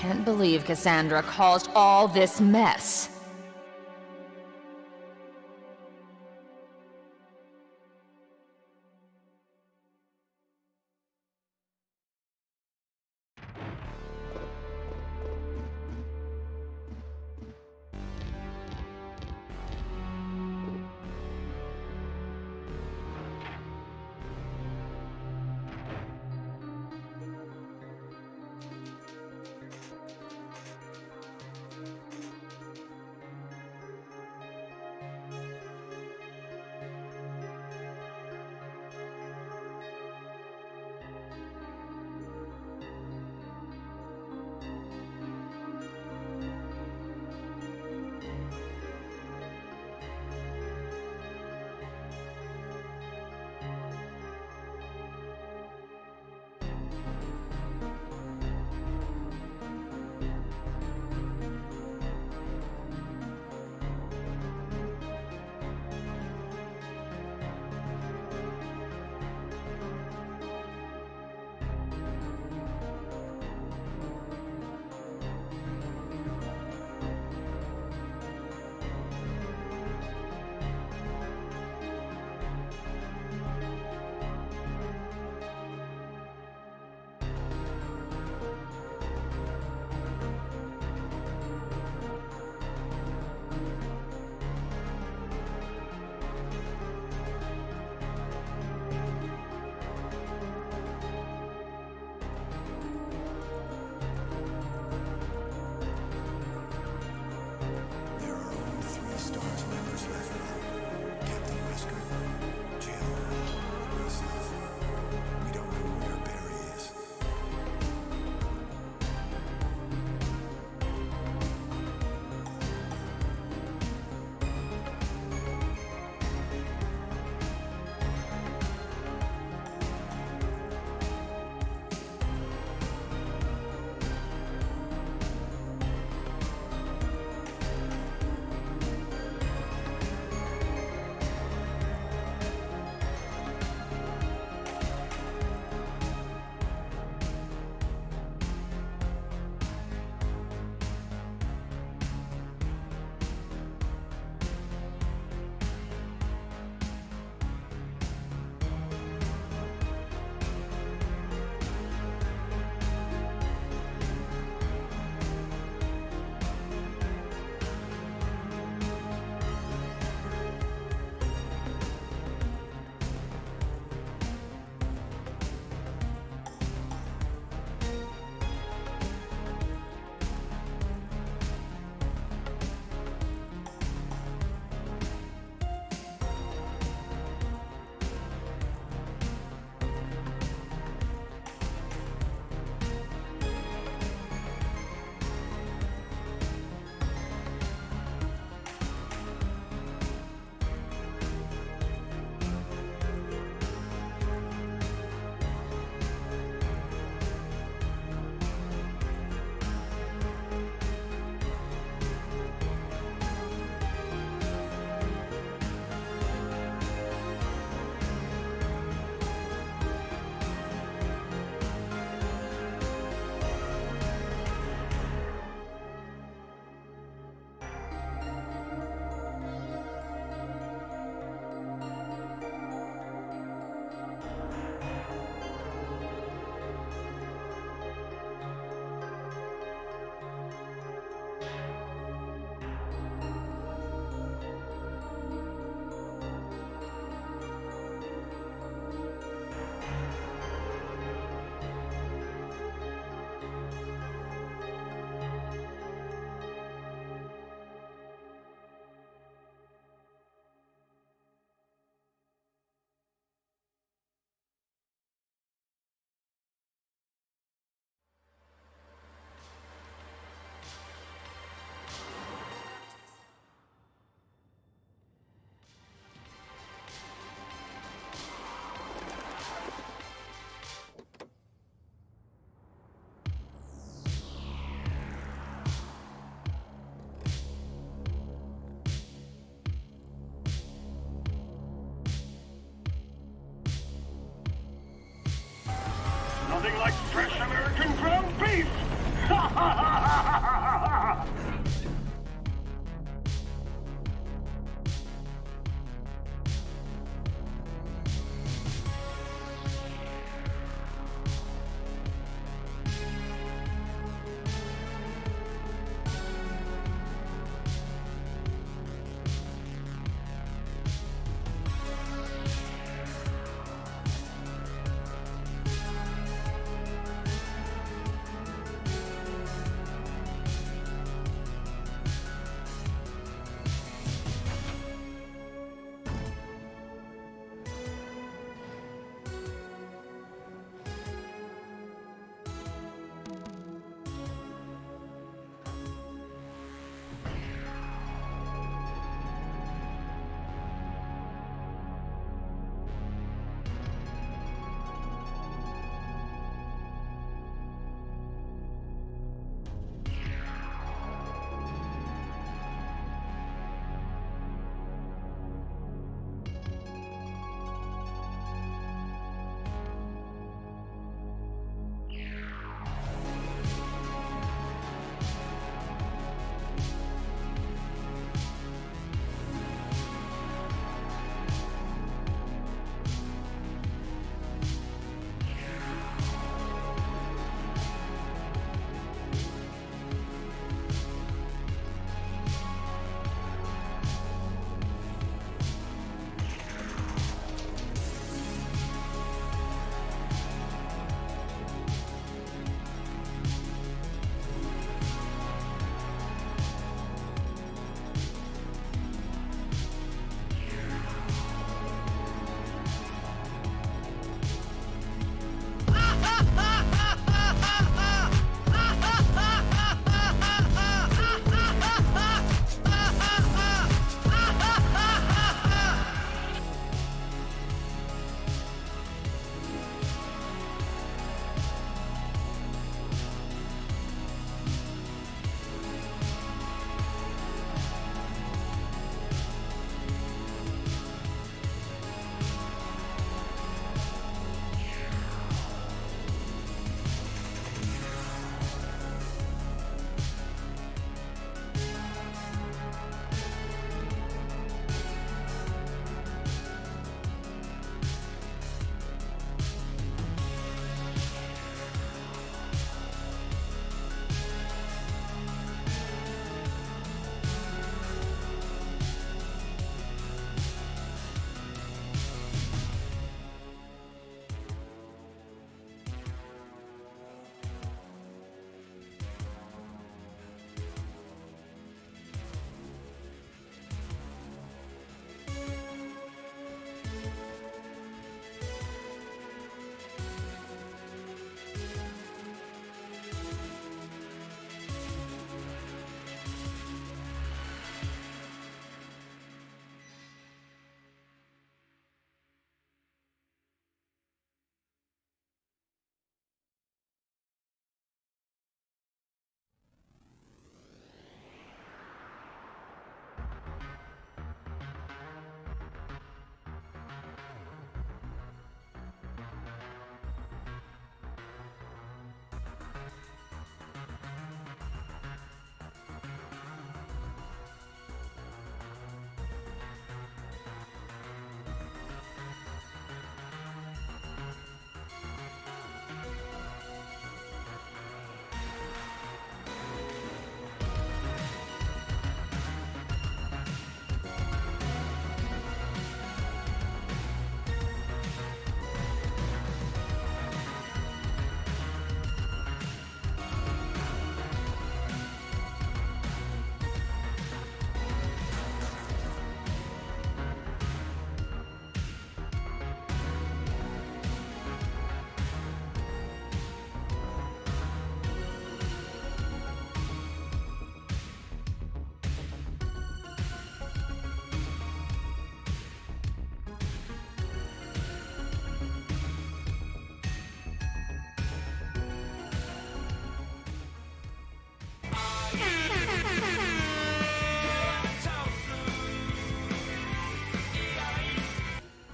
can't believe Cassandra caused all this mess.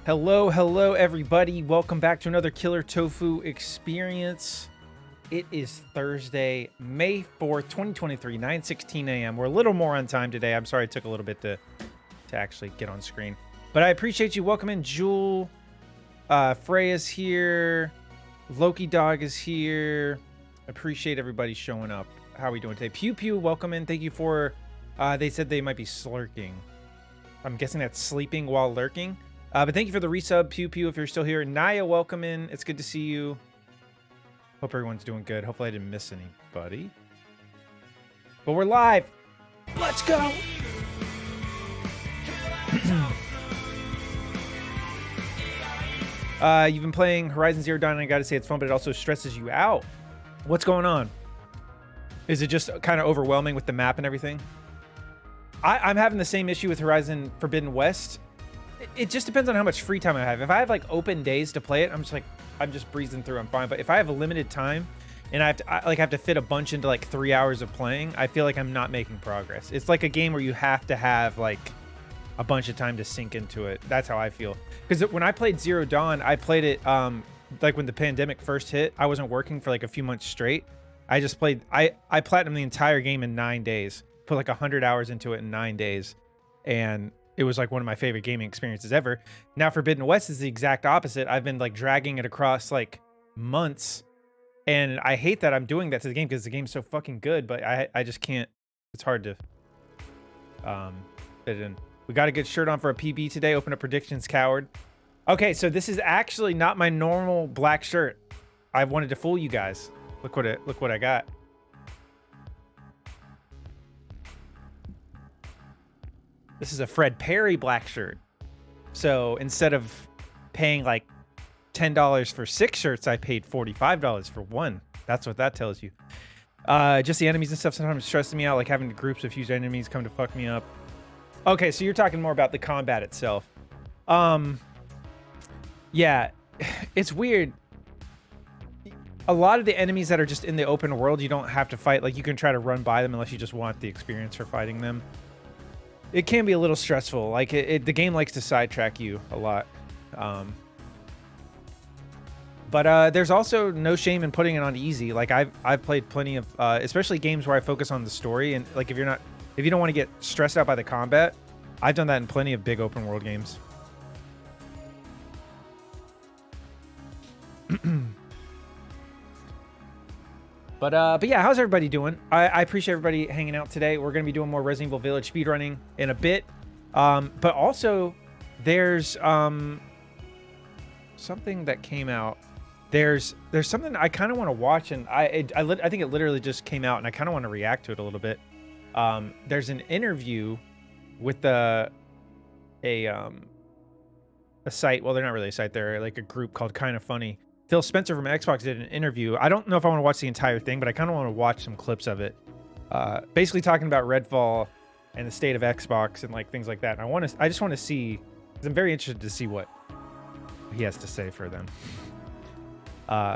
Hello, everybody. Welcome back to another Killer Tofu experience. It is Thursday, May 4th, 2023, 9:16 a.m. We're a little more on time today. I'm sorry it took a little bit to actually get on screen. But I appreciate you. Welcome in, Jewel. Freya's here. Loki Dog is here. Appreciate everybody showing up. How are we doing today? Pew Pew, welcome in. Thank you for... they said they might be slurking. I'm guessing that's sleeping while lurking. But thank you for the resub, Pew Pew, if you're still here. Naya, welcome in. It's good to see you. Hope everyone's doing good. Hopefully I didn't miss anybody. But we're live. Let's go. You've been playing Horizon Zero Dawn, and I gotta say it's fun, but it also stresses you out. What's going on? Is it just kind of overwhelming with the map and everything? I'm having the same issue with Horizon Forbidden West. It just depends on how much free time I have. If I have like open days to play it, I'm just breezing through. I'm fine. But if I have a limited time and I have to fit a bunch into like 3 hours of playing, I feel like I'm not making progress. It's like a game where you have to have like a bunch of time to sink into it. That's how I feel. Because when I played Zero Dawn, I played it like when the pandemic first hit. I wasn't working for like a few months straight. I just played. I platinumed the entire game in 9 days. Put like 100 hours into it in 9 days, and it was like one of my favorite gaming experiences ever. Now Forbidden West is the exact opposite. I've been like dragging it across like months, and I hate that I'm doing that to the game because the game's so fucking good, but I just can't. It's hard to fit it in. We got a good shirt on for a PB today. Open up predictions, coward. Okay, so this is actually not my normal black shirt. I wanted to fool you guys. Look what I got. This is a Fred Perry black shirt. So instead of paying like $10 for 6 shirts, I paid $45 for one. That's what that tells you. Just the enemies and stuff sometimes stresses me out, like having groups of huge enemies come to fuck me up. Okay, so you're talking more about the combat itself. Yeah, it's weird. A lot of the enemies that are just in the open world, you don't have to fight. Like, you can try to run by them unless you just want the experience for fighting them. It can be a little stressful. Like, the game likes to sidetrack you a lot. But there's also no shame in putting it on easy. Like, I've played plenty of, especially games where I focus on the story. And, like, if you don't want to get stressed out by the combat, I've done that in plenty of big open world games. But yeah, how's everybody doing? I appreciate everybody hanging out today. We're going to be doing more Resident Evil Village speedrunning in a bit. But also, there's something that came out. There's something I kind of want to watch, and I think it literally just came out, and I kind of want to react to it a little bit. There's an interview with a site. Well, they're not really a site. They're like a group called Kinda Funny. Phil Spencer from Xbox did an interview. I don't know if I want to watch the entire thing, but I kind of want to watch some clips of it. Basically talking about Redfall and the state of Xbox and like things like that. And I just want to see, because I'm very interested to see what he has to say for them.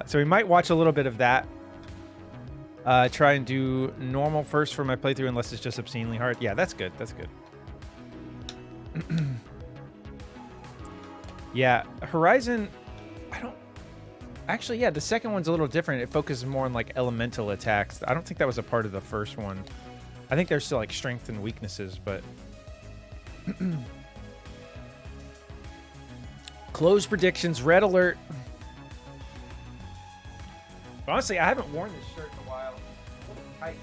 So we might watch a little bit of that. Try and do normal first for my playthrough, unless it's just obscenely hard. Yeah, that's good. That's good. Yeah, Horizon, actually, yeah, the second one's a little different. It focuses more on like elemental attacks. I don't think that was a part of the first one. I think there's still like strength and weaknesses, but close predictions, red alert. Honestly, I haven't worn this shirt in a while. It's a little tight.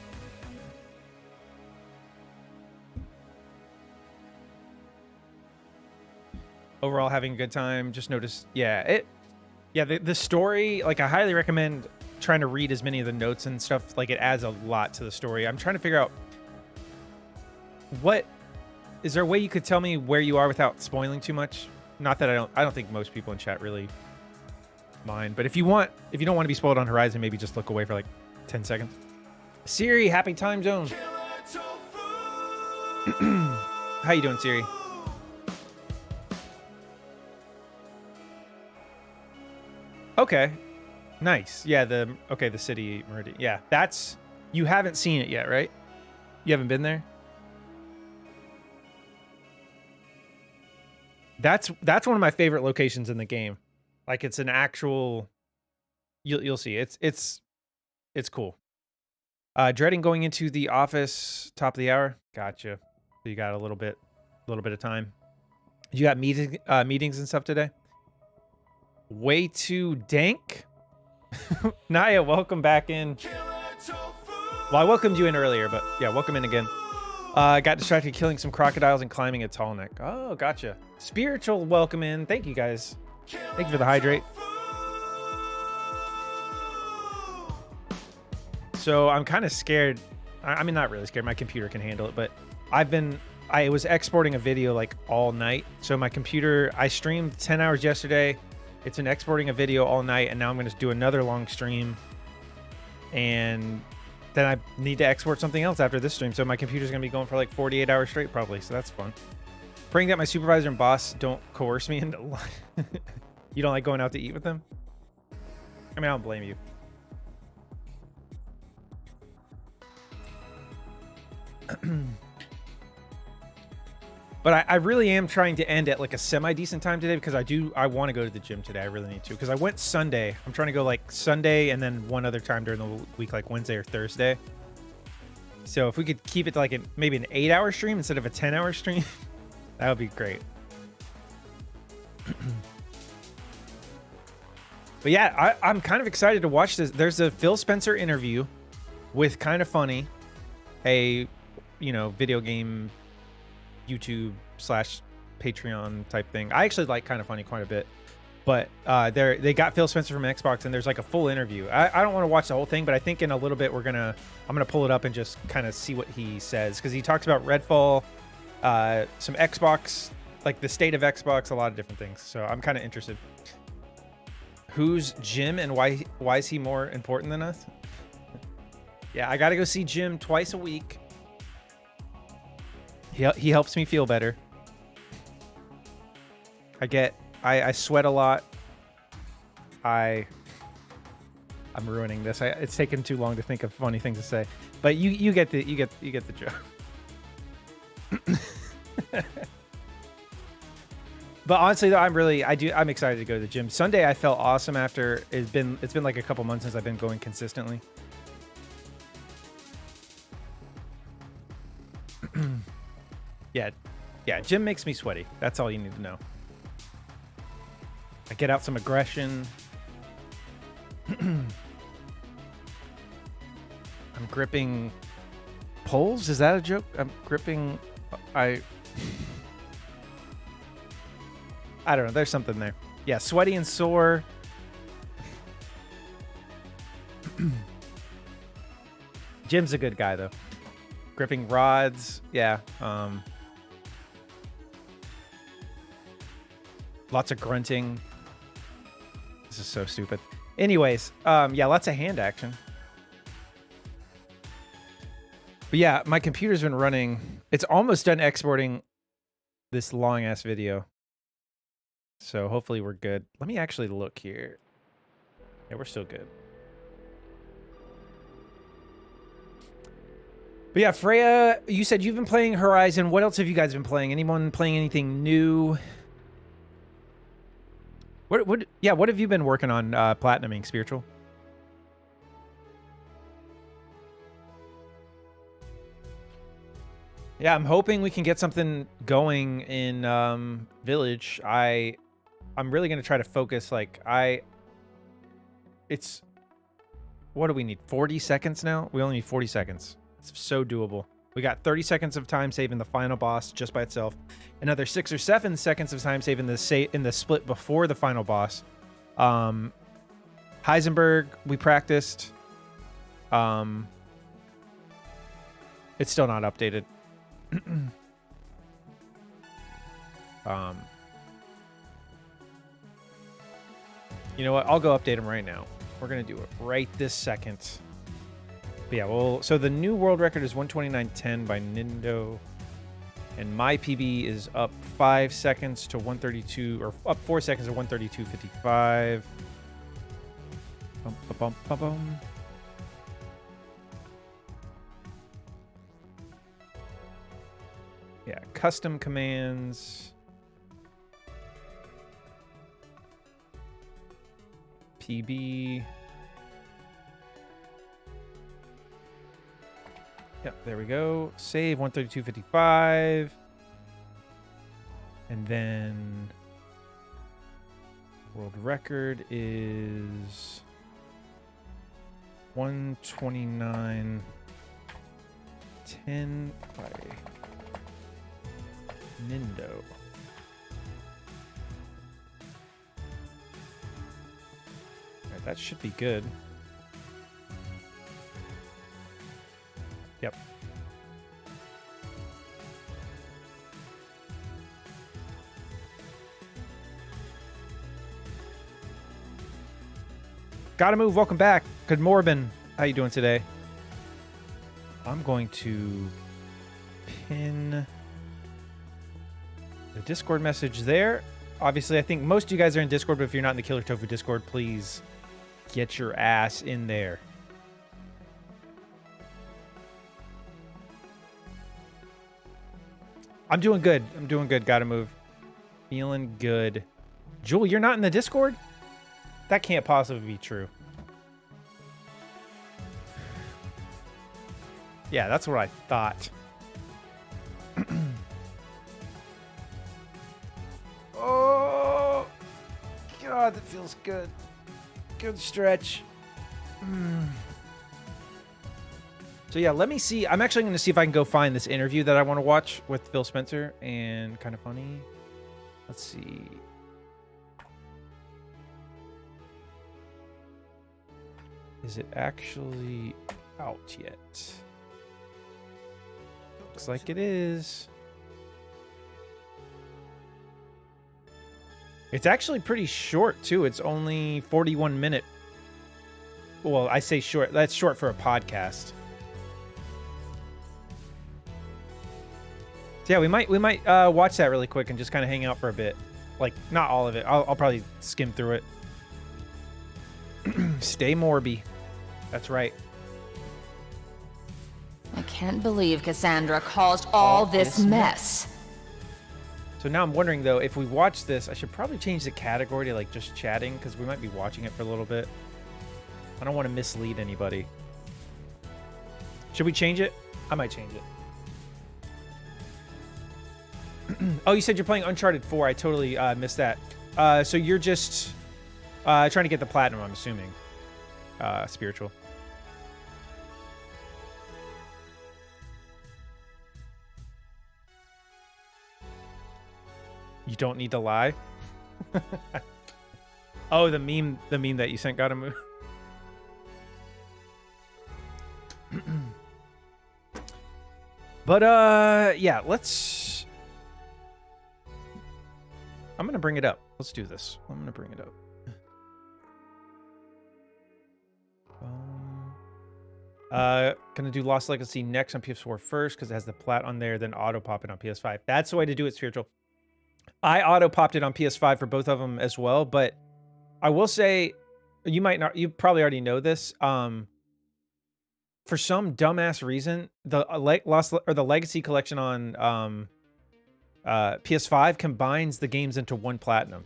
Overall, having a good time. Just noticed, yeah, the story, like, I highly recommend trying to read as many of the notes and stuff. Like, it adds a lot to the story. I'm trying to figure out is there a way you could tell me where you are without spoiling too much? Not that I don't think most people in chat really mind, but if you don't want to be spoiled on Horizon, maybe just look away for like 10 seconds. Siri, happy time zone. How you doing, Siri? Okay. Nice. Yeah, the city Meridian. Yeah, that's, you haven't seen it yet, right? You haven't been there? That's one of my favorite locations in the game. Like it's an actual. You'll see. It's cool. Dreading going into the office top of the hour. Gotcha. So you got a little bit of time. You got meetings and stuff today. Way too dank. Naya, welcome back in. Well, I welcomed you in earlier, but yeah, welcome in again. Got distracted killing some crocodiles and climbing a tall neck. Oh, gotcha. Spiritual, welcome in. Thank you, guys. Thank you for the hydrate. So I'm kind of scared. I mean, not really scared. My computer can handle it, but I was exporting a video like all night. So my computer, I streamed 10 hours yesterday. It's been exporting a video all night, and now I'm going to do another long stream. And then I need to export something else after this stream. So my computer's going to be going for like 48 hours straight probably. So that's fun. Praying that my supervisor and boss don't coerce me into You don't like going out to eat with them? I mean, I don't blame you. But I really am trying to end at like a semi-decent time today because I want to go to the gym today. I really need to because I went Sunday. I'm trying to go like Sunday and then one other time during the week, like Wednesday or Thursday. So if we could keep it to like maybe an 8-hour stream instead of a 10-hour stream, that would be great. But yeah, I'm kind of excited to watch this. There's a Phil Spencer interview with Kind of Funny, a video game YouTube / Patreon type thing. I actually like Kind of Funny quite a bit, but they got Phil Spencer from Xbox and there's like a full interview. I don't want to watch the whole thing, but I think in a little bit I'm gonna pull it up and just kind of see what he says because he talks about Redfall, some Xbox, like the state of Xbox, a lot of different things. So I'm kind of interested. Who's Jim and why is he more important than us? Yeah, I gotta go see Jim twice a week. He helps me feel better. I sweat a lot. I'm ruining this. It's taken too long to think of funny things to say, but you get the joke. But honestly, though, I'm excited to go to the gym. Sunday, I felt awesome after it's been like a couple months since I've been going consistently. Yeah, gym makes me sweaty. That's all you need to know. I get out some aggression. I'm gripping poles. Is that a joke? I'm gripping. I don't know. There's something there. Yeah, sweaty and sore. Jim's a good guy, though. Gripping rods. Yeah. Lots of grunting. This is so stupid. Anyways, yeah, lots of hand action. But yeah, my computer's been running. It's almost done exporting this long ass video. So hopefully we're good. Let me actually look here. Yeah, we're still good. But yeah, Freya, you said you've been playing Horizon. What else have you guys been playing? Anyone playing anything new? What have you been working on platinuming, Spiritual? Yeah, I'm hoping we can get something going in Village. I'm really going to try to focus what do we need? 40 seconds now? We only need 40 seconds. It's so doable. We got 30 seconds of time saving the final boss just by itself. Another 6 or 7 seconds of time saving in the split before the final boss. Heisenberg, we practiced. It's still not updated. You know what? I'll go update him right now. We're gonna do it right this second. But yeah, well, so the new world record is 129.10 by Nindo, and my PB is up 5 seconds to 132, or up 4 seconds to 132.55. Bum, ba, bum, ba, bum. Yeah, custom commands. PB. Yep, there we go. Save 132.55. And then world record is 129.10 by Nindo. All right, that should be good. Yep. Gotta move. Welcome back. Good Morbin. How you doing today? I'm going to pin the Discord message there. Obviously, I think most of you guys are in Discord, but if you're not in the Killer Tofu Discord, please get your ass in there. I'm doing good. I'm doing good. Gotta move. Feeling good. Jewel, you're not in the Discord? That can't possibly be true. Yeah, that's what I thought. Oh, God, that feels good. Good stretch. So yeah, let me see. I'm actually going to see if I can go find this interview that I want to watch with Phil Spencer and Kind of Funny. Let's see. Is it actually out yet? Looks like it is. It's actually pretty short, too. It's only 41 minute. Well, I say short. That's short for a podcast. So yeah, we might watch that really quick and just kind of hang out for a bit. Like, not all of it. I'll probably skim through it. Stay Morby. That's right. I can't believe Cassandra caused all this mess. So now I'm wondering, though, if we watch this, I should probably change the category to, like, just chatting, because we might be watching it for a little bit. I don't want to mislead anybody. Should we change it? I might change it. Oh, you said you're playing Uncharted 4. I totally missed that. So you're just trying to get the platinum, I'm assuming. Spiritual. You don't need to lie. Oh, the meme that you sent got to move. But yeah, I'm gonna bring it up. Let's do this. I'm gonna bring it up. Gonna do Lost Legacy next on PS4 first because it has the plat on there, then auto pop it on PS5. That's the way to do it, Spiritual. I auto popped it on PS5 for both of them as well, but I will say, you probably already know this. For some dumbass reason, the Legacy Collection on PS5 combines the games into one platinum.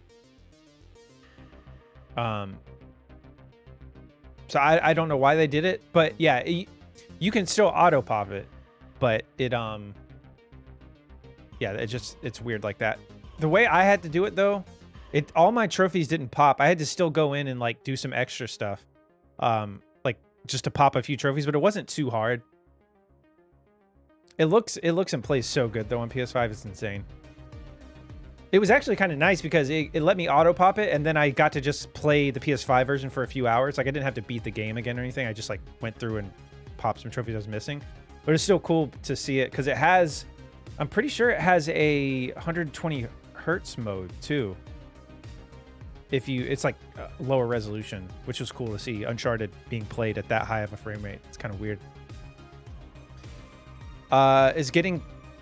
So I don't know why they did it, but yeah, you can still auto pop it, but it yeah, it's weird like that. The way I had to do it though, all my trophies didn't pop. I had to still go in and like do some extra stuff, like just to pop a few trophies, but it wasn't too hard. It looks and plays so good though on PS5. It's insane. It was actually kind of nice because it let me auto pop it, and then I got to just play the PS5 version for a few hours. Like I didn't have to beat the game again or anything. I just like went through and popped some trophies I was missing. But it's still cool to see it because it has, I'm pretty sure it has a 120 hertz mode too. It's like lower resolution, which was cool to see Uncharted being played at that high of a frame rate. It's kind of weird.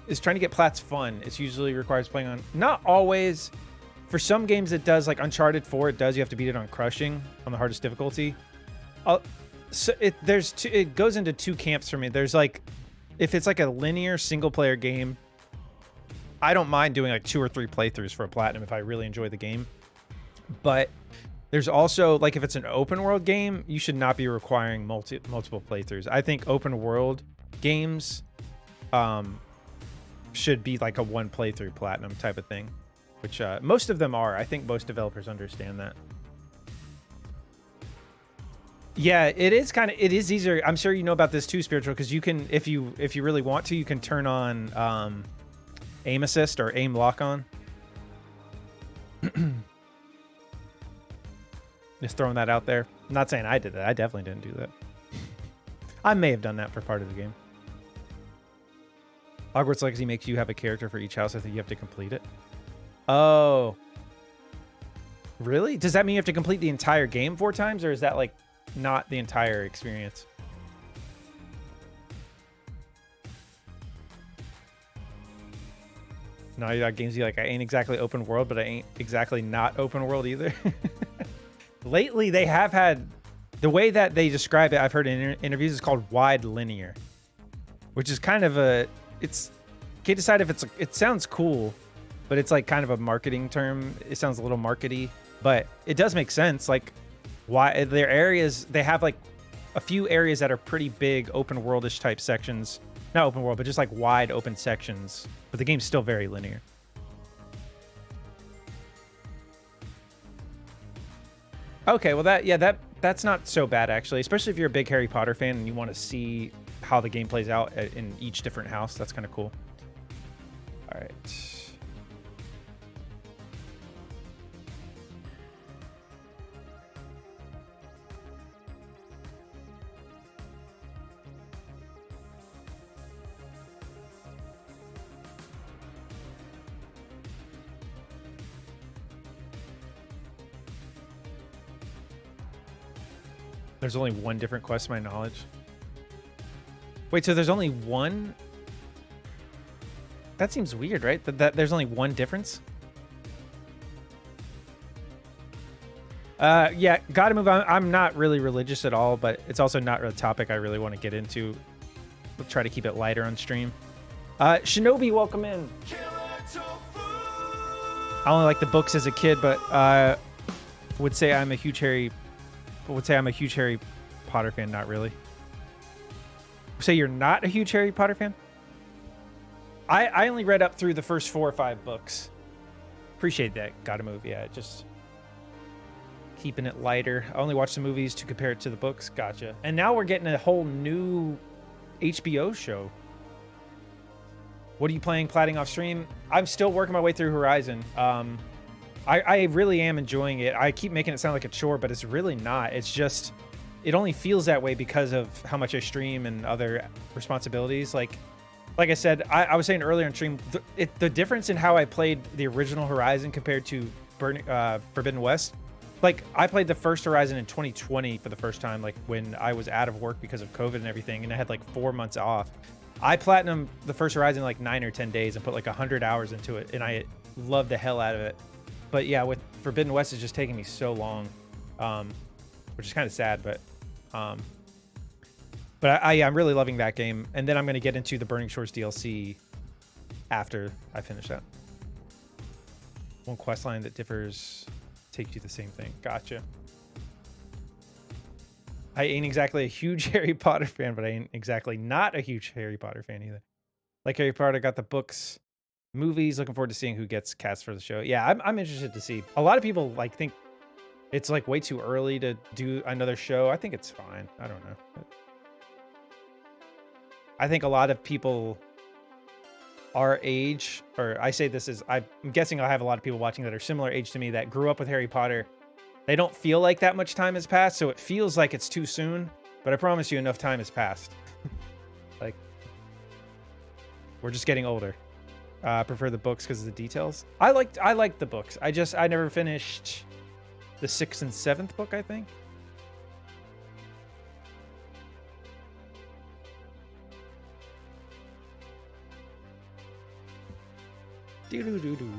Is trying to get plats fun. It usually requires playing on, not always. For some games it does, like Uncharted 4, it does. You have to beat it on crushing on the hardest difficulty. So it goes into two camps for me. There's like, if it's like a linear single player game, I don't mind doing like 2 or 3 playthroughs for a platinum if I really enjoy the game. But There's also, like, if it's an open world game, you should not be requiring multiple playthroughs. I think open world games should be like a one playthrough platinum type of thing, which most of them are. I think most developers understand that. Yeah, it is easier. I'm sure you know about this too, Spiritual, because you can, if you really want to, you can turn on aim assist or aim lock on. Just throwing that out there. I'm not saying I did that. I definitely didn't do that. I may have done that for part of the game. Hogwarts Legacy makes you have a character for each house. I think you have to complete it. Oh. Really? Does that mean you have to complete the entire game 4 times, or is that like not the entire experience? No, you got games you like, I ain't exactly open world, but I ain't exactly not open world either. Lately, they have had, the way that they describe it, I've heard in interviews, is called wide linear, which is kind of a, can't decide if it sounds cool, but it's like kind of a marketing term. It sounds a little markety, but it does make sense. Like, why their areas, they have like a few areas that are pretty big open worldish type sections. Not open world, but just like wide open sections, but the game's still very linear. Okay, well that's not so bad actually, especially if you're a big Harry Potter fan and you want to see how the game plays out in each different house. That's kind of cool. All right. There's only one different quest to my knowledge. Wait, so there's only one? That seems weird, right? That there's only one difference? Yeah, gotta move on. I'm not really religious at all, but it's also not a topic I really want to get into. We'll try to keep it lighter on stream. Shinobi, welcome in. I only like the books as a kid, but would say I'm a huge Harry Potter fan. Not really. Say you're not a huge Harry Potter fan? I only read up through the first 4 or 5 books. Appreciate that. Gotta move. Yeah, just keeping it lighter. I only watch the movies to compare it to the books. Gotcha. And now we're getting a whole new HBO show. What are you playing, platting off stream? I'm still working my way through Horizon. I really am enjoying it. I keep making it sound like a chore, but it's really not. It's just, it only feels that way because of how much I stream and other responsibilities. Like I said, I was saying earlier on stream, the difference in how I played the original Horizon compared to Forbidden West. Like, I played the first Horizon in 2020 for the first time, like when I was out of work because of COVID and everything, and I had like 4 months off. I platinumed the first Horizon in like 9 or 10 days and put like 100 hours into it, and I loved the hell out of it. But yeah, with Forbidden West, it's just taking me so long, which is kind of sad. But I'm really loving that game. And then I'm going to get into the Burning Shores DLC after I finish that. One quest line that differs takes you the same thing. Gotcha. I ain't exactly a huge Harry Potter fan, but I ain't exactly not a huge Harry Potter fan either. Like Harry Potter, got the books. Movies, looking forward to seeing who gets cast for the show. Yeah, I'm interested to see. A lot of people like think it's like way too early to do another show. I think it's fine. I don't know. I think a lot of people our age, or I say this is, I'm guessing I'll have a lot of people watching that are similar age to me that grew up with Harry Potter. They don't feel like that much time has passed, so it feels like it's too soon, but I promise you enough time has passed. Like, we're just getting older. I prefer the books because of the details. I liked the books. I never finished the 6th and 7th book, I think. Doo-doo-doo-doo.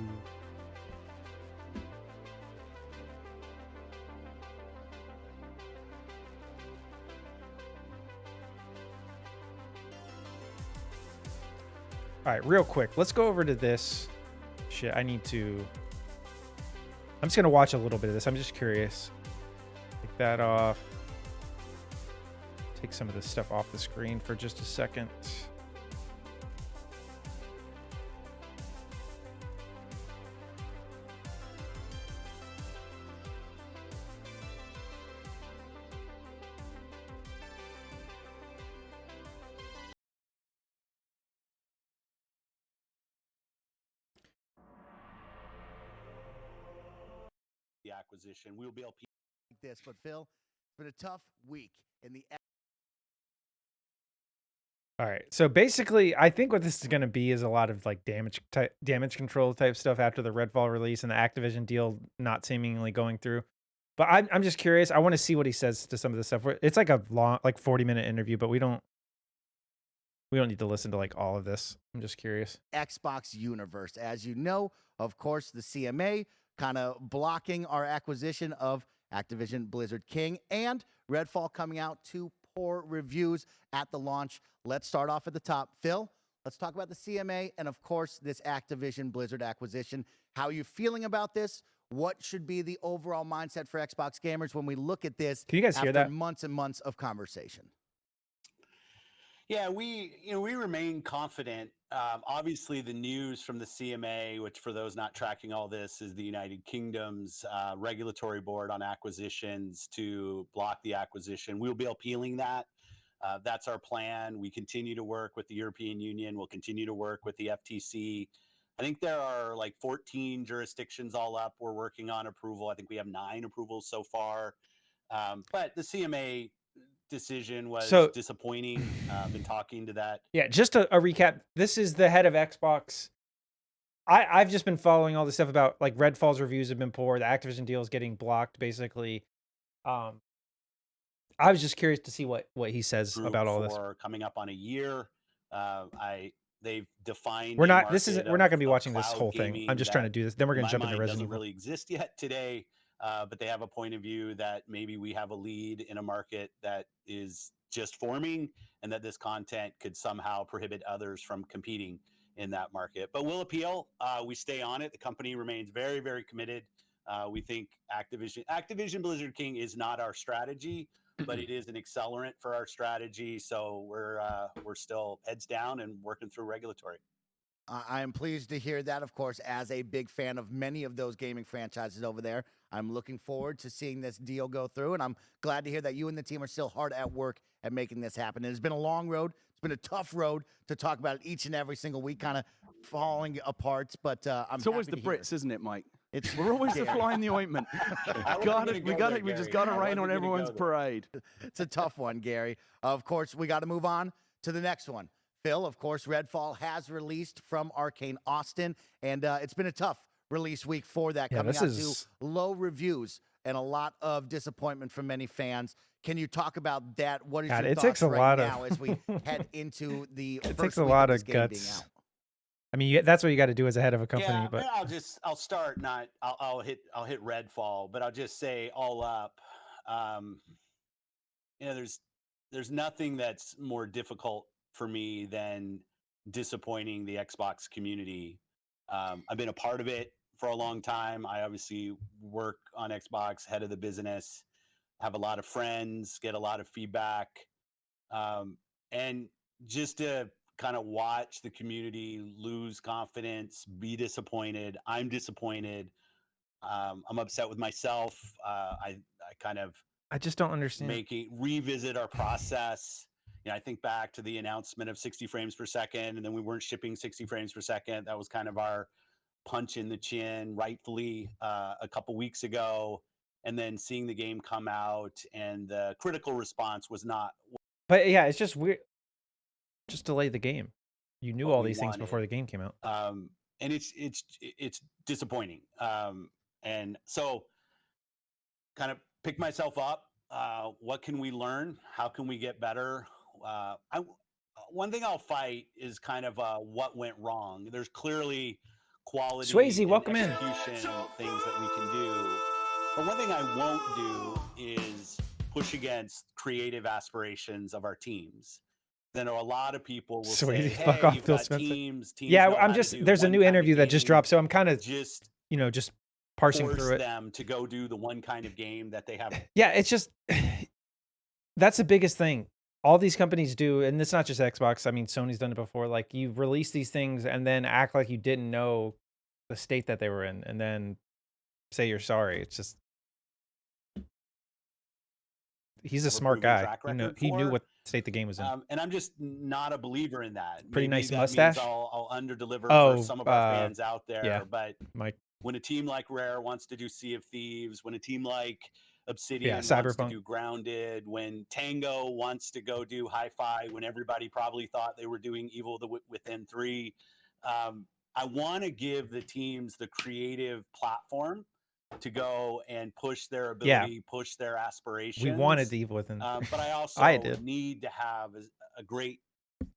All right, real quick, let's go over to this shit. I'm just gonna watch a little bit of this. I'm just curious. that off. Take some of this stuff off the screen for just a second. The acquisition. We will be able to like this, but Phil, it's been a tough week in the. All right. So basically, I think what this is going to be is a lot of like damage control type stuff after the Redfall release and the Activision deal not seemingly going through. But I'm just curious. I want to see what he says to some of this stuff. It's like a long, like 40-minute interview, but we don't need to listen to like all of this. I'm just curious. Xbox universe. As you know, of course, the CMA kind of blocking our acquisition of Activision Blizzard King and Redfall coming out to poor reviews at the launch. Let's start off at the top. Phil, let's talk about the CMA and, of course, this Activision Blizzard acquisition. How are you feeling about this? What should be the overall mindset for Xbox gamers when we look at this? Can you guys hear that? Months and months of conversation. Yeah, we remain confident. Obviously, the news from the CMA, which for those not tracking all this, is the United Kingdom's regulatory board on acquisitions to block the acquisition. We'll be appealing that. That's our plan. We continue to work with the European Union. We'll continue to work with the FTC. I think there are like 14 jurisdictions all up. We're working on approval. I think we have 9 approvals so far. But the CMA decision was disappointing. Been talking to that. Yeah, just a recap. This is the head of Xbox. I've just been following all the stuff about like Redfall's reviews have been poor. The Activision deal is getting blocked, basically. I was just curious to see what he says about all this. Coming up on a year, they've defined. We're not going to be watching this whole thing. I'm just trying to do this. Then we're going to jump into Resident Evil. Doesn't really exist yet today. But they have a point of view that maybe we have a lead in a market that is just forming and that this content could somehow prohibit others from competing in that market. But we'll appeal. We stay on it. The company remains very, very committed. We think Activision Blizzard King is not our strategy, but it is an accelerant for our strategy. So we're still heads down and working through regulatory. I am pleased to hear that, of course, as a big fan of many of those gaming franchises over there. I'm looking forward to seeing this deal go through, and I'm glad to hear that you and the team are still hard at work at making this happen. It has been a long road. It's been a tough road to talk about it each and every single week, kind of falling apart, but I'm It's always the Brits, isn't it, Mike? We're always the fly in the ointment. We just got to rain on everyone's parade. It's a tough one, Gary. Of course, we got to move on to the next one. Phil, of course, Redfall has released from Arcane Austin, and it's been a tough release week for that, coming out to low reviews and a lot of disappointment from many fans. Can you talk about that? What is your thoughts right now as we head into the it first takes a week lot of of guts. I mean, that's what you got to do as a head of a company. Yeah, but I'll start. I'll hit Redfall, but I'll just say all up. There's nothing that's more difficult for me than disappointing the Xbox community. I've been a part of it for a long time. I obviously work on Xbox, head of the business, have a lot of friends, get a lot of feedback. And just to kind of watch the community lose confidence, be disappointed. I'm disappointed. I'm upset with myself. I just don't understand. Revisit our process. I think back to the announcement of 60 frames per second, and then we weren't shipping 60 frames per second. That was kind of our punch in the chin, rightfully, a couple weeks ago. And then seeing the game come out, and the critical response was not. But yeah, it's just weird. Just delay the game. You knew all these things before the game came out. And it's disappointing. And so, kind of pick myself up. What can we learn? How can we get better? One thing I'll fight is kind of what went wrong. There's clearly quality, Swayze, welcome in. Execution things that we can do. But one thing I won't do is push against creative aspirations of our teams. Then a lot of people will say, "Hey, fuck off, you've Phil got Spencer." teams Yeah, I'm just. There's a new interview that just dropped, so I'm kind of just parsing force through it. them to go do the one kind of game that they have. Yeah, it's just that's the biggest thing. All these companies do, and it's not just Xbox. I mean, Sony's done it before. Like, you release these things and then act like you didn't know the state that they were in, and then say you're sorry. It's just he's a smart proven guy. track record He knew for. what state the game was in. And I'm just not a believer in that. Pretty Maybe nice that mustache. means I'll underdeliver Oh, for some of our fans out there. yeah. But Mike. when a team like Rare wants to do Sea of Thieves, when a team like Obsidian wants Cyberpunk. to do Grounded, when Tango wants to go do Hi-Fi, when everybody probably thought they were doing Evil Within 3, I want to give the teams the creative platform to go and push their ability, push their aspirations. We wanted the Evil Within. But I also need to have a great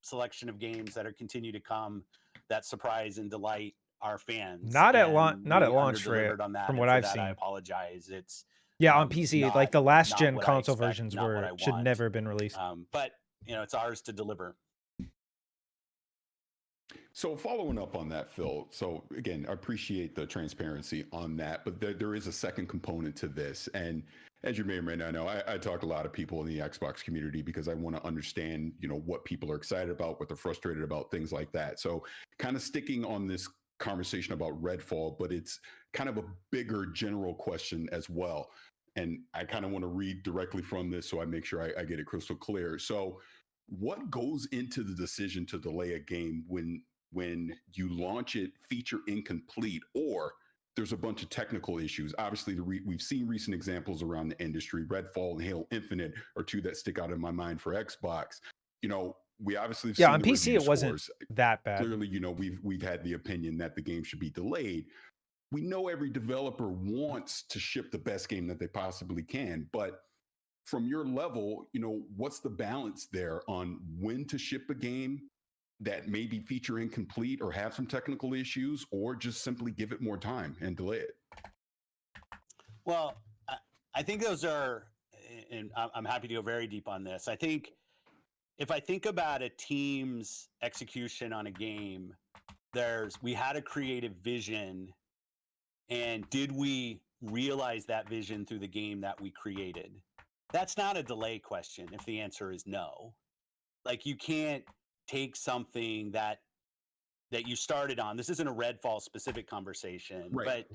selection of games that are continue to come that surprise and delight our fans. Not at launch for on that, from and what for I've that, seen. I apologize. It's on PC, like the last gen what console expect, versions not what should never have been released. But it's ours to deliver. So following up on that, Phil, so again, I appreciate the transparency on that, but there is a second component to this. And as you may or may not know, I talk to a lot of people in the Xbox community because I want to understand, what people are excited about, what they're frustrated about, things like that. So kind of sticking on this conversation about Redfall, but it's kind of a bigger general question as well. And I kind of want to read directly from this so I make sure I get it crystal clear. So what goes into the decision to delay a game when you launch it feature incomplete or there's a bunch of technical issues? Obviously, we've seen recent examples around the industry. Redfall and Halo Infinite are two that stick out in my mind for Xbox. We obviously have seen on the PC it wasn't scores. that bad. Clearly, we've had the opinion that the game should be delayed. We know every developer wants to ship the best game that they possibly can, but from your level, what's the balance there on when to ship a game that may be feature incomplete or have some technical issues, or just simply give it more time and delay it? Well, I think those are, and I'm happy to go very deep on this. I think if I think about a team's execution on a game, we had a creative vision, and did we realize that vision through the game that we created? That's not a delay question if the answer is no. Like, you can't take something that you started on. This isn't a Redfall specific conversation, but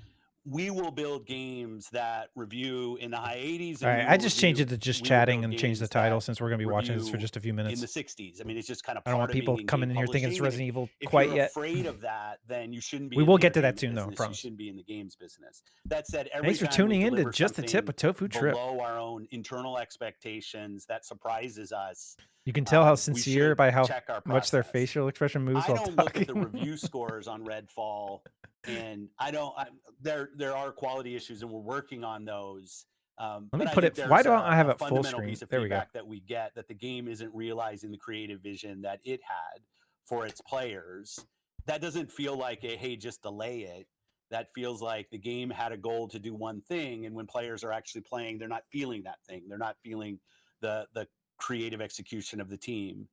we will build games that review in the high 80s. All right, I just changed it to just chatting and changed the title since we're going to be watching this for just a few minutes. In the 60s. I mean, it's just kind of I don't want people coming in here thinking it's Resident Evil quite yet. If you're afraid of that, then you shouldn't be. We will get to that soon, though, I promise. You shouldn't be in the games business. That said, thanks for tuning in to Just the Tip with Tofu Trip. Below our own internal expectations, that surprises us. You can tell how sincere by how much their facial expression moves while talking. I don't look at the review scores on Redfall, and there are quality issues, and we're working on those. Let me put it. Why don't I have it full screen? There we go. That we get that the game isn't realizing the creative vision that it had for its players. That doesn't feel like hey, just delay it. That feels like the game had a goal to do one thing, and when players are actually playing, they're not feeling that thing. They're not feeling the creative execution of the team.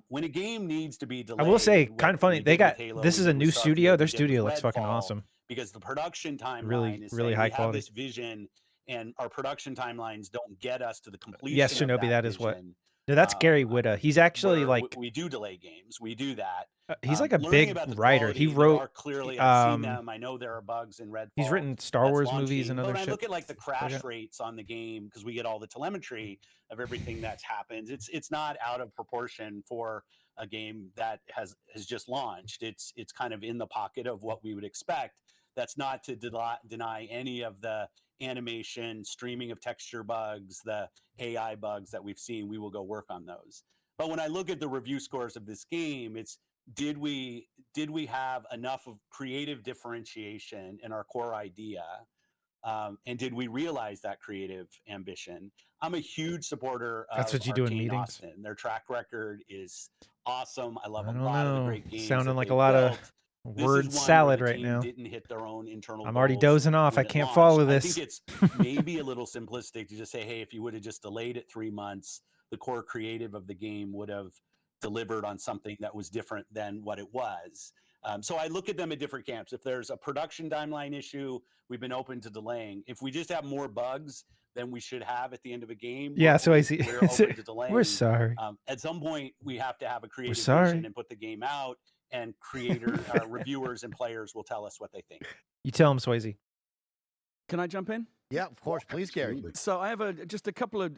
When a game needs to be delayed, I will say, kind of funny. This is a new studio. Their studio looks fucking awesome. Because the production timeline is really high quality. We have this vision, and our production timelines don't get us to the completion. Yes, Shinobi, of that vision. is what. No, that's Gary Whitta. He's actually we do delay games. We do that. He's like a big writer. He wrote clearly. I've seen them. I know there are bugs in Redfall. He's written Star Wars movies and other shit. When I look at like the crash rates on the game, because we get all the telemetry of everything that's happened, it's not out of proportion for a game that has just launched. It's kind of in the pocket of what we would expect. That's not to deny any of the animation, streaming of texture bugs, the AI bugs that we've seen. We will go work on those. But when I look at the review scores of this game, it's did we have enough of creative differentiation in our core idea, and did we realize that creative ambition? I'm a huge supporter of That's what you do in Arcane meetings. Austin. Their track record is awesome. I love I a don't lot know. of the great games. Sounding like a lot of word salad right now. Didn't hit their own internal I'm already goals dozing off. I when it can't launched. follow this. I think it's maybe a little simplistic to just say, hey, if you would have just delayed it 3 months, the core creative of the game would have delivered on something that was different than what it was. So I look at them in different camps. If there's a production timeline issue, we've been open to delaying. If we just have more bugs than we should have at the end of a game, Yeah, so I see. we're open to delaying. We're sorry. At some point, we have to have a creative sorry. vision and put the game out, and reviewers and players will tell us what they think. You tell him, Swayze. Can I jump in? Yeah, of course. Please, Gary. So I have just a couple of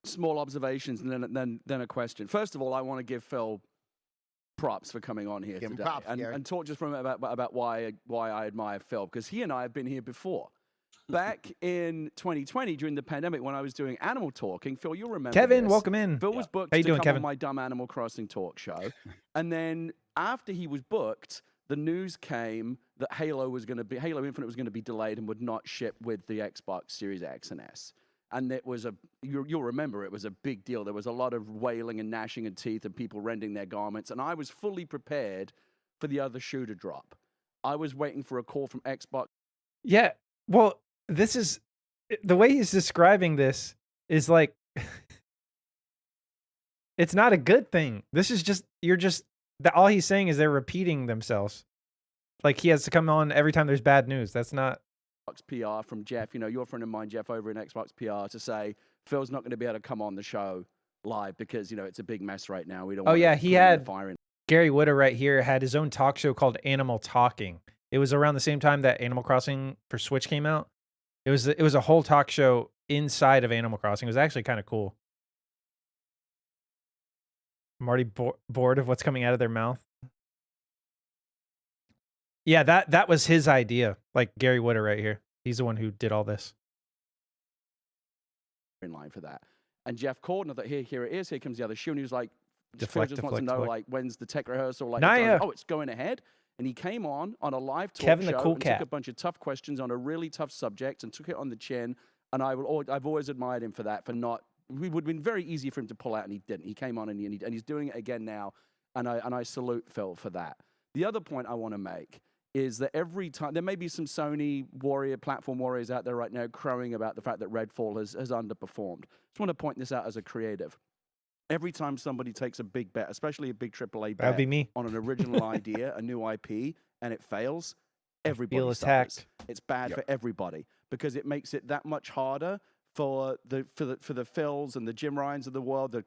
small observations and then a question. First of all, I want to give Phil props for coming on here Give him today props, Gary. and talk just for a minute about why I admire Phil, because he and I have been here before. Back in 2020, during the pandemic, when I was doing Animal Talking, Phil, you'll remember Kevin, this. welcome in. Phil was booked How you to doing, come Kevin? on my dumb Animal Crossing talk show, and then after he was booked, the news came that Halo Infinite was going to be delayed and would not ship with the Xbox Series X and S. And it was you'll remember, it was a big deal. There was a lot of wailing and gnashing of teeth and people rending their garments. And I was fully prepared for the other shoe to drop. I was waiting for a call from Xbox. Yeah, well, this is the way he's describing this is like it's not a good thing. This is just all he's saying is they're repeating themselves. Like he has to come on every time there's bad news. That's not PR from Jeff, your friend of mine, Jeff, over in Xbox PR, to say Phil's not going to be able to come on the show live because it's a big mess right now. We don't. Oh yeah, he had fire in. Gary Whitta right here had his own talk show called Animal Talking. It was around the same time that Animal Crossing for Switch came out. It was a whole talk show inside of Animal Crossing. It was actually kind of cool. I'm already bored of what's coming out of their mouth. Yeah, that was his idea. Like Gary Whitta right here. He's the one who did all this. In line for that. And Jeff called, and I thought, here it is. Here comes the other shoe. And he was like, Deflect, Phil just wants to know, like, when's the tech rehearsal? Like, Naya. It's going ahead. And he came on a live talk Kevin show the Cool and Cat. took a bunch of tough questions on a really tough subject and took it on the chin. And I've always admired him for that, it would have been very easy for him to pull out, and he didn't. He came on and he's doing it again now. And I salute Phil for that. The other point I want to make is that every time, there may be some Sony platform warriors out there right now crowing about the fact that Redfall has underperformed. Just want to point this out as a creative. Every time somebody takes a big bet, especially a big AAA bet That'd be me. on an original idea, a new IP, and it fails, everybody feel suffers. attacked. It's bad for everybody because it makes it that much harder for the Phils and the Jim Ryans of the world, the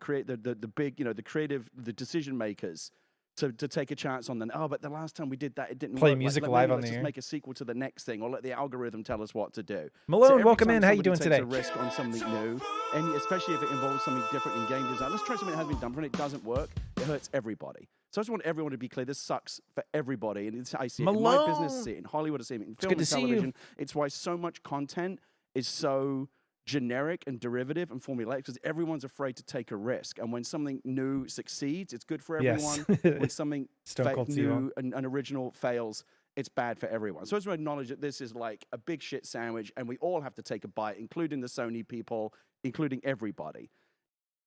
big, the creative, the decision makers, to take a chance on them. Oh, but the last time we did that, it didn't Play work. music Let's live on the just air. make a sequel to the next thing, or let the algorithm tell us what to do. Malone, every welcome time in. How you somebody doing takes today? a risk on something new, and especially if it involves something different in game design. Let's try something that has been done, but when it doesn't work, it hurts everybody. So I just want everyone to be clear. This sucks for everybody, and I see it in my business, I see it in Hollywood, I see it in film good and to see you. television. It's why so much content is so generic and derivative and formulaic, because everyone's afraid to take a risk. And when something new succeeds, it's good for Yes. everyone. When something Stone Cold Steve new and original fails, it's bad for everyone. So I just want to acknowledge that this is like a big shit sandwich, and we all have to take a bite, including the Sony people, including everybody.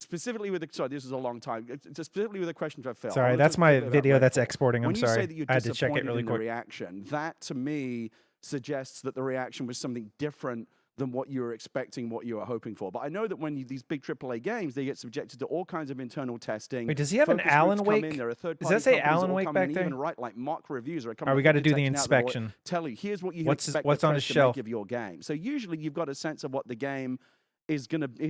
Specifically with this is a long time. Specifically with a question for Phil. Sorry, I'll that's just my clear that up video right that's now. exporting. I'm When you sorry. say that you're I had to check it disappointed really in the quick. reaction, that to me suggests that the reaction was something different than what you were expecting, what you were hoping for. But I know that when these big AAA games, they get subjected to all kinds of internal testing. Wait, does he have an Focus Alan groups come Wake? in, there are Does third-party that say companies Alan all Wake come back in, there? even write like mock reviews or We got to do the detection out that will inspection. tell you, here's what you What's expect what's the on press his to shelf? make of your game. So usually you've got a sense of what the game is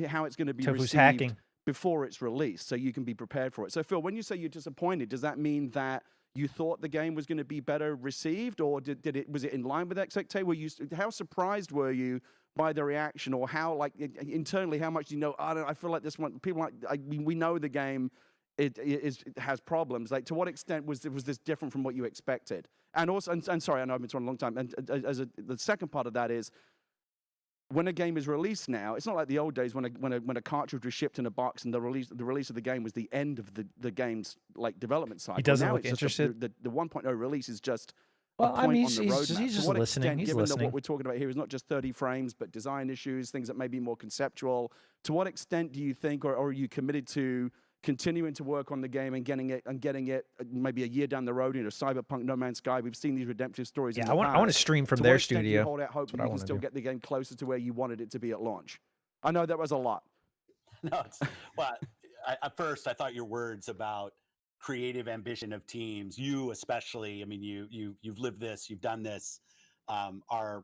how it's going to be Tofu's received hacking. before it's released, so you can be prepared for it. So Phil, when you say you're disappointed, does that mean that you thought the game was going to be better received, or was it in line with expectations? How surprised were you by the reaction, or how, like, internally, how much do you know? I feel like this one, people we know the game it has problems. Like, to what extent was this different from what you expected? And also, and sorry, I know I've been talking a long time. And the second part of that is, when a game is released now, it's not like the old days when a cartridge was shipped in a box and the release of the game was the end of the game's like development cycle. He doesn't now look it's just interested. the 1.0 release is just Well, a I point mean, on the he's roadmap. just To what listening. extent, He's given that listening. what we're talking about here is not just 30 frames, but design issues, things that may be more conceptual, to what extent do you think, or are you committed to continuing to work on the game and getting it maybe a year down the road, Cyberpunk, No Man's Sky? We've seen these redemptive stories. Yeah, in the I want to past. stream from To their what extent do you studio. hold out hope That's that what I you can wanna still do. get the game closer to where you wanted it to be at launch? I know that was a lot. No, well, at first I thought your words about creative ambition of teams, you especially, I mean, you've lived this, you've done this, are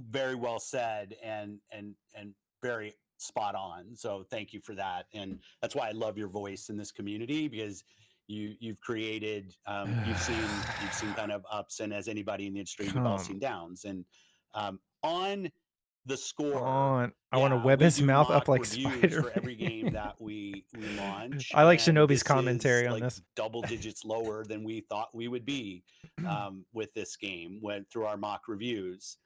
very well said and very spot on. So thank you for that. And that's why I love your voice in this community, because you've created, you've seen kind of ups, and as anybody in the industry, you've all seen downs. And on the score, I want to web we his do mouth up mock like reviews for Spider-Man. every game that we launch. I like and Shinobi's this commentary is on like this. double digits lower than we thought we would be with this game went through our mock reviews.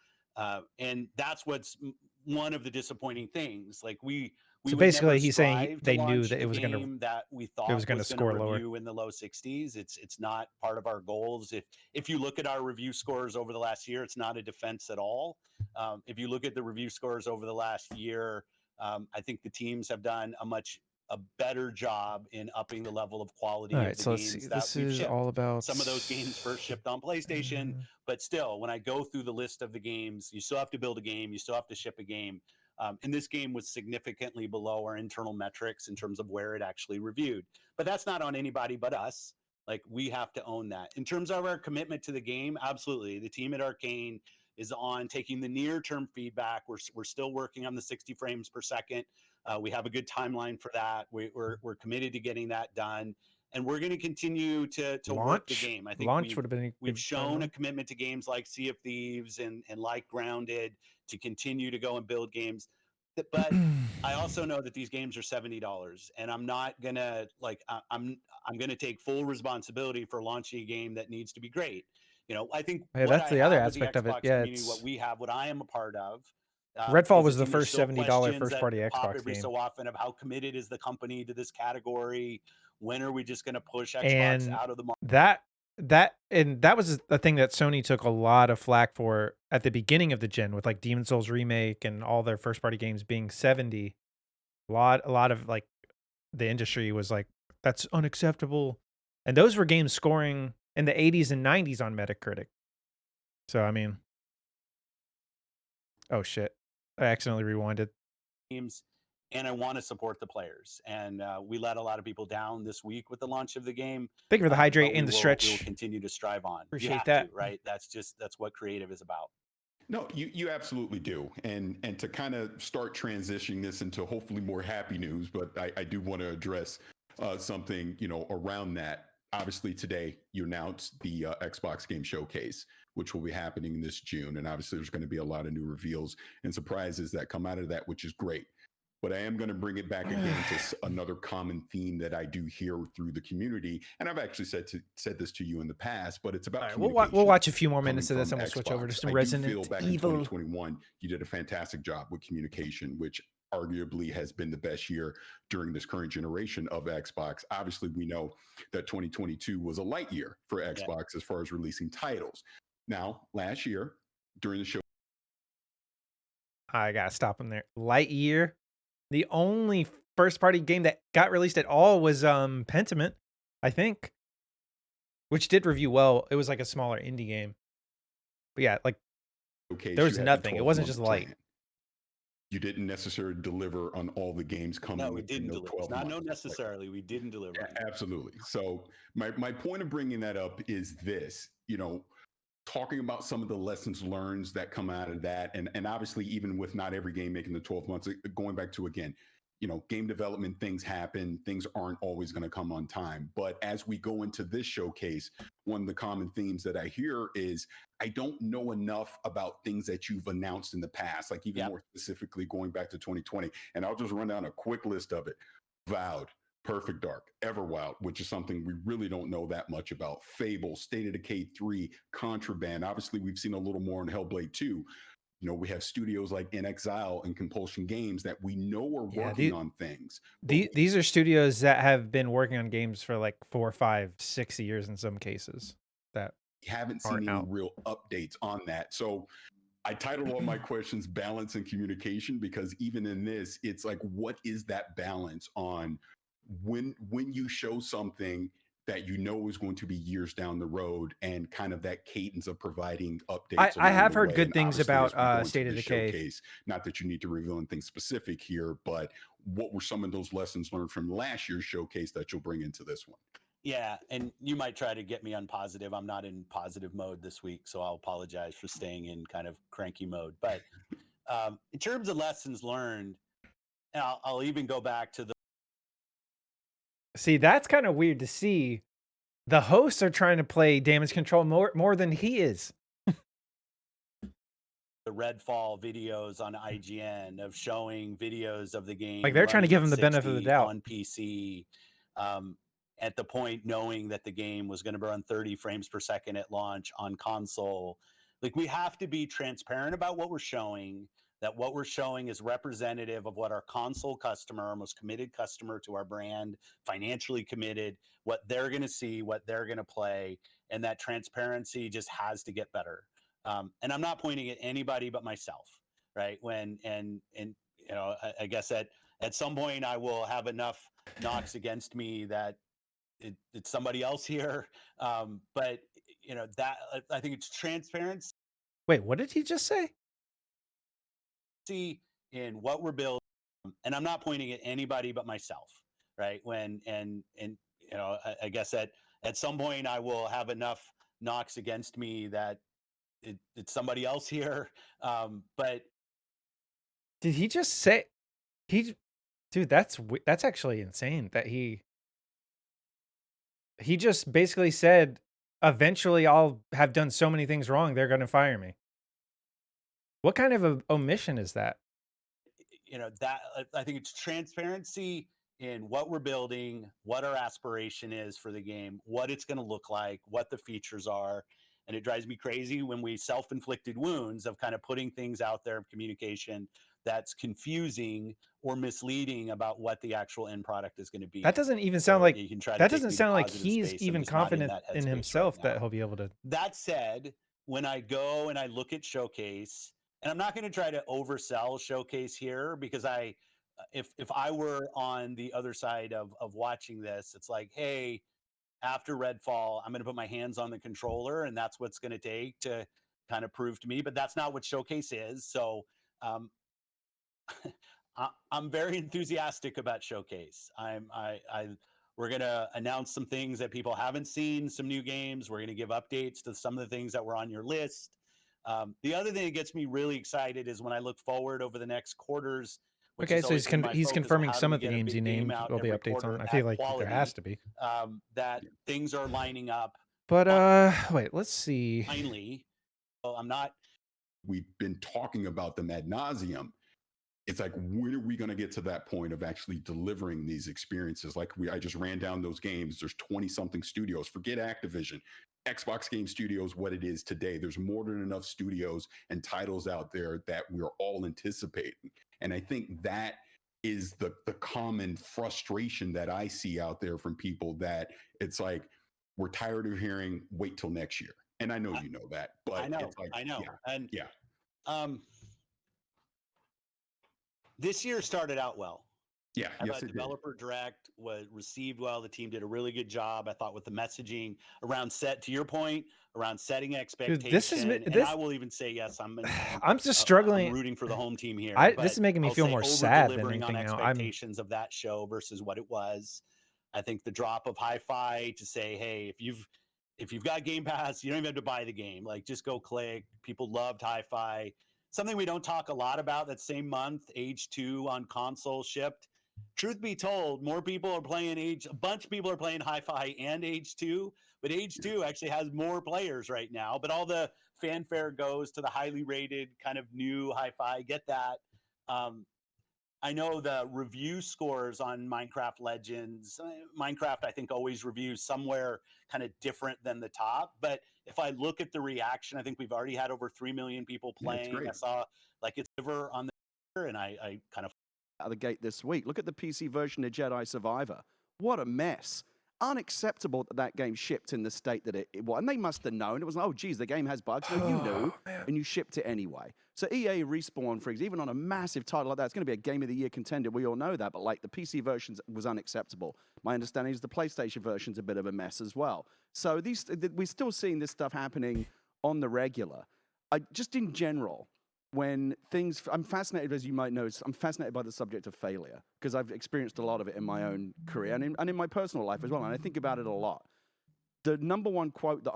And that's what's one of the disappointing things. Like we So would never basically, he's saying strive to they knew launch that a it was gonna game that we it thought was gonna was going to score lower. review in the low 60s. It's not part of our goals. If you look at our review scores over the last year, it's not a defense at all. If you look at the review scores over the last year, I think the teams have done a better job in upping the level of quality All of right, the so let's see. games that This we've is shipped. all about Some of those games first shipped on PlayStation, but still, when I go through the list of the games, you still have to build a game, you still have to ship a game. And this game was significantly below our internal metrics in terms of where it actually reviewed. But that's not on anybody but us. Like, we have to own that. In terms of our commitment to the game, absolutely. The team at Arcane is on taking the near-term feedback. We're still working on the 60 frames per second. We have a good timeline for that. We're committed to getting that done, and we're going to continue to work the game. I think would have been we've shown a commitment to games like Sea of Thieves and like Grounded to continue to go and build games. But I also know that these games are $70, and I'm not gonna I'm gonna take full responsibility for launching a game that needs to be great. I think Yeah, what that's I the other have with the aspect of it. Xbox Yeah, community, what I am a part of, Redfall is a was the team. There's first still $70 questions first party that pop Xbox every game. so often of how committed is the company to this category. When are we just going to push Xbox And out of the market? that was the thing that Sony took a lot of flack for at the beginning of the gen, with like Demon Souls remake and all their first party games being 70. A lot of like the industry was like, that's unacceptable. And those were games scoring in the 80s and 90s on Metacritic. So I mean, oh shit, I accidentally rewinded. Games, and I want to support the players. And we let a lot of people down this week with the launch of the game. Thank you for the hydrate and the We stretch. will continue to strive on. Appreciate You have that. to, right? That's what creative is about. No, you absolutely do. And to kind of start transitioning this into hopefully more happy news, but I do want to address something, around that. Obviously, today you announced the Xbox Game Showcase, which will be happening this June. And obviously, there's going to be a lot of new reveals and surprises that come out of that, which is great. But I am going to bring it back again to another common theme that I do hear through the community. And I've actually said this to you in the past, but it's about communication. We'll watch a few more coming minutes of this, and from we'll switch over to Xbox. some I do Resident feel back Evil. in 2021, you did a fantastic job with communication, which arguably has been the best year during this current generation of Xbox. Obviously, we know that 2022 was a light year for Xbox as far as releasing titles. Now, last year, during the show, I gotta stop him there. Lightyear. The only first party game that got released at all was Pentiment, I think, which did review well. It was like a smaller indie game. But yeah, like there was nothing. It wasn't just light. You didn't necessarily deliver on all the games coming. No, we didn't deliver. 12 Not months. necessarily. We didn't deliver. Absolutely. So my point of bringing that up is this, talking about some of the lessons learned that come out of that. And obviously, even with not every game making the 12 months, going back to, again, game development, things happen, things aren't always going to come on time. But as we go into this showcase, one of the common themes that I hear is, I don't know enough about things that you've announced in the past, like even more specifically going back to 2020. And I'll just run down a quick list of it. Vowed, Perfect Dark, Everwild, which is something we really don't know that much about. Fable, State of Decay 3, Contraband. Obviously, we've seen a little more in Hellblade 2. We have studios like In Exile and Compulsion Games that we know are working on things. These are studios that have been working on games for like 4, 5, 6 years in some cases. That we haven't seen any real updates on that. So I titled all my questions Balance and Communication, because even in this, it's like, what is that balance on when you show something that is going to be years down the road, and kind of that cadence of providing updates. I have heard good things about State of Decay. Showcase, not that you need to reveal anything specific here, but what were some of those lessons learned from last year's showcase that you'll bring into this one? Yeah, and you might try to get me on positive. I'm not in positive mode this week, so I'll apologize for staying in kind of cranky mode. But in terms of lessons learned, and I'll even go back to the See, that's kind of weird to see. The hosts are trying to play damage control more than he is. Redfall videos on IGN of showing videos of the game. Like, they're trying to running give at him the benefit of the 60 doubt. on PC. At the point knowing that the game was going to run 30 frames per second at launch on console. Like, we have to be transparent about what we're showing, that what we're showing is representative of what our console customer, our most committed customer to our brand, financially committed, what they're going to see, what they're going to play, and that transparency just has to get better. And I'm not pointing at anybody but myself, right? And you know, I guess at some point I will have enough knocks against me that it's somebody else here. But you know, that I think it's transparency Wait, what did he just say? in what we're building. And I'm not pointing at anybody but myself, right? And you know, I guess at some point I will have enough knocks against me that it's somebody else here. But Did he just say he? Dude, that's actually insane that he just basically said, eventually I'll have done so many things wrong, they're going to fire me. What kind of a omission is that? you know, that I think it's transparency in what we're building, what our aspiration is for the game, what it's going to look like, what the features are. And it drives me crazy when we self-inflicted wounds of kind of putting things out there of communication that's confusing or misleading about what the actual end product is going to be. That doesn't even So sound like you can try to that take doesn't me to sound like positive he's space. I'm even just not in confident that in headspace himself right now. that he'll be able to. That said, when I go and I look at Showcase, and I'm not going to try to oversell Showcase here, because if I were on the other side of watching this, it's like, hey, after Redfall, I'm going to put my hands on the controller, and that's what's going to take to kind of prove to me. But that's not what Showcase is. So um, I'm very enthusiastic about Showcase. We're going to announce some things that people haven't seen, some new games. We're going to give updates to some of the things that were on your list. The other thing that gets me really excited is when I look forward over the next quarters, which Okay, has so always been my he's focus of confirming how do some we of the get a games he big game named out will be every updates on. quarter I at feel like there has quality, to be. that things are lining up But wait, let's see. finally. Well, I'm not. We've been talking about them ad nauseum. It's like, when are we going to get to that point of actually delivering these experiences? Like I just ran down those games. There's 20 something studios. Forget Activision. Xbox Game Studios, what it is today. There's more than enough studios and titles out there that we're all anticipating. And I think that is the common frustration that I see out there from people, that it's like, we're tired of hearing wait till next year. And I know you know that, but I know. it's like, I know. yeah, And yeah. This year started out well. Yeah, I yes, thought it did. Developer Direct was received well. The team did a really good job, I thought, with the messaging around to your point, around setting expectation. And I will even say, yes, I'm just struggling. I'm rooting for the home team here. This is making me I'll feel say more sad than over-delivering on anything now. expectations of that show versus what it was. I think the drop of Hi-Fi to say, hey, if you've got Game Pass, you don't even have to buy the game. Like, just go click. People loved Hi-Fi. Something we don't talk a lot about, that same month, Age 2 on console shipped. Truth be told, more people are playing a bunch of people are playing Hi-Fi and Age 2, but Age 2 actually has more players right now. But all the fanfare goes to the highly rated kind of new Hi-Fi. Get that. I know the review scores on Minecraft Legends. Minecraft, I think, always reviews somewhere kind of different than the top. But if I look at the reaction, I think we've already had over 3 million people playing. Yeah, I saw like it's over on the, and I kind of out of the gate this week. Look at the PC version of Jedi Survivor. What a mess. Unacceptable that that game shipped in the state that it was. And they must have known. It was like, oh, geez, the game has bugs. No, you knew, and you shipped it anyway. So EA Respawn Freaks, even on a massive title like that, it's going to be a Game of the Year contender. We all know that. But like, the PC version was unacceptable. My understanding is the PlayStation version's a bit of a mess as well. So we're still seeing this stuff happening on the regular. Just in general, when things, I'm fascinated, as you might know, I'm fascinated by the subject of failure because I've experienced a lot of it in my own career and in my personal life as well. And I think about it a lot. The number one quote that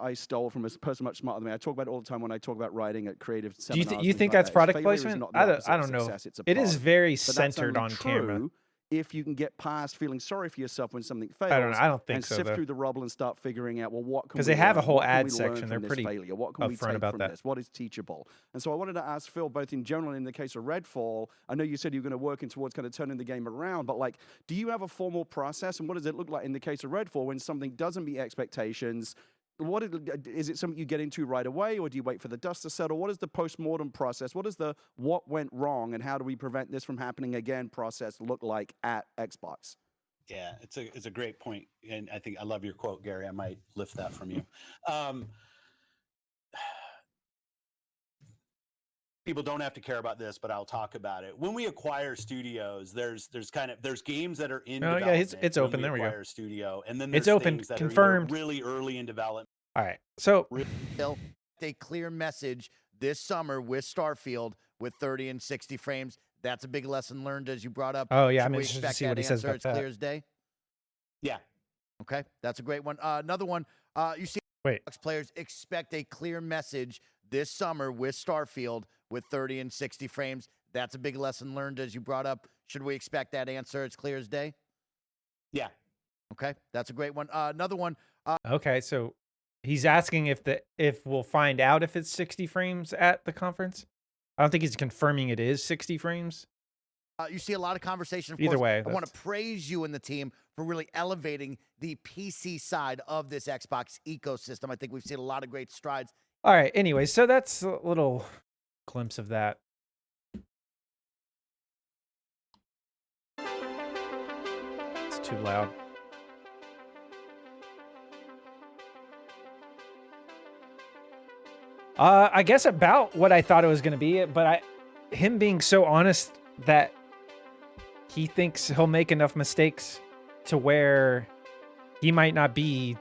I stole from a person much smarter than me, I talk about it all the time when I talk about writing at creative Do you, seminars. you and think things like that's that, is product failure is placement? not the I opposite of don't know. success, it's a It is part of very But that's centered only on camera. true if you can get past feeling sorry for yourself when something fails. I don't know. I don't think and so, sift though. through the rubble and start figuring out, well, what can we Because they have a learn? whole What can ad we learn section. from They're this pretty failure? What can we upfront take about from that. this? What is teachable? And so I wanted to ask Phil, both in general and in the case of Redfall, I know you said you're going to work in towards kind of turning the game around, but like, do you have a formal process? And what does it look like in the case of Redfall when something doesn't meet expectations? Is it something you get into right away, or do you wait for the dust to settle? What is the post-mortem process? What is the what went wrong and how do we prevent this from happening again process look like at Xbox? Yeah, it's a great point, and I think I love your quote, Gary. I might lift that from you. People don't have to care about this, but I'll talk about it. When we acquire studios, there's games that are in Oh, yeah, development. it's when open. we There we go. acquire a studio, and then It's there's open, things that confirmed. are either really early in development. All right. So They'll a clear message this summer with Starfield with 30 and 60 frames. That's a big lesson learned, as you brought up. oh yeah, Should I'm we interested to expect see what that he says answer? about It's clear that. as day. Yeah, Okay, that's a great one. Another one. You see, Wait. Xbox players expect a clear message this summer with Starfield with 30 and 60 frames. That's a big lesson learned, as you brought up. Should we expect that answer? It's clear as day. yeah. Okay, that's a great one. Another one. Okay, so he's asking if we'll find out if it's 60 frames at the conference. I don't think he's confirming it is 60 frames. You see a lot of conversation. Of Either course, way, I want to that's- praise you and the team for really elevating the PC side of this Xbox ecosystem. I think we've seen a lot of great strides. All right. Anyway, so that's a little glimpse of that. It's too loud. I guess about what I thought it was going to be, but him being so honest that he thinks he'll make enough mistakes to where he might not be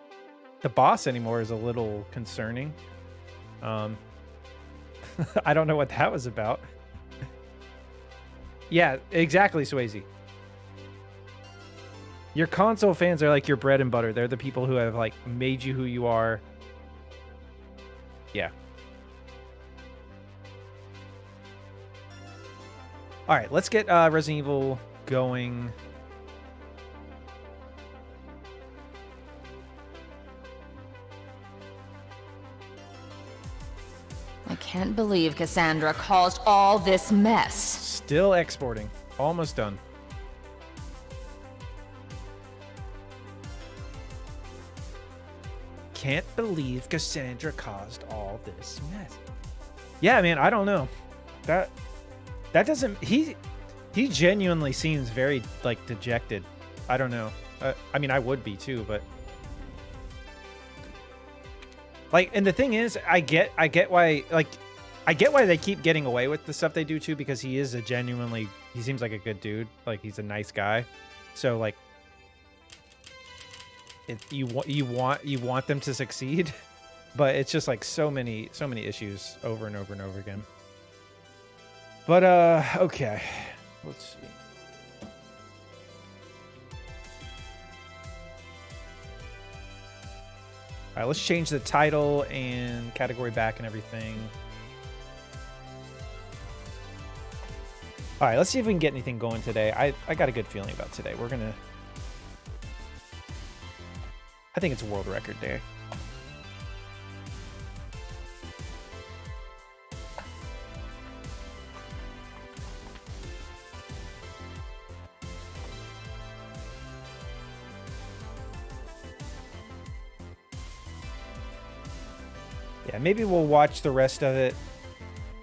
the boss anymore is a little concerning. I don't know what that was about. Yeah, exactly, Swayze. Your console fans are like your bread and butter. They're the people who have like made you who you are. Yeah. All right, let's get Resident Evil going. I can't believe Cassandra caused all this mess. Still exporting. Almost done. Can't believe Cassandra caused all this mess. Yeah, man, I don't know. That doesn't... He genuinely seems very, like, dejected. I don't know. I mean, I would be, too, but... Like, and the thing is, I get why, like... I get why they keep getting away with the stuff they do, too, because he is he seems like a good dude. Like, he's a nice guy. So, like... You want them to succeed, but it's just like so many issues over and over and over again. But okay, let's see. All right, let's change the title and category back and everything. All right, let's see if we can get anything going today. I got a good feeling about today. I think it's a world record day. Yeah, maybe we'll watch the rest of it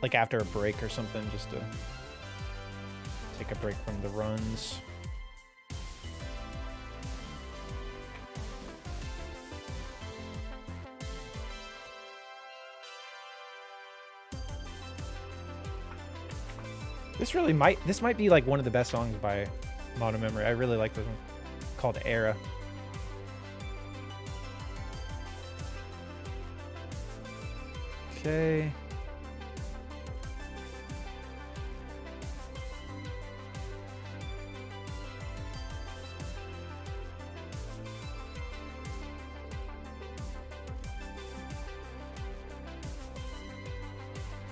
like after a break or something, just to take a break from the runs. This might be like one of the best songs by Modern Memory. I really like this one. Called Era. Okay.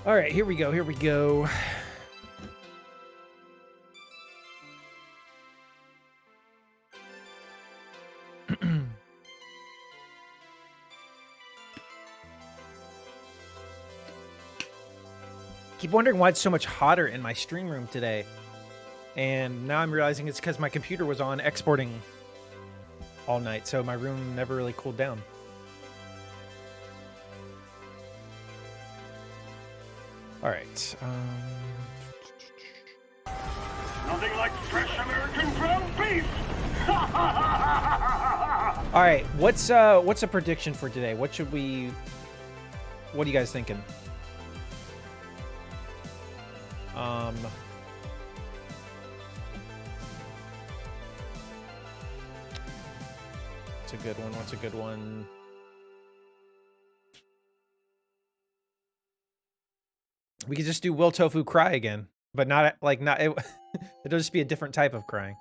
All right, here we go. Here we go. Keep wondering why it's so much hotter in my stream room today. And now I'm realizing it's because my computer was on exporting all night, so my room never really cooled down. All right. Nothing like fresh American ground beef. All right. What's a prediction for today? What are you guys thinking? What's a good one? What's a good one? We could just do Will Tofu cry again, but not like it'll just be a different type of crying.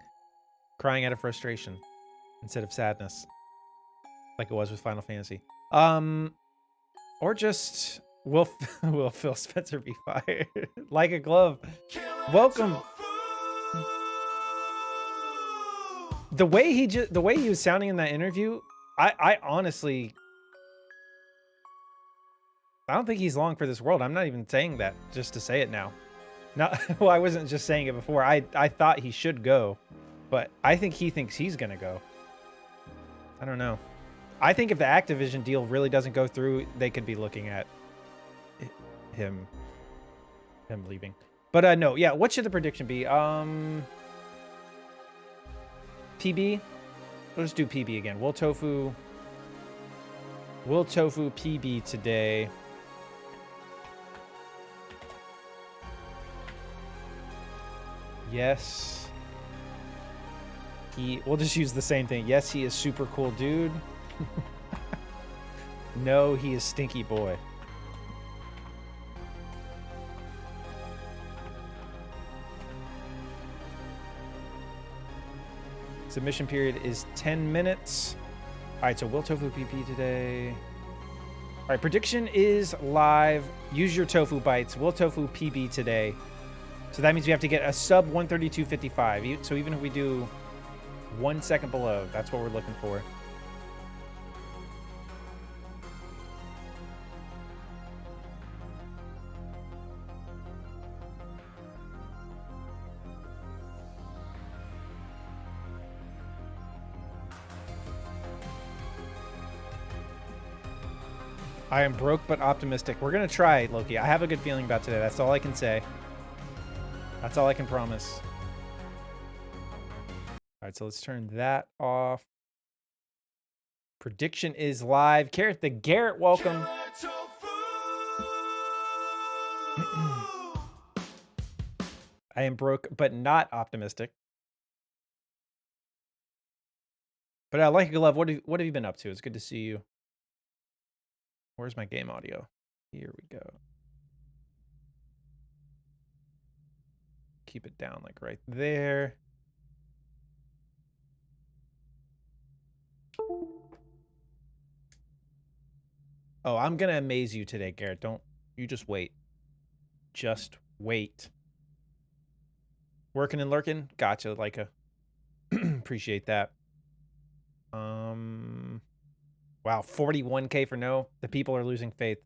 Crying out of frustration instead of sadness. Like it was with Final Fantasy. Or just will Phil Spencer be fired? Like a glove. Welcome. The way he was sounding in that interview, I honestly, I don't think he's long for this world. I'm not even saying that just to say it now. Not, well, I wasn't just saying it before. I thought he should go, but I think he thinks he's gonna go. I don't know. I think if the Activision deal really doesn't go through, they could be looking at him leaving. But no, yeah. What should the prediction be? PB. Let's do PB again. Will Tofu PB today. Yes. We'll just use the same thing. Yes, he is super cool dude. No, he is stinky boy. Submission period is 10 minutes. All right, so Will Tofu PP today. All right, prediction is live. Use your tofu bites. Will Tofu PB today. So that means we have to get a sub 132.55. So even if we do 1 second below, that's what we're looking for. I am broke but optimistic. We're going to try, Loki. I have a good feeling about today. That's all I can say. That's all I can promise. All right, so let's turn that off. Prediction is live. Carrot the Garrett, welcome. I am broke but not optimistic. But I like a glove. What have you been up to? It's good to see you. Where's my game audio? Here we go. Keep it down like right there. Oh, I'm gonna amaze you today, Garrett. Don't you just wait. Just wait. Working and lurking? Gotcha, Leica. Appreciate that. Wow, 41K for no. The people are losing faith.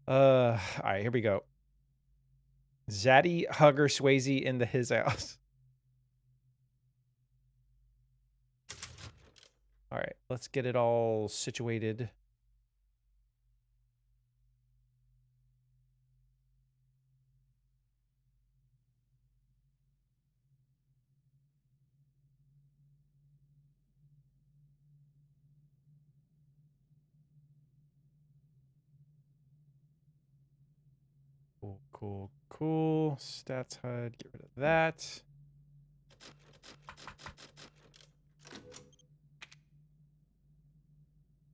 All right, here we go. Zaddy Hugger Swayze in his house. All right, let's get it all situated. Cool. Stats HUD, get rid of that.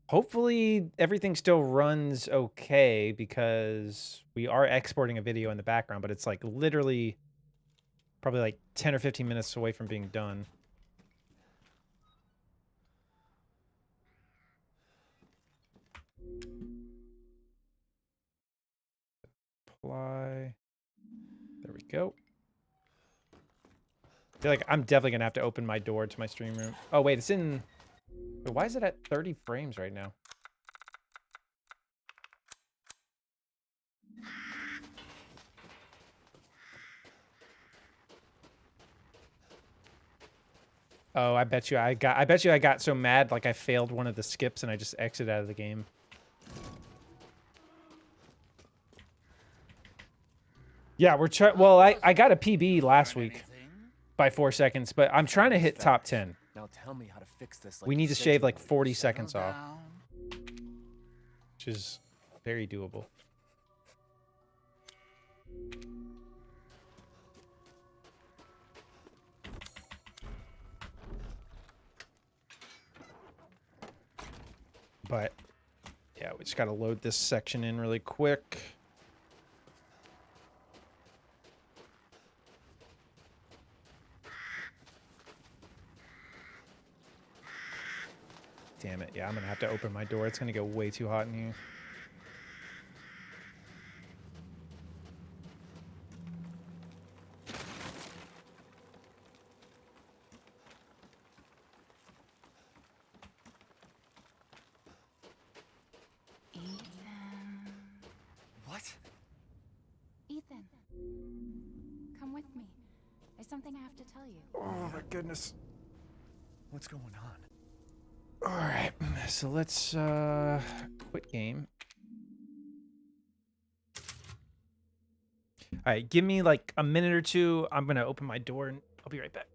Hopefully everything still runs okay because we are exporting a video in the background, but it's like literally probably like 10 or 15 minutes away from being done. fly. There we go. I feel like I'm definitely gonna have to open my door to my stream room. Oh wait, it's in. Wait, why is it at 30 frames right now? Oh, I bet you I got so mad like I failed one of the skips and I just exited out of the game. Yeah, we're trying. Well, I got a PB last week by 4 seconds, but I'm trying to hit top 10. Now tell me how to fix this. We need to shave like 40 seconds off, which is very doable. But yeah, we just got to load this section in really quick. Damn it. Yeah, I'm going to have to open my door. It's going to get way too hot in here. What? Ethan, come with me. There's something I have to tell you. Oh my goodness. What's going on? All right, so let's quit game. All right, give me like a minute or two. I'm gonna open my door and I'll be right back.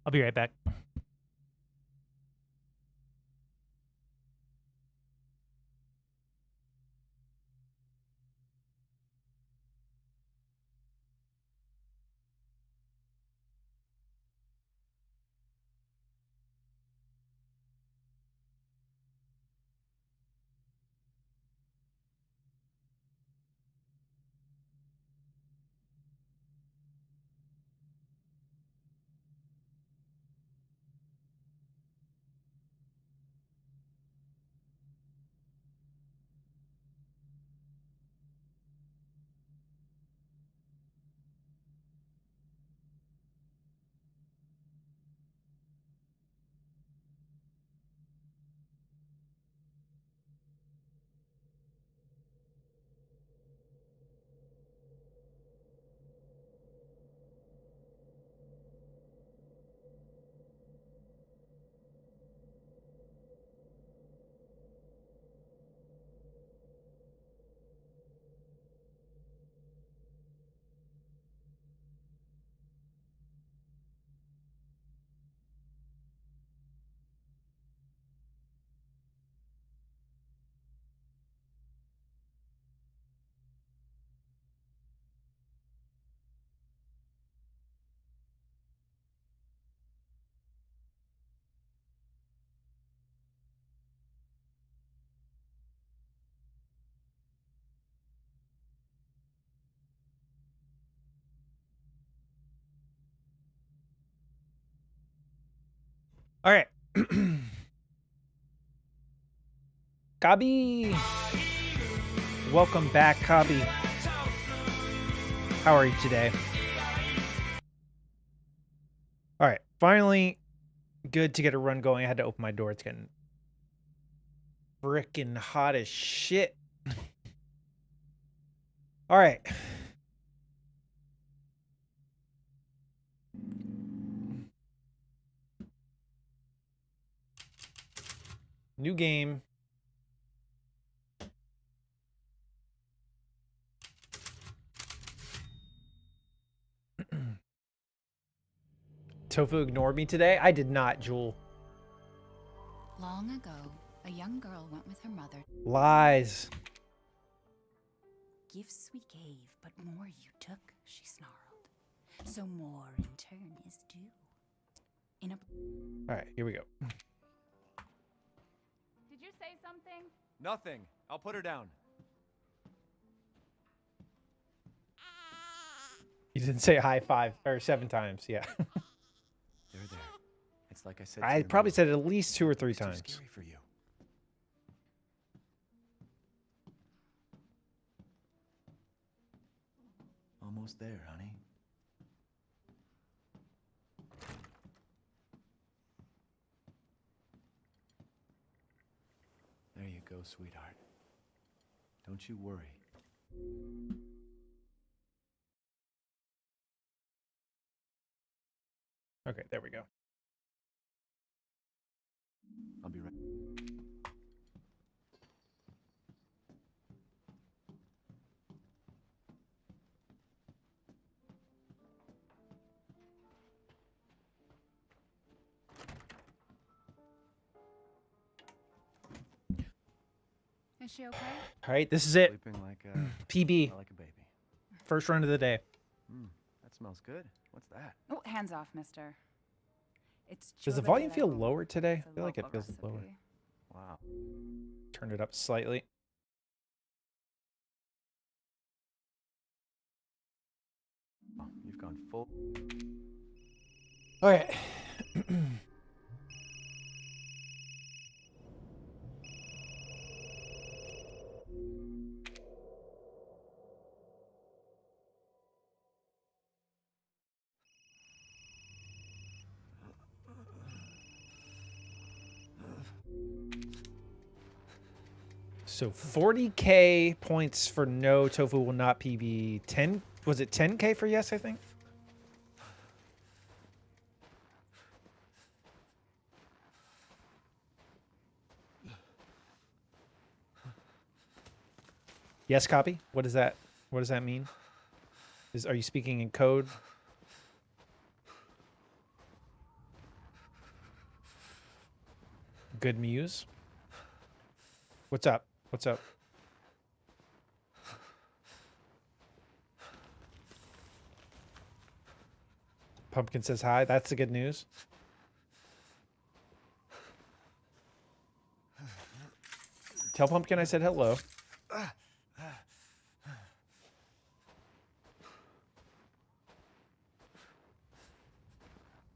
I'll be right back. All right. Kabi. Welcome back, Kabi. How are you today? All right. Finally, good to get a run going. I had to open my door. It's getting freaking hot as shit. All right. New game. Tofu ignored me today? I did not, Jewel. Long ago, a young girl went with her mother. Lies. Gifts we gave, but more you took, she snarled. So more in turn is due. In a... All right, here we go. Did you say something? Nothing. I'll put her down. You didn't say hi 5 or 7 times. Yeah. There. It's like I said. I probably said it at least 2 or 3 times. Too scary for you. Almost there, honey. There you go, sweetheart. Don't you worry. Okay, there we go. I'll be right. Is she okay? All right, this is it. Sleeping like PB. like a baby. First run of the day. That smells good. What's that? Oh, hands off, mister. It's Does the chole volume de feel leche. lower today? It's I a feel like it local feels lower. recipe. Wow. Turn it up slightly. Oh, you've gone full. All right. So 40K points for no, tofu will not PB. 10, was it 10K for yes, I think? Yes, copy. What is that? What does that mean? Are you speaking in code? Good muse. What's up? What's up? Pumpkin says hi. That's the good news. Tell Pumpkin I said hello.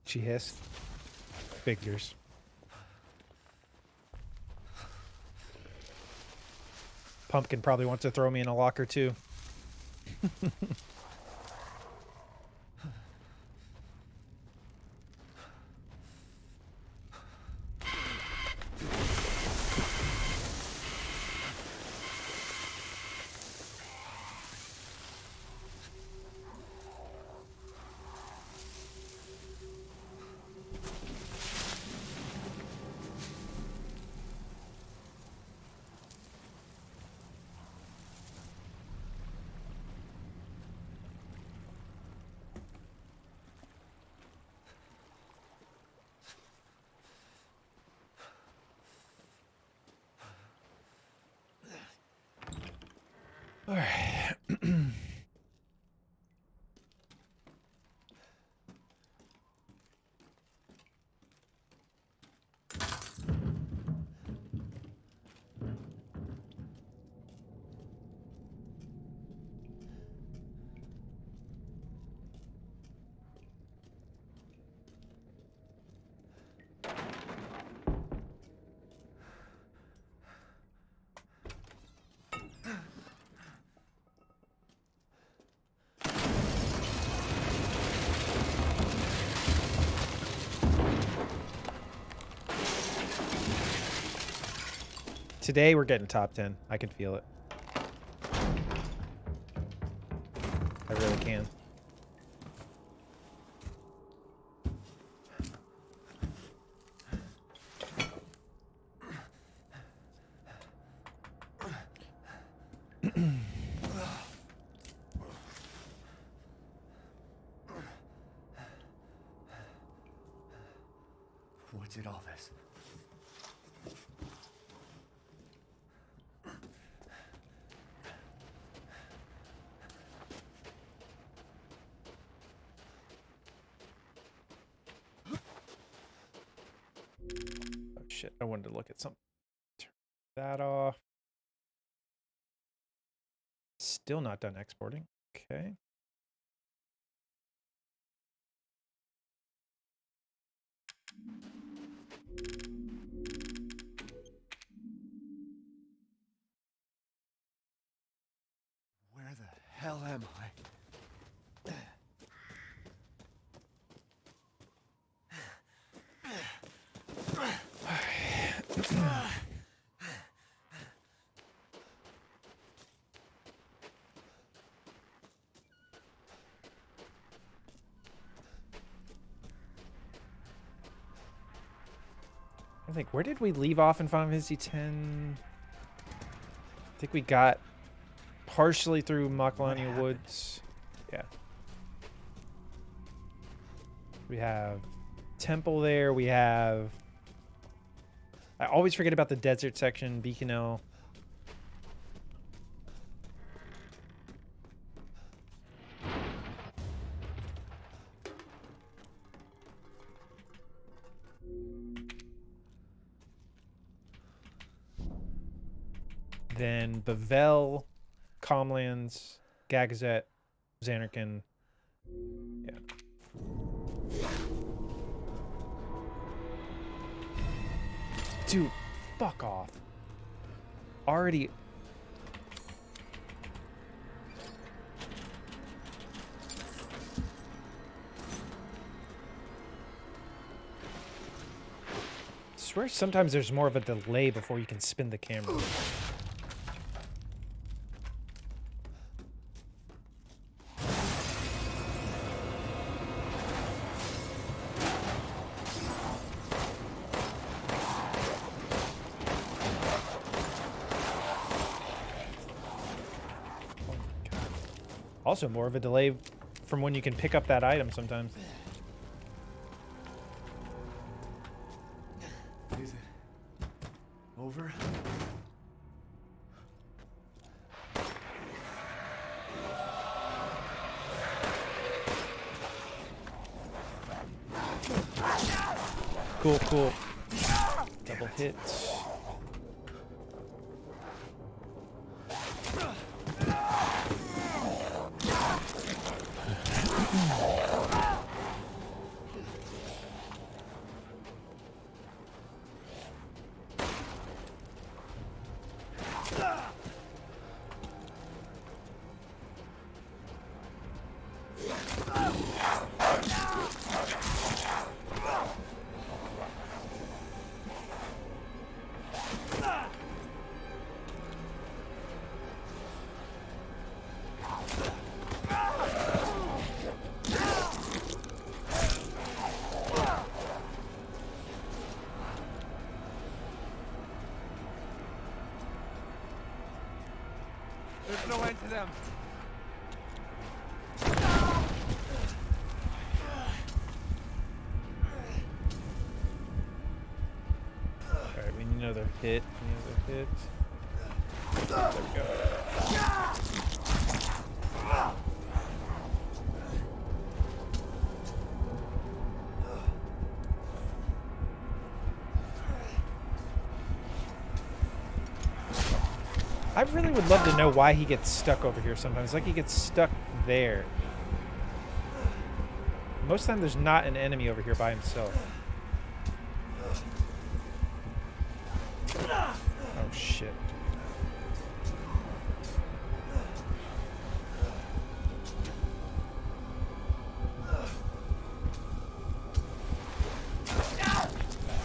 She hissed. Figures. Pumpkin probably wants to throw me in a locker too. All right. Today we're getting top 10. I can feel it. I really can. What did all this? Oh shit, I wanted to look at something. Turn that off. Still not done exporting. Okay. Where the hell am I? I think, where did we leave off in Final Fantasy X? I think we got partially through Macalania Woods. Yeah. We have temple there. We have... I always forget about the desert section, Beacon. Then Bavel, Calmlands, Gagazet, Xanarkin. Yeah. Dude, fuck off. Already. I swear sometimes there's more of a delay before you can spin the camera. Also more of a delay from when you can pick up that item sometimes. Is it? over. Cool, cool. Double hit. There's no end to them. Alright, we need another hit. There we go. I really would love to know why he gets stuck over here sometimes. Like he gets stuck there. Most of the time there's not an enemy over here by himself. Oh shit.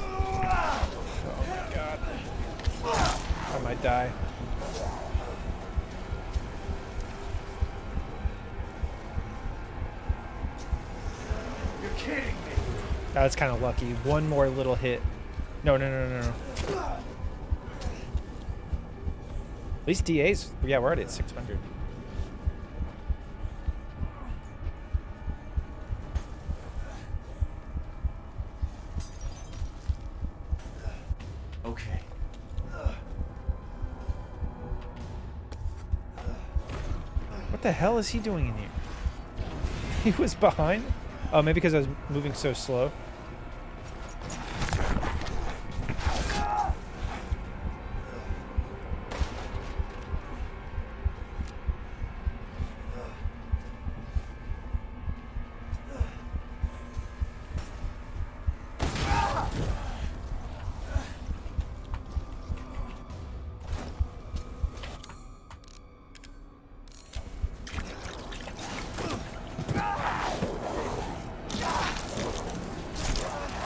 Oh my god. I might die. You're kidding me. That's kind of lucky. One more little hit. No. At least DA's, yeah, we're already at 600. Okay. What the hell is he doing in here? He was behind? Oh, maybe because I was moving so slow.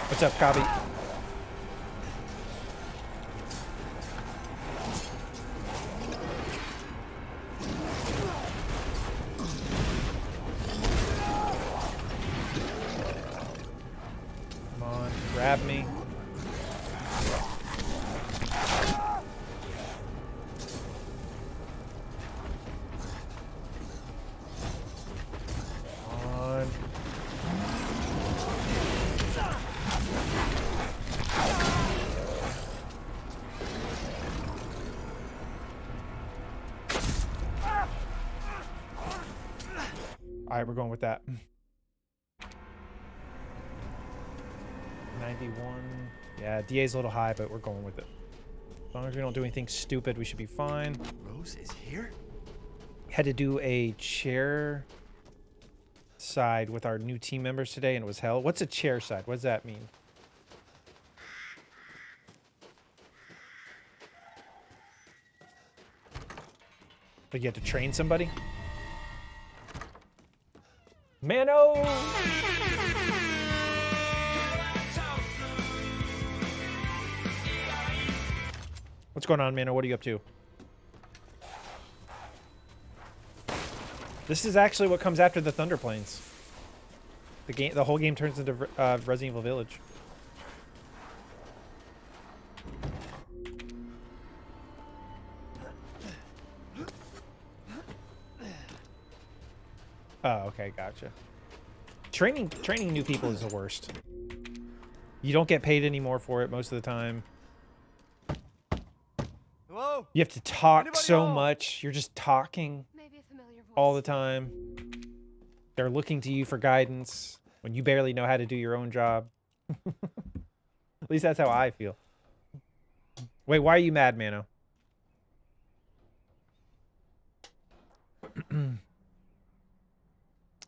What's up, Cobby? Come on, grab me. Come on. All right, we're going with that. 91. Yeah, DA's a little high, but we're going with it. As long as we don't do anything stupid, we should be fine. Rose is here? Had to do a chair side with our new team members today, and it was hell. What's a chair side? What does that mean? Like you had to train somebody? Mano! What's going on, Mano? What are you up to? This is actually what comes after the Thunder Plains. The whole game turns into Resident Evil Village. Oh, okay, gotcha. Training new people is the worst. You don't get paid anymore for it most of the time. Hello? You have to talk Anybody so home? much. You're just talking Maybe a familiar voice. all the time. They're looking to you for guidance when you barely know how to do your own job. At least that's how I feel. Wait, why are you mad, Mano?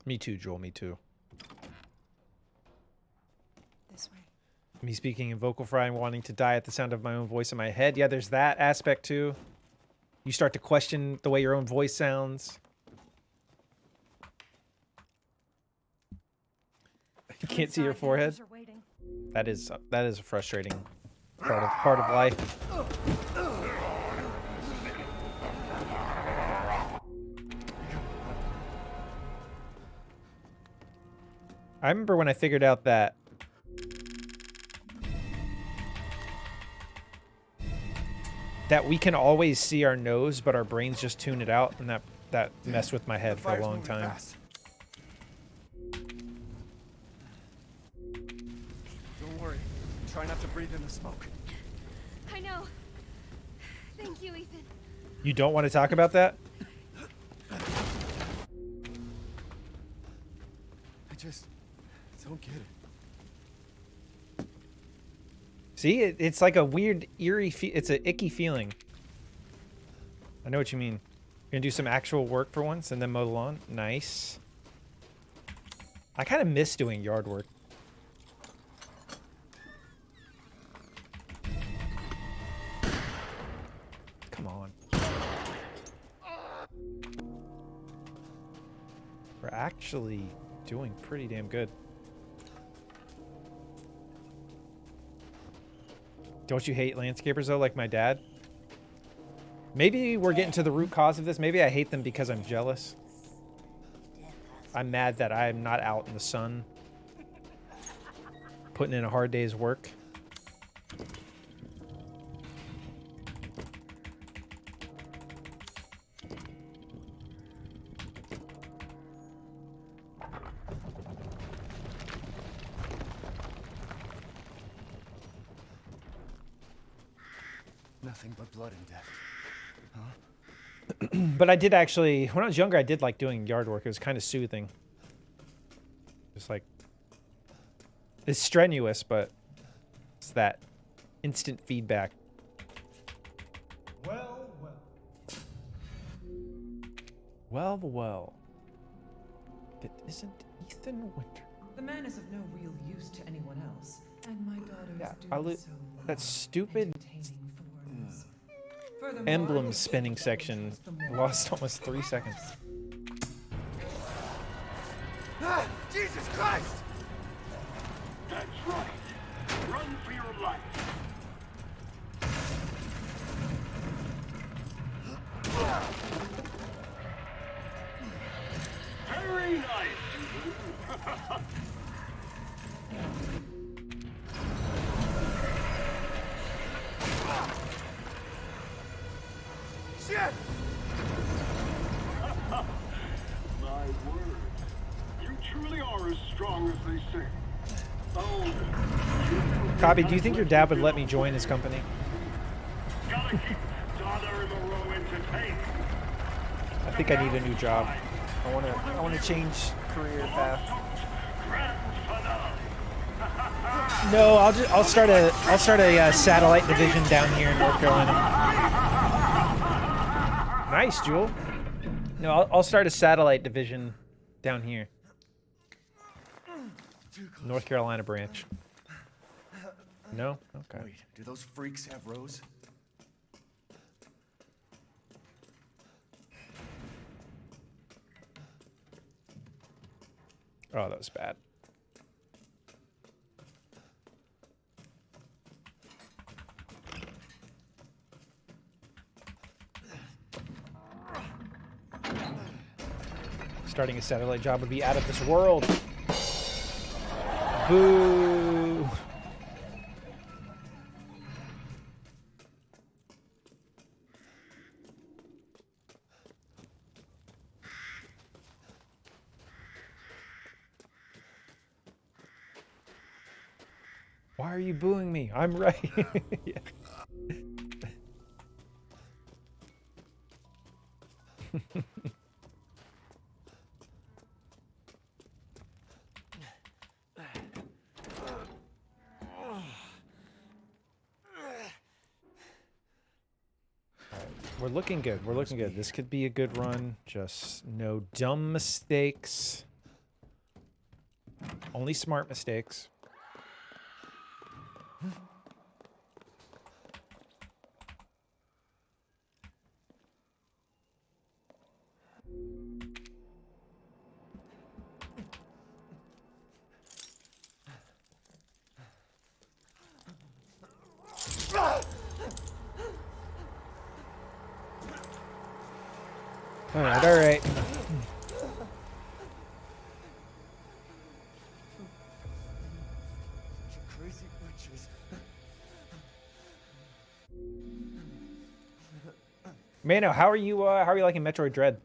Me too, Joel. Me too. This way. Me speaking in vocal fry and wanting to die at the sound of my own voice in my head. Yeah, there's that aspect too. You start to question the way your own voice sounds. You can't see your forehead. That is a frustrating part of life. I remember when I figured out that we can always see our nose, but our brains just tune it out, and that messed with my head for a long time. Don't worry. Try not to breathe in the smoke. I know. Thank you, Ethan. You don't want to talk about that? I just don't get it. See, it's like a weird, eerie. It's an icky feeling. I know what you mean. You're gonna do some actual work for once, and then mow the lawn. Nice. I kind of miss doing yard work. Come on. We're actually doing pretty damn good. Don't you hate landscapers though, like my dad? Maybe we're getting to the root cause of this. Maybe I hate them because I'm jealous. I'm mad that I'm not out in the sun, putting in a hard day's work. Nothing but blood and death. But I did actually, when I was younger, I did like doing yard work. It was kind of soothing. Just like, it's strenuous, but it's that instant feedback. Well. Well. If it isn't Ethan Winter. The man is of no real use to anyone else, and my daughter Yeah, is I doing so that stupid thorns. Furthermore, emblem spinning section the more lost almost 3 seconds. Ah, Jesus Christ! That's right. Run for your life. Very nice. Shit! My word. You truly are as strong as they say. Oh. Copy, do you think your dad would let me join his company? Gotta keep Donna and Moreau entertained. I think I need a new job. I want to change career path. Grand finale. No, I'll start a satellite division down here in North Carolina. Nice, Jewel. No, I'll start a satellite division down here. North Carolina branch. No? Okay. Wait, do those freaks have Rose? Oh, that was bad. Starting a satellite job would be out of this world. Boo. Why are you booing me? I'm right. Yeah. We're looking good. We're looking good. This could be a good run. Just no dumb mistakes. Only smart mistakes. All right, all right. Crazy witches. Mano, how are you liking Metroid Dread?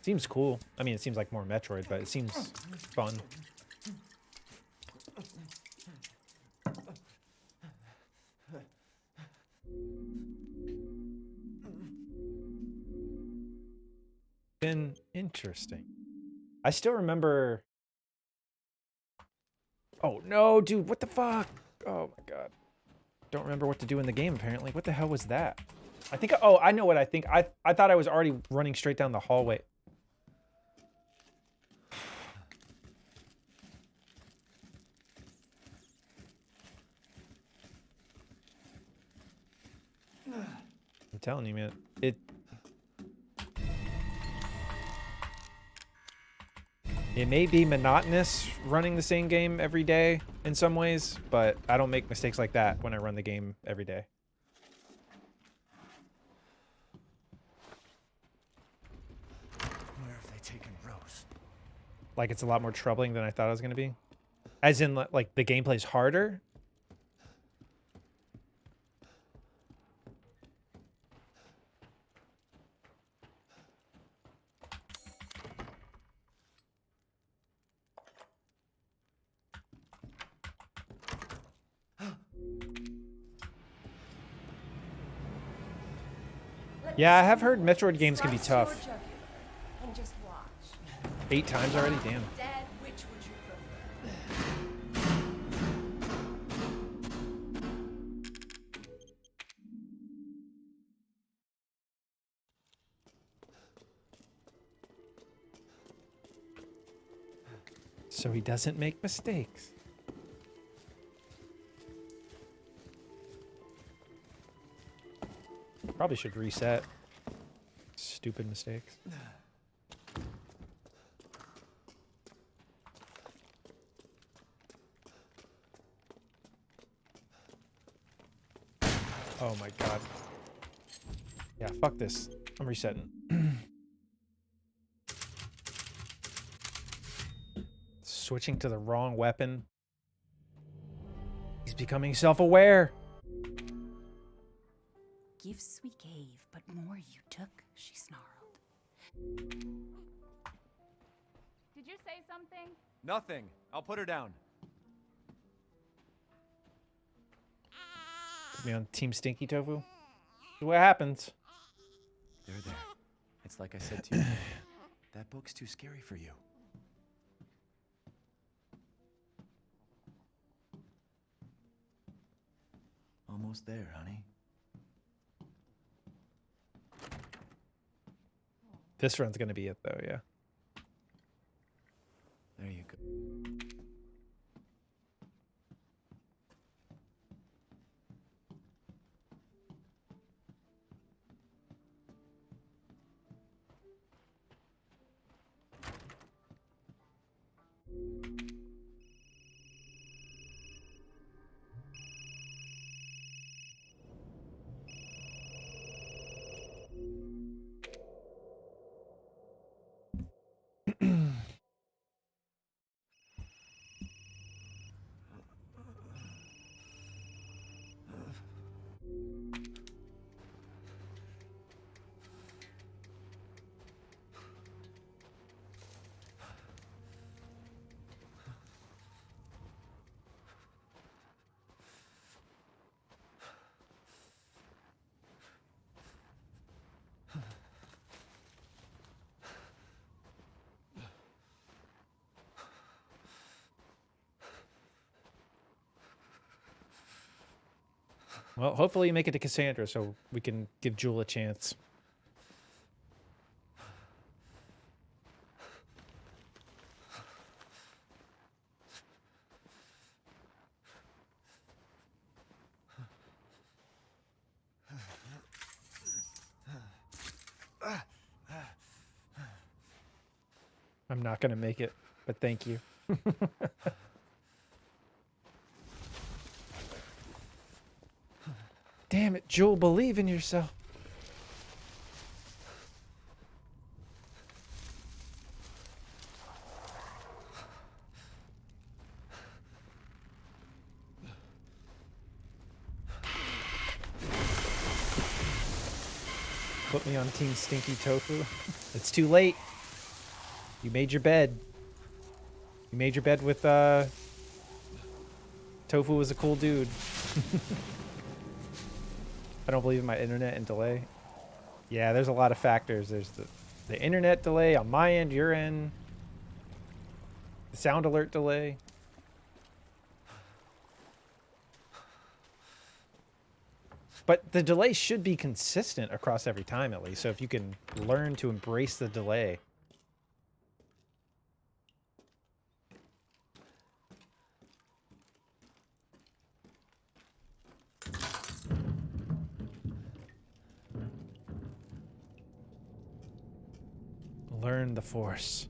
Seems cool. I mean, it seems like more Metroid, but it seems fun. Been interesting. I still remember. Oh no, dude, what the fuck? Oh my god. Don't remember what to do in the game apparently. What the hell was that? I think oh, I know what I think. I thought I was already running straight down the hallway. I'm telling you, man. It may be monotonous running the same game every day in some ways, but I don't make mistakes like that when I run the game every day. Where have they taken Rose? Like it's a lot more troubling than I thought it was going to be. As in, like, the gameplay's harder. Yeah, I have heard Metroid games can be tough. And just watch. 8 times already? Damn. Dad, which would you prefer? So he doesn't make mistakes. Probably should reset. Stupid mistakes. Oh my god. Yeah, fuck this. I'm resetting. Switching to the wrong weapon. He's becoming self-aware. Gifts we gave, but more you took, she snarled. Did you say something? Nothing. I'll put her down. Put me on Team Stinky Tofu. This is what happens. They're there. It's like I said to you. That book's too scary for you. Almost there, honey. This run's gonna be it though, yeah. There you go. Well, hopefully you make it to Cassandra so we can give Jewel a chance. I'm not going to make it, but thank you. Damn it, Jewel, believe in yourself. Put me on Team Stinky Tofu. It's too late. You made your bed. You made your bed with, Tofu was a cool dude. I don't believe in my internet and delay. Yeah, there's a lot of factors. There's the internet delay on my end, your end. The sound alert delay. But the delay should be consistent across every time at least. So if you can learn to embrace the delay. Learn the Force.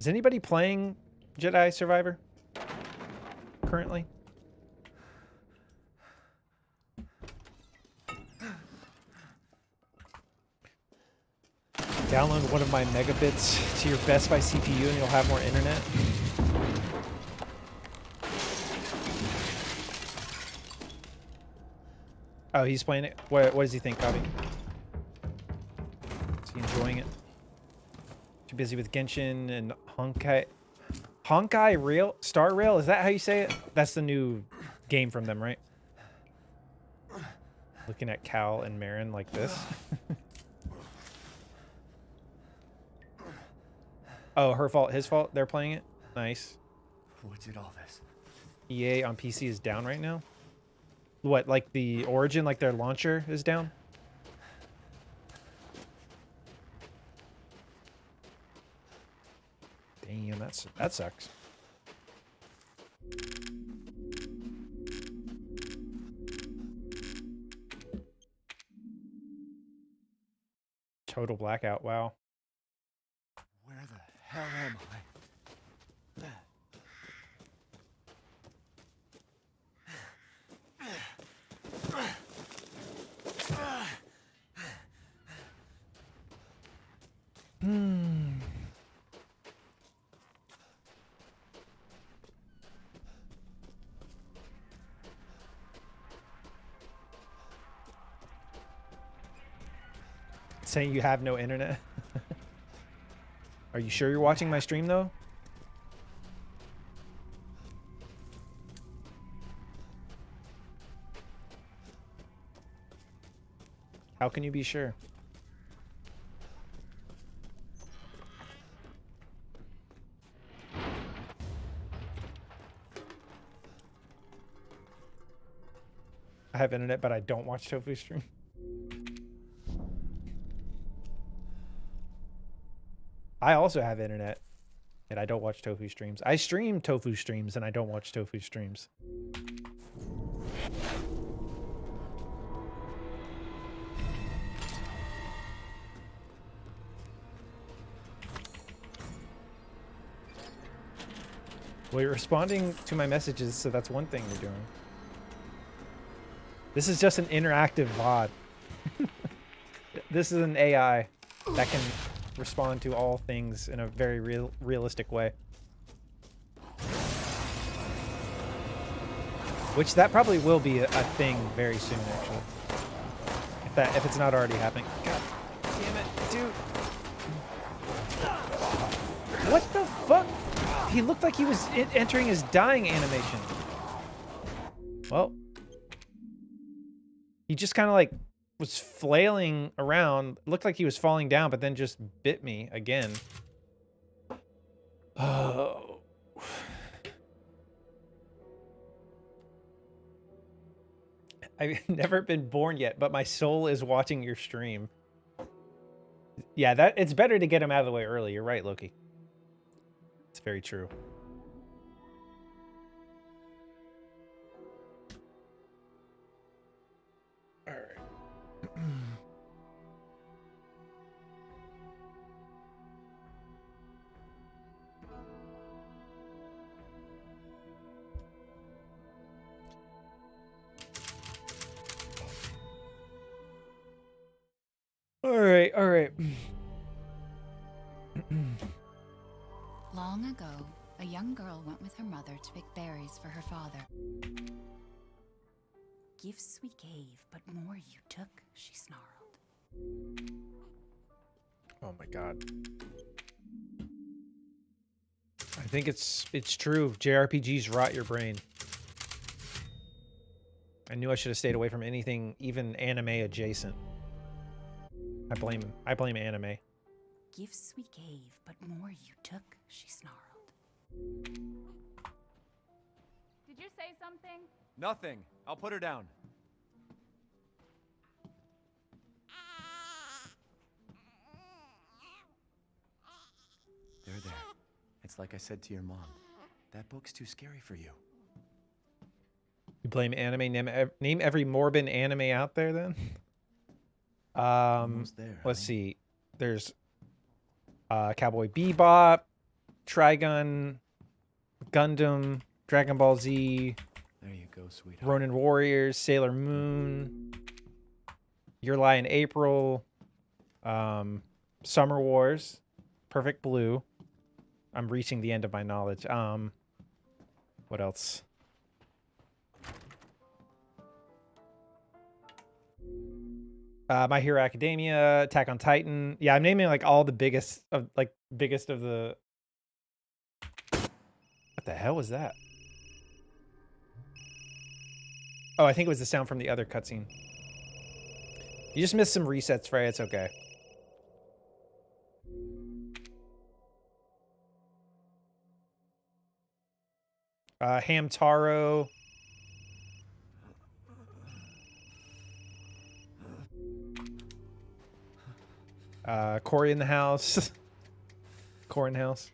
Is anybody playing Jedi Survivor currently? Download one of my megabits to your Best Buy CPU and you'll have more internet. Oh, he's playing it? What does he think, Copy? Is he enjoying it? Too busy with Genshin and Honkai. Honkai Rail? Star Rail? Is that how you say it? That's the new game from them, right? Looking at Cal and Marin like this. Oh, her fault, his fault? They're playing it? Nice. What did all this? EA on PC is down right now? What, like the Origin, like their launcher is down? Damn, that sucks. Total blackout, wow. Where the hell am I? Saying you have no internet? Are you sure you're watching my stream though? How can you be sure? I have internet, but I don't watch Tofu stream. I also have internet, and I don't watch Tofu streams. I stream Tofu streams, and I don't watch Tofu streams. Well, you're responding to my messages, so that's one thing you're doing. This is just an interactive VOD. This is an AI that can respond to all things in a very realistic way. Which that probably will be a thing very soon, actually. If it's not already happening. God damn it, dude. What the fuck? He looked like he was entering his dying animation. Well, he just kind of like was flailing around. Looked like he was falling down, but then just bit me again. Oh. I've never been born yet, but my soul is watching your stream. Yeah, that it's better to get him out of the way early. You're right, Loki. It's very true. All right. All right, all right. Long ago, a young girl went with her mother to pick berries for her father. Gifts we gave, but more you took, she snarled. Oh my god. I think it's true. JRPGs rot your brain. I knew I should have stayed away from anything even anime adjacent. I blame anime. Gifts we gave, but more you took, she snarled. Did you say something? Nothing. I'll put her down. There, there. It's like I said to your mom. That book's too scary for you. You blame anime. Name every morbid anime out there, then. Almost there, Let's honey. see. There's Cowboy Bebop, Trigun, Gundam, Dragon Ball Z, There you go, sweetheart. Ronin Warriors, Sailor Moon, Your Lie in April, Summer Wars, Perfect Blue. I'm reaching the end of my knowledge. What else? My Hero Academia, Attack on Titan. Yeah, I'm naming like all the biggest of the. What the hell was that? Oh, I think it was the sound from the other cutscene. You just missed some resets, Frey. It's okay. Hamtaro. Corey in the house. Corey in the house.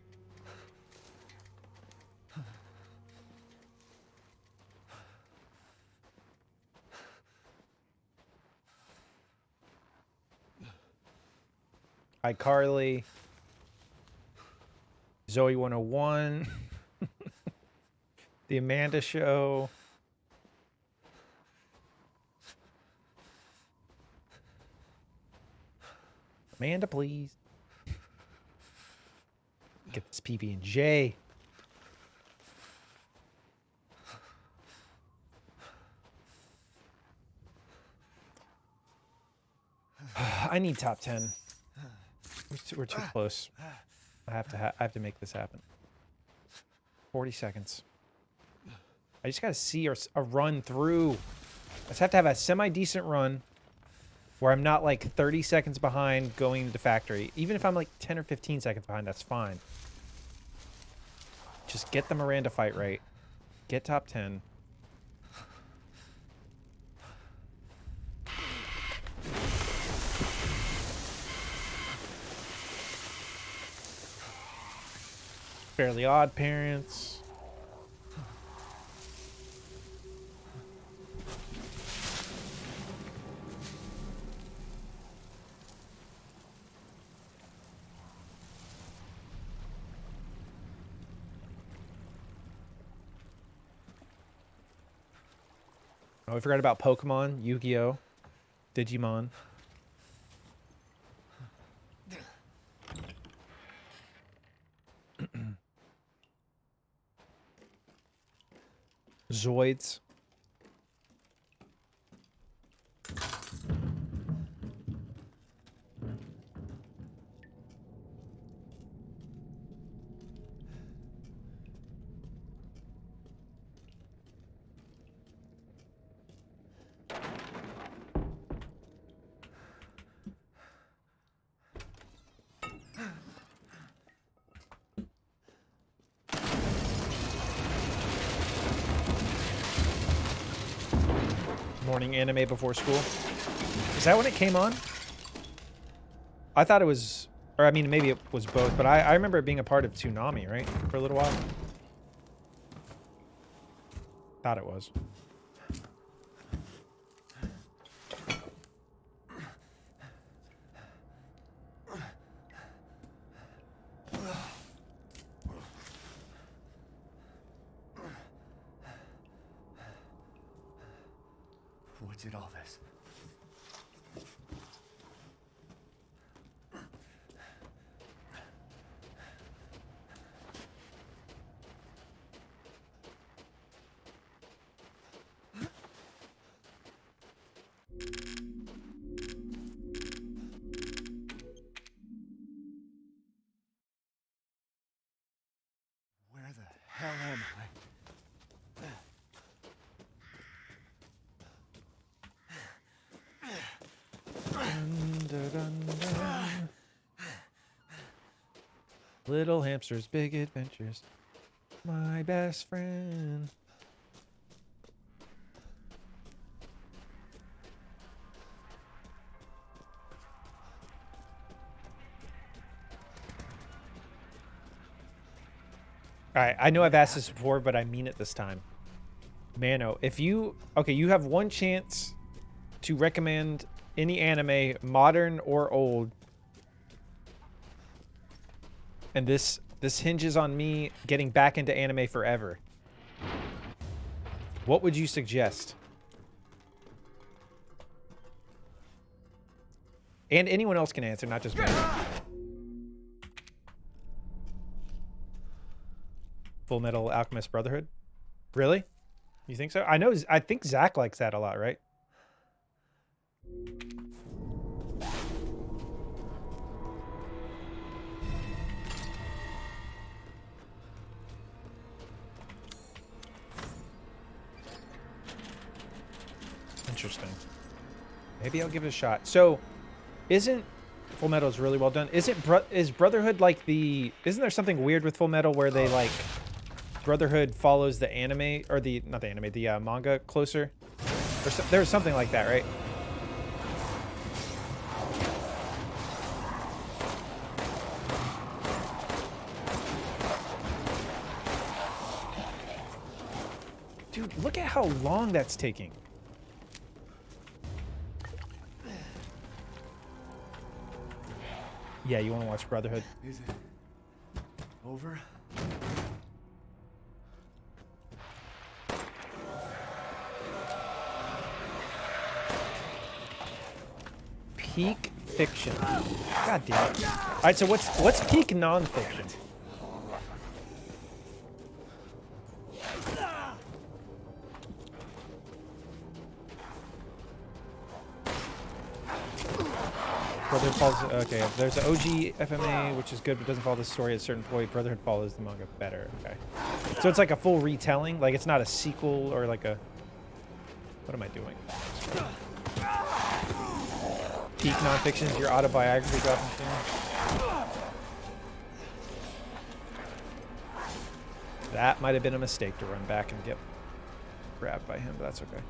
iCarly. Zoe 101. The Amanda Show. Amanda, please. Get this PB&J. I need top 10. We're too close. I have to make this happen. 40 seconds. I just got to see a run through. I just have to have a semi-decent run where I'm not like 30 seconds behind going to factory. Even if I'm like 10 or 15 seconds behind, that's fine. Just get the Miranda fight right. Get top 10. Fairly Odd Parents. Oh, we forgot about Pokemon, Yu-Gi-Oh, Digimon. Zoids. Morning anime before school. Is that when it came on? I thought it was, or I mean, maybe it was both, but I remember it being a part of Toonami, right? For a little while. Thought it was. What did all this? Where the hell am I? Dun, dun, dun. Little hamsters, big adventures. My best friend. All right, I know I've asked this before, but I mean it this time. Mano, if you... Okay, you have one chance to recommend any anime, modern or old. And this hinges on me getting back into anime forever. What would you suggest? And anyone else can answer, not just me. Full Metal Alchemist Brotherhood? Really? You think so? I think Zach likes that a lot, right? Interesting. Maybe I'll give it a shot. So, isn't Full Metal is really well done? Is Brotherhood like the... Isn't there something weird with Full Metal where they like... Brotherhood follows the anime, or the... Not the anime, the manga closer? There was something like that, right? Dude, look at how long that's taking. Yeah, you want to watch Brotherhood? Is it over? Peak fiction. God damn it. All right, so what's peak non-fiction? Brotherhood follows... Okay, there's an OG FMA, which is good, but doesn't follow the story at a certain point. Brotherhood follows the manga better. Okay. So it's like a full retelling? Like, it's not a sequel or like a... What am I doing? Peak nonfiction is your autobiography dropping soon? That might have been a mistake to run back and get grabbed by him, but that's okay.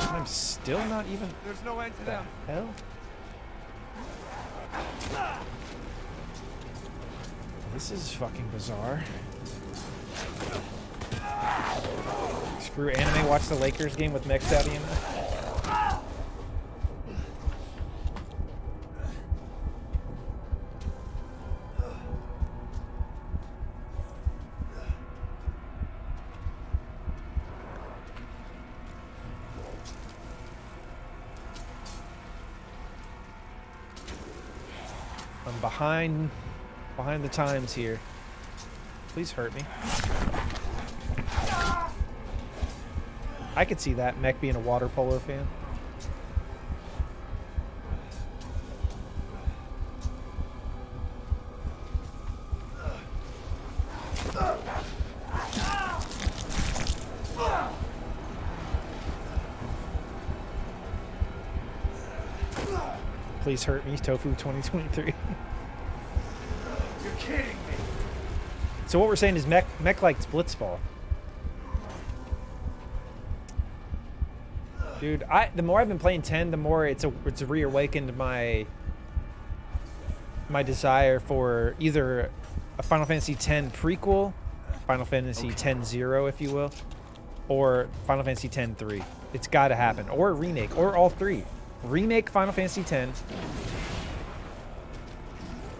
I'm still not even... There's no end to them. Hell? This is fucking bizarre. Screw anime, watch the Lakers game with Mech Daddy in it. I'm behind the times here. Please hurt me. I could see that, Mech being a water polo fan. Please hurt me, Tofu 2023. You're kidding me. So what we're saying is Mech likes Blitzball. Dude, the more I've been playing 10, the more it's reawakened my desire for either a Final Fantasy X prequel, Final Fantasy X-0, if you will, or Final Fantasy X-3. It's got to happen, or a remake, or all three. Remake Final Fantasy X,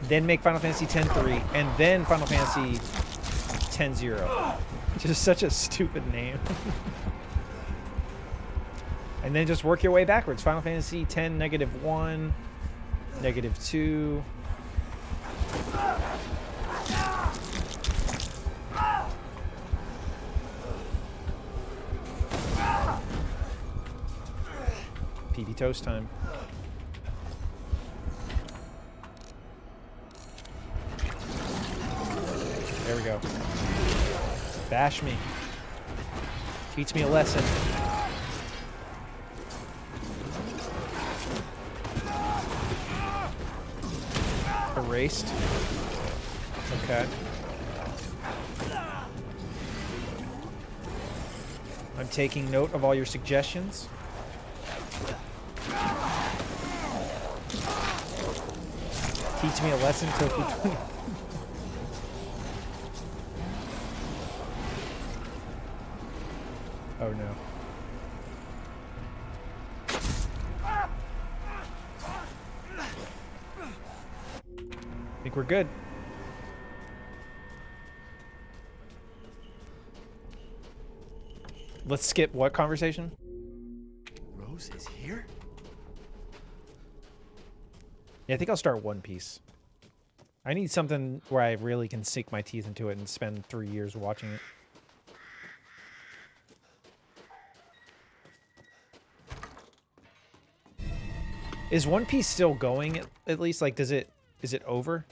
then make Final Fantasy X-3, and then Final Fantasy X-0. Which is such a stupid name. And then just work your way backwards. Final Fantasy X -1, -2. PB toast time. There we go. Bash me. Teach me a lesson. Erased. Okay. I'm taking note of all your suggestions. Teach me a lesson, Tofu. Oh no. I think we're good. Let's skip what conversation? Rose is here? Yeah, I think I'll start One Piece. I need something where I really can sink my teeth into it and spend 3 years watching it. Is One Piece still going at least? Like, is it over?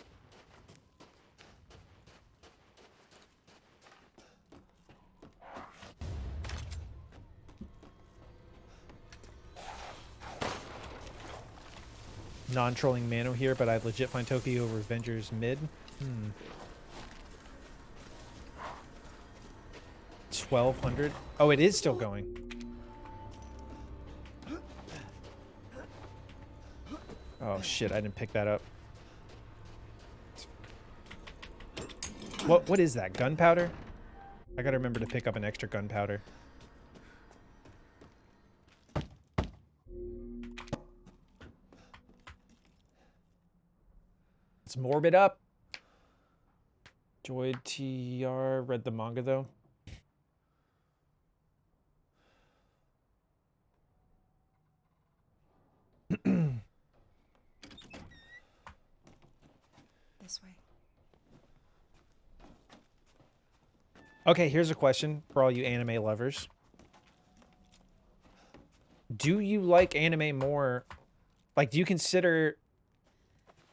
Non-trolling Mano here, but I legit find Tokyo over Avengers mid. 1200. Oh, it is still going. Oh shit, I didn't pick that up. What is that? Gunpowder? I gotta remember to pick up an extra gunpowder. It's morbid up. Joy TR read the manga though. This way. Okay, here's a question for all you anime lovers. Do you like anime more? Like, do you consider,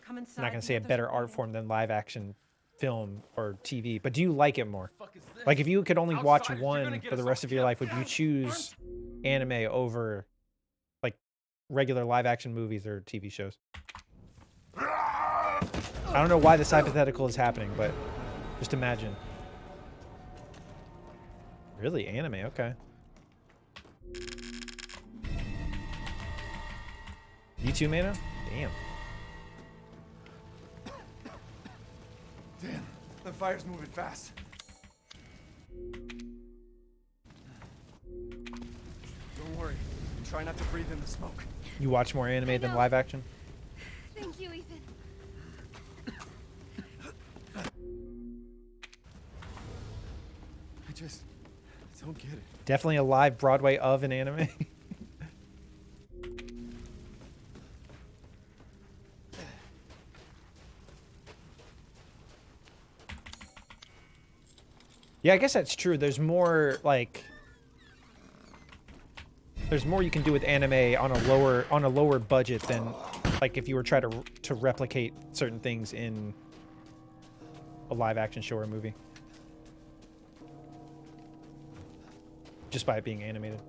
Come I'm inside. not going to say a better art form than live action film or TV, but do you like it more? Like, if you could only watch one for the rest of your life, would you choose anime over, like, regular live action movies or TV shows? I don't know why this hypothetical is happening, but just imagine. Really? Anime? Okay. You too, Mano? Damn. Damn, the fire's moving fast. Don't worry. Try not to breathe in the smoke. You watch more anime than live action? Thank you, Ethan. I just don't get it. Definitely a live Broadway of an anime. Yeah, I guess that's true. There's more like there's more you can do with anime on a lower budget than like if you were trying to replicate certain things in a live action show or movie. Just by it being animated.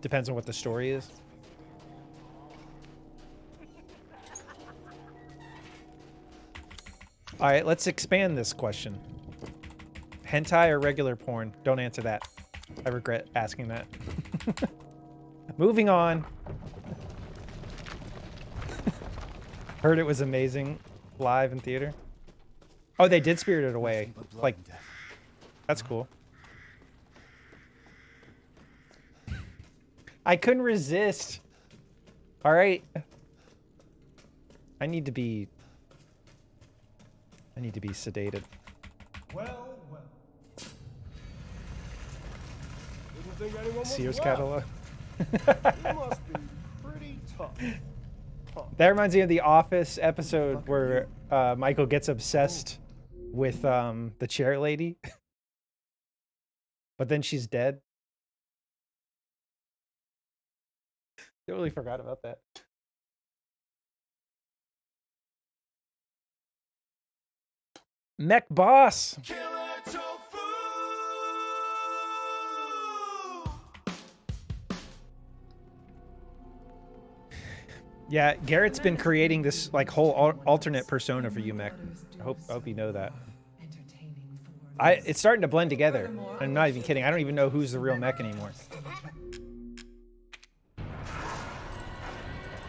Depends on what the story is. All right, let's expand this question. Hentai or regular porn? Don't answer that. I regret asking that. Moving on. Heard it was amazing live in theater. Oh, they did Spirited Away. Like, that's cool. I couldn't resist. All right. I need to be sedated. Well, well. Didn't think anyone was Sears left. catalog. You must be pretty tough. That reminds me of the Office episode where Michael gets obsessed with the chair lady. But then she's dead. Totally forgot about that. Mech Boss. Yeah, Garrett's been creating this like whole alternate persona for you, Mech. I hope you know that. It's starting to blend together. I'm not even kidding. I don't even know who's the real Mech anymore.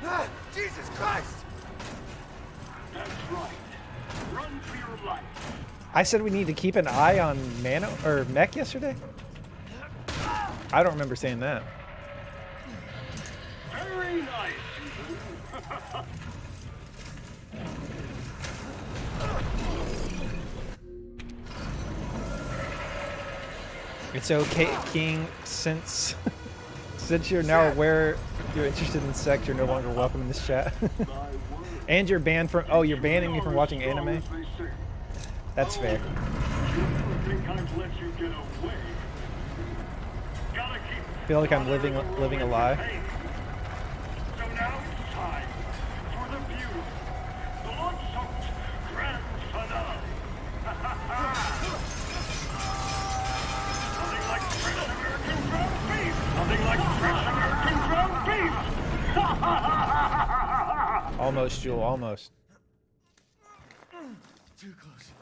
Ah, Jesus Christ! That's right. Run for your life. I said we need to keep an eye on Mano or Mech yesterday. I don't remember saying that. Very nice. It's okay, King, since you're now aware you're interested in sex, you're no longer welcome in this chat. And you're banned from you're banning me from watching anime? That's fair. I feel like I'm living a lie. So now it's time for the beautiful, blood-soaked grand finale. Nothing like fresh American ground beef. Nothing like fresh American ground beef. Almost, Jewel, almost. Too close.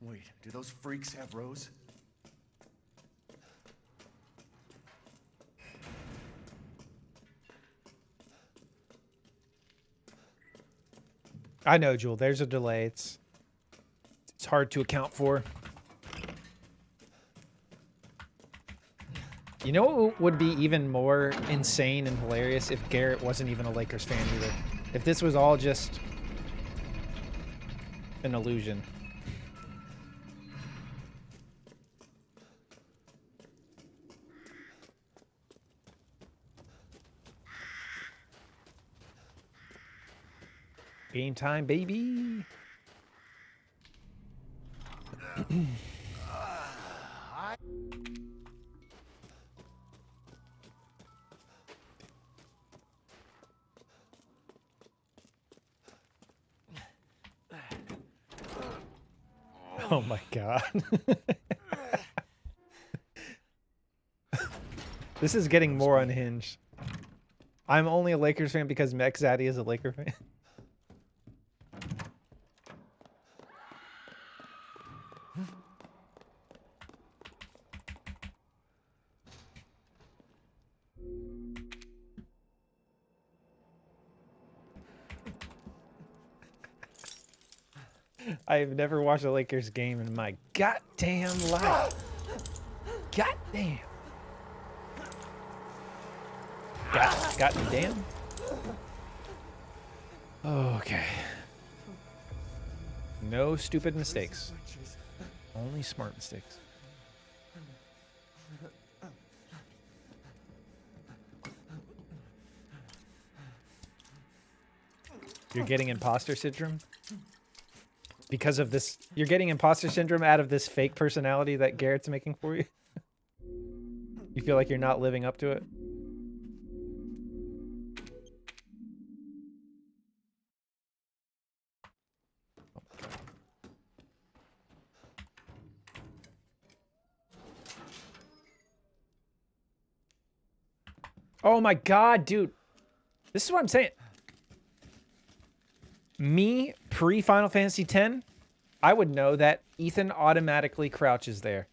Wait, do those freaks have Rose? I know, Jewel. There's a delay. It's hard to account for. You know what would be even more insane and hilarious if Garrett wasn't even a Lakers fan either? If this was all just an illusion. Game time, baby. Oh my god. This is getting more unhinged. I'm only a Lakers fan because Mech Zaddy is a Laker fan. I've never watched a Lakers game in my goddamn life. Goddamn. Goddamn. Okay. No stupid mistakes. Only smart mistakes. You're getting imposter syndrome? Because of this, you're getting imposter syndrome out of this fake personality that Garrett's making for you? You feel like you're not living up to it? Oh my god, dude. This is what I'm saying. Me, pre-Final Fantasy X, I would know that Ethan automatically crouches there.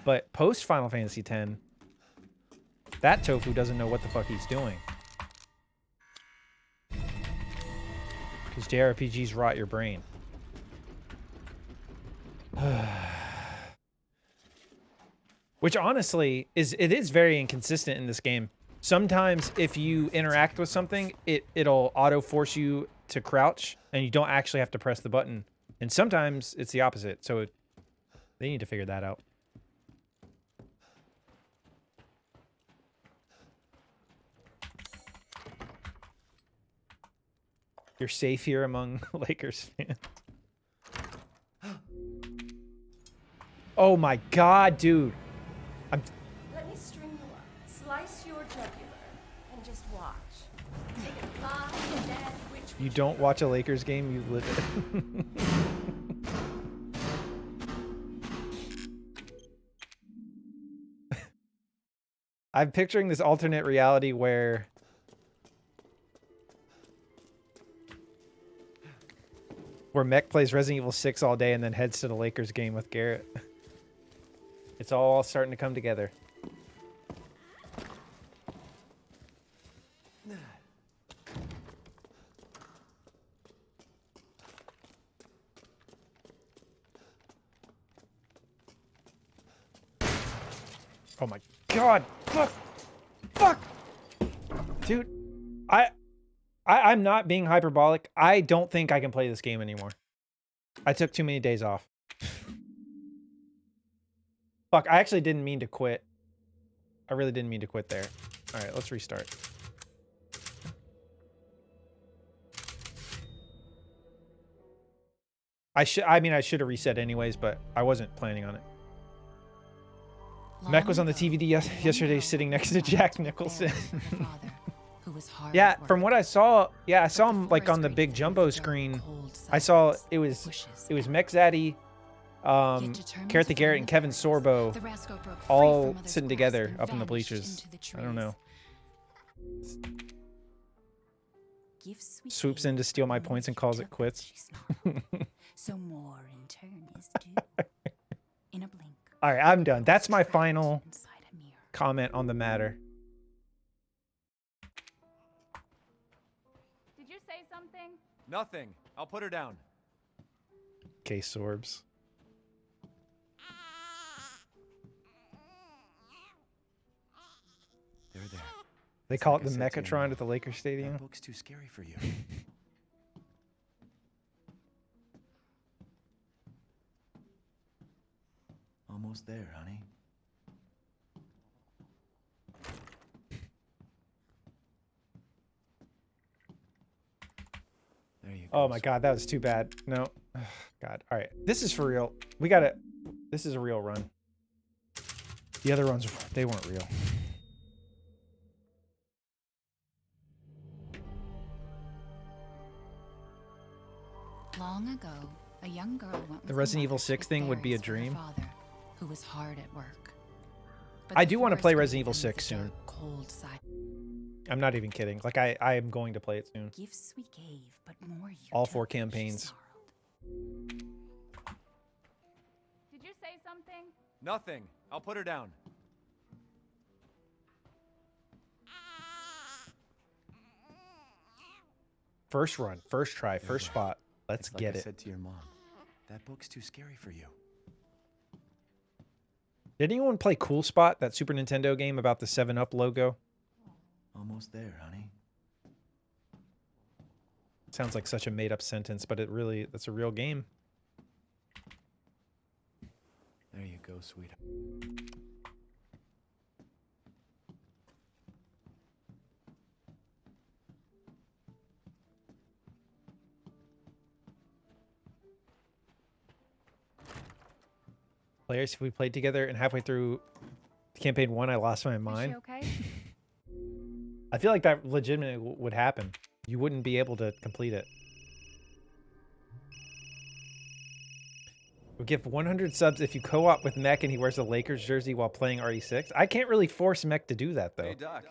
But post-Final Fantasy X, that tofu doesn't know what the fuck he's doing. Because JRPGs rot your brain. Which honestly, it is very inconsistent in this game. Sometimes if you interact with something, it'll auto-force you to crouch, and you don't actually have to press the button. And sometimes it's the opposite, so they need to figure that out. You're safe here among Lakers fans. Oh my god, dude. Let me string you up, slice your jugular, and just watch. Take a fly and dad, which You don't watch a Lakers game, you live it. I'm picturing this alternate reality where Mech plays Resident Evil 6 all day and then heads to the Lakers game with Garrett. It's all starting to come together. Oh my god! Fuck! Fuck! Dude, I'm not being hyperbolic. I don't think I can play this game anymore. I took too many days off. Fuck, I actually didn't mean to quit. I really didn't mean to quit there. Alright, let's restart. I should have reset anyways, but I wasn't planning on it. Mech was on the TVD yesterday sitting next to Jack Nicholson. Yeah, from what I saw, I saw him like on the big jumbo screen. I saw it was Mech Zaddy, Garrett the Garrett, and Kevin Sorbo all sitting together up in the bleachers. I don't know. Swoops in to steal my points and calls it quits. So more in turn is due. In a blink. All right, I'm done. That's my final comment on the matter. Did you say something? Nothing. I'll put her down. Okay, Sorbs. They're there. They call it the Mechatron at the Lakers Stadium. That book's too scary for you. Almost there, honey. There you go. Oh my god, that was too bad. No. Ugh, god. All right. This is for real. This is a real run. The other runs, they weren't real. Long ago, a young girl went with The her Resident Evil mother 6 to thing would be a berries for her dream. father, who was hard at work. But I the do want to forest play gave Resident Evil them 6 the soon. dark, cold side. I'm not even kidding. Like, I am going to play it soon. Gifts we gave, but more you All took, 4 she campaigns. snarled. Did you say something? Nothing. I'll put her down. First run, first try, first spot. Let's It's like get I it. said to your mom, that book's too scary for you. Did anyone play Cool Spot, that Super Nintendo game about the 7-Up logo? Almost there, honey. Sounds like such a made-up sentence, but that's a real game. There you go, sweetheart. Players, if we played together and halfway through campaign 1, I lost my Is mind. she okay? I feel like that legitimately would happen. You wouldn't be able to complete it. We'll give 100 subs if you co-op with Mech and he wears a Lakers jersey while playing RE6. I can't really force Mech to do that, though. Hey, Doc.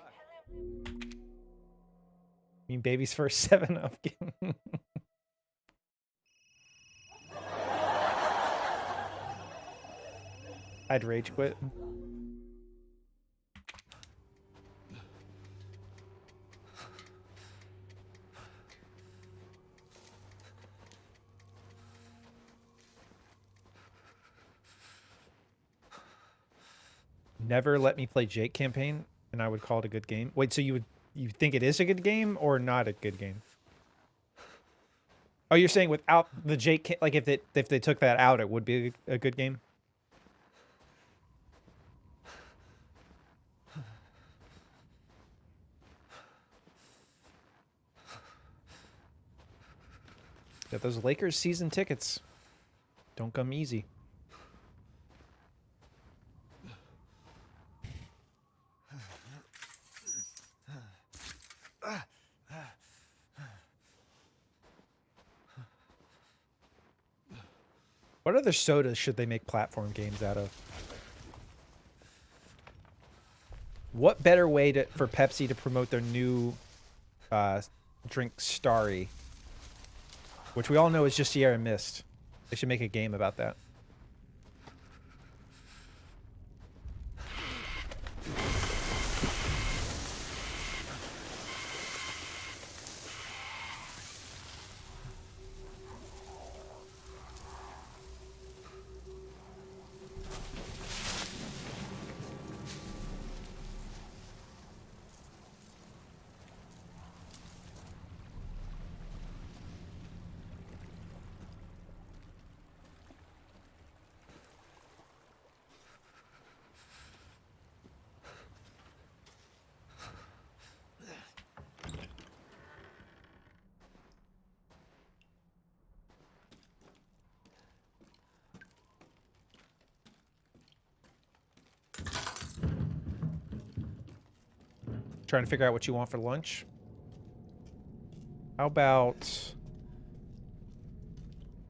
mean baby's first 7-Up game. I'd rage quit. Never let me play Jake campaign, and I would call it a good game. Wait, so you think it is a good game or not a good game? Oh, you're saying without the Jake, like if they took that out, it would be a good game? Yeah, those Lakers season tickets don't come easy. What other sodas should they make platform games out of? What better way for Pepsi to promote their new drink Starry, which we all know is just Sierra Mist. They should make a game about that. Trying to figure out what you want for lunch. How about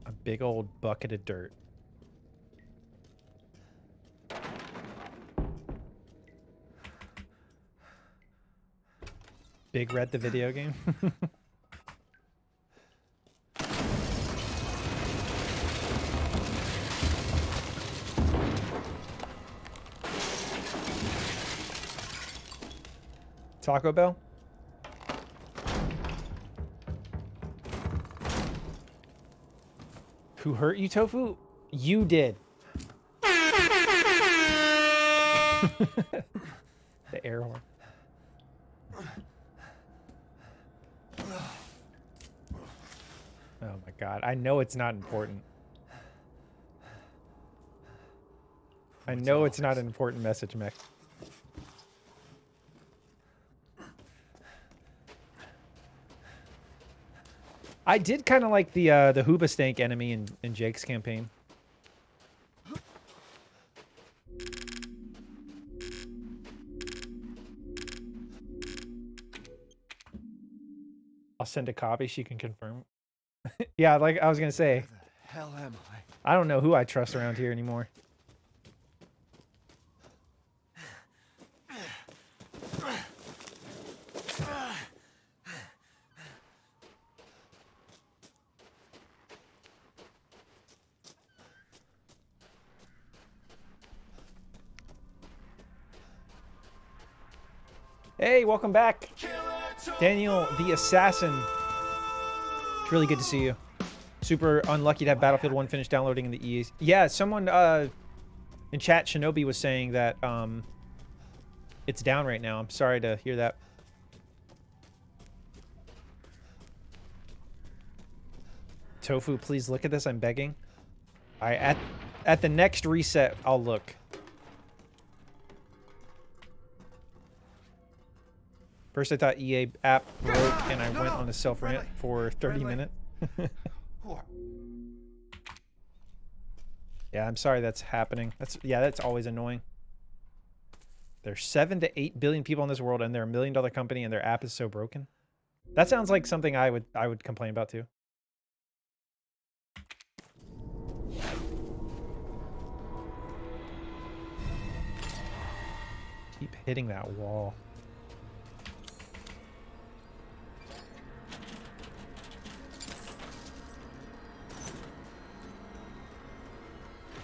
a big old bucket of dirt? Big Red the video game? Taco Bell? Who hurt you, Tofu? You did. The air horn. Oh my god. I know it's not important. I know it's not an important message, Mech. I did kind of like the Hoobastank enemy in Jake's campaign. I'll send a copy. She can confirm. Yeah, like I was gonna say. Where the hell am I? I don't know who I trust around here anymore. Hey, welcome back. Daniel the Assassin. It's really good to see you. Super unlucky to have Battlefield 1 finished downloading in the EA. Yeah, someone in chat, Shinobi, was saying that it's down right now. I'm sorry to hear that. Tofu, please look at this. I'm begging. At the next reset, I'll look. First, I thought EA app broke, and I went on a self-rant for 30 minutes. Yeah, I'm sorry that's happening. That's always annoying. There's 7 to 8 billion people in this world, and they're $1 million company, and their app is so broken. That sounds like something I would complain about too. Keep hitting that wall.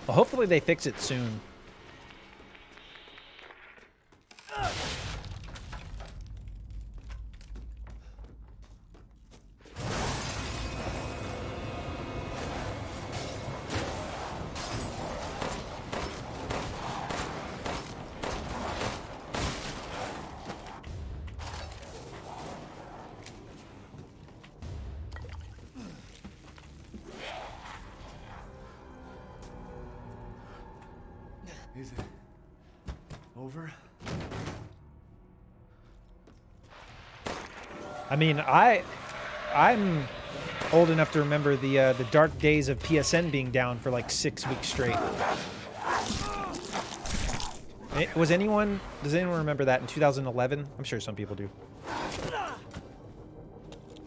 Well, hopefully they fix it soon. Is it over? I mean, I'm old enough to remember the dark days of PSN being down for like 6 weeks straight. Does anyone remember that in 2011? I'm sure some people do.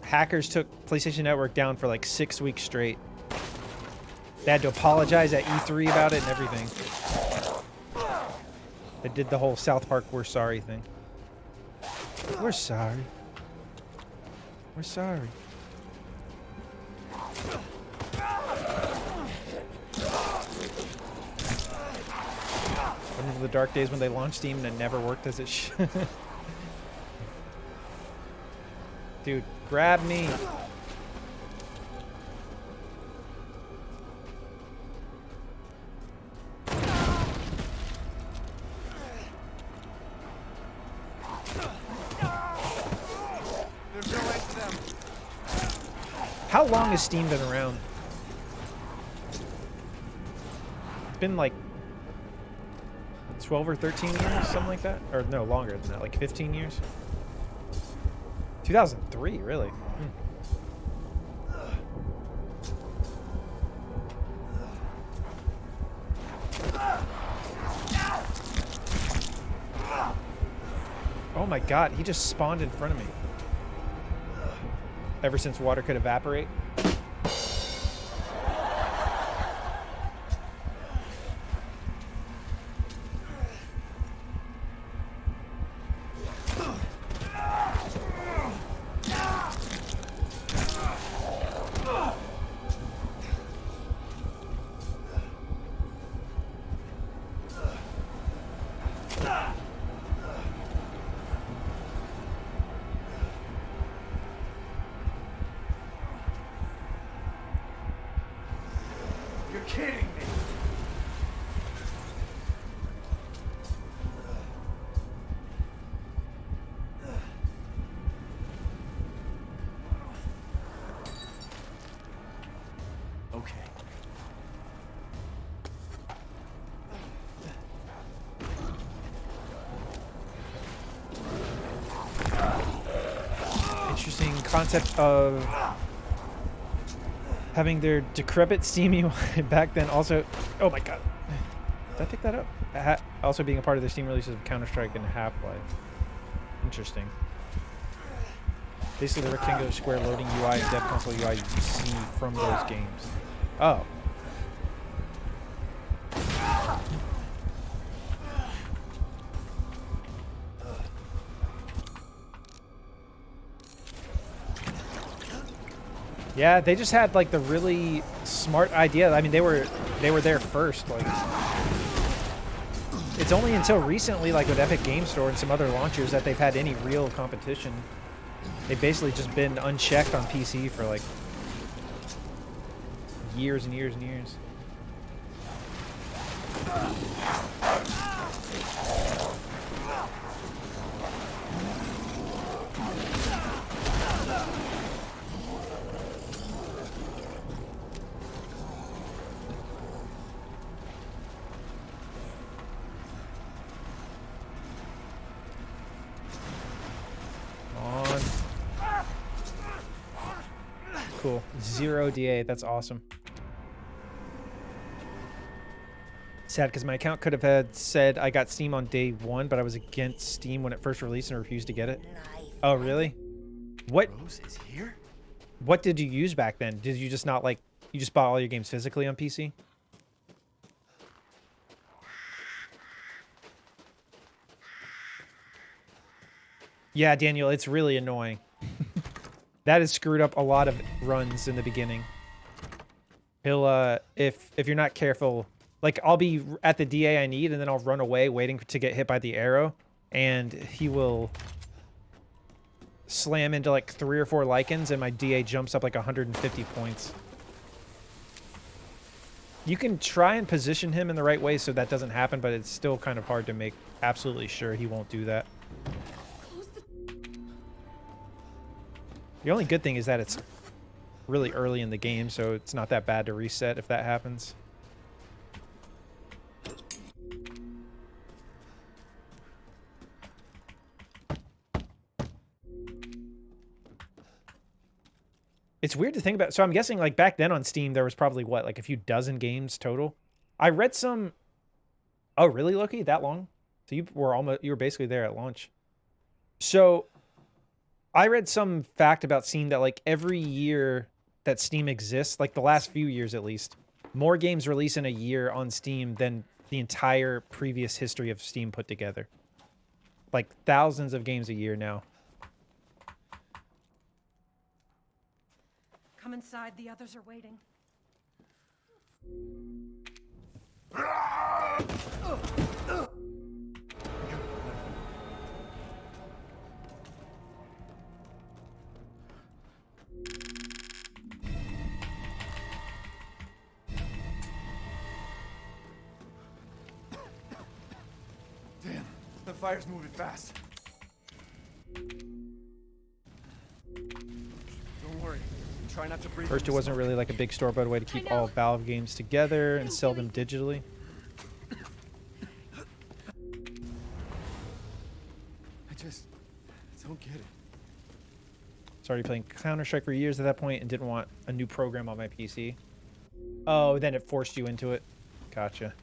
Hackers took PlayStation Network down for like 6 weeks straight. They had to apologize at E3 about it and everything. They did the whole South Park "we're sorry" thing. We're sorry. We're sorry. Remember the dark days when they launched Steam and it never worked as it should? Dude, grab me. How long has Steam been around? It's been like 12 or 13 years, something like that? Or no, longer than that, like 15 years? 2003, really? Oh my god, he just spawned in front of me. Ever since water could evaporate. You're kidding me. Okay. Interesting concept of having their decrepit Steam UI back then also... Oh my god. Did I pick that up? Also being a part of the Steam releases of Counter-Strike and Half-Life. Interesting. Basically the rectangular square loading UI and dev console UI you see from those games. Oh. Yeah, they just had like the really smart idea. I mean, they were there first. Like, it's only until recently, like with Epic Game Store and some other launchers, that they've had any real competition. They've basically just been unchecked on PC for like years and years and years. Cool. 0 DA. That's awesome. Sad because my account could have had said I got Steam on day 1, but I was against Steam when it first released and refused to get it. Oh, really? What? Rose is here? What did you use back then? Did you just not like... You just bought all your games physically on PC? Yeah, Daniel, it's really annoying. That has screwed up a lot of runs in the beginning. He'll, if you're not careful, Like, I'll be at the DA I need, and then I'll run away waiting to get hit by the arrow, and he will slam into like 3 or 4 lichens, and my DA jumps up like 150 points. You can try and position him in the right way so that doesn't happen, but it's still kind of hard to make absolutely sure he won't do that. The only good thing is that it's really early in the game, so it's not that bad to reset if that happens. It's weird to think about. So I'm guessing like back then on Steam, there was probably what, like a few dozen games total. I read some. Oh, really, Loki? That long? So you were basically there at launch. So I read some fact about Steam that like every year that Steam exists, like the last few years at least, more games release in a year on Steam than the entire previous history of Steam put together. Like thousands of games a year now. Come inside, the others are waiting. Damn, the fire's moving fast. Don't worry. Try not to breathe. First, it wasn't really like a big store, but a way to keep all Valve games together and sell them digitally. I just don't get it. Started playing Counter-Strike for years at that point and didn't want a new program on my PC. Oh, then it forced you into it. Gotcha.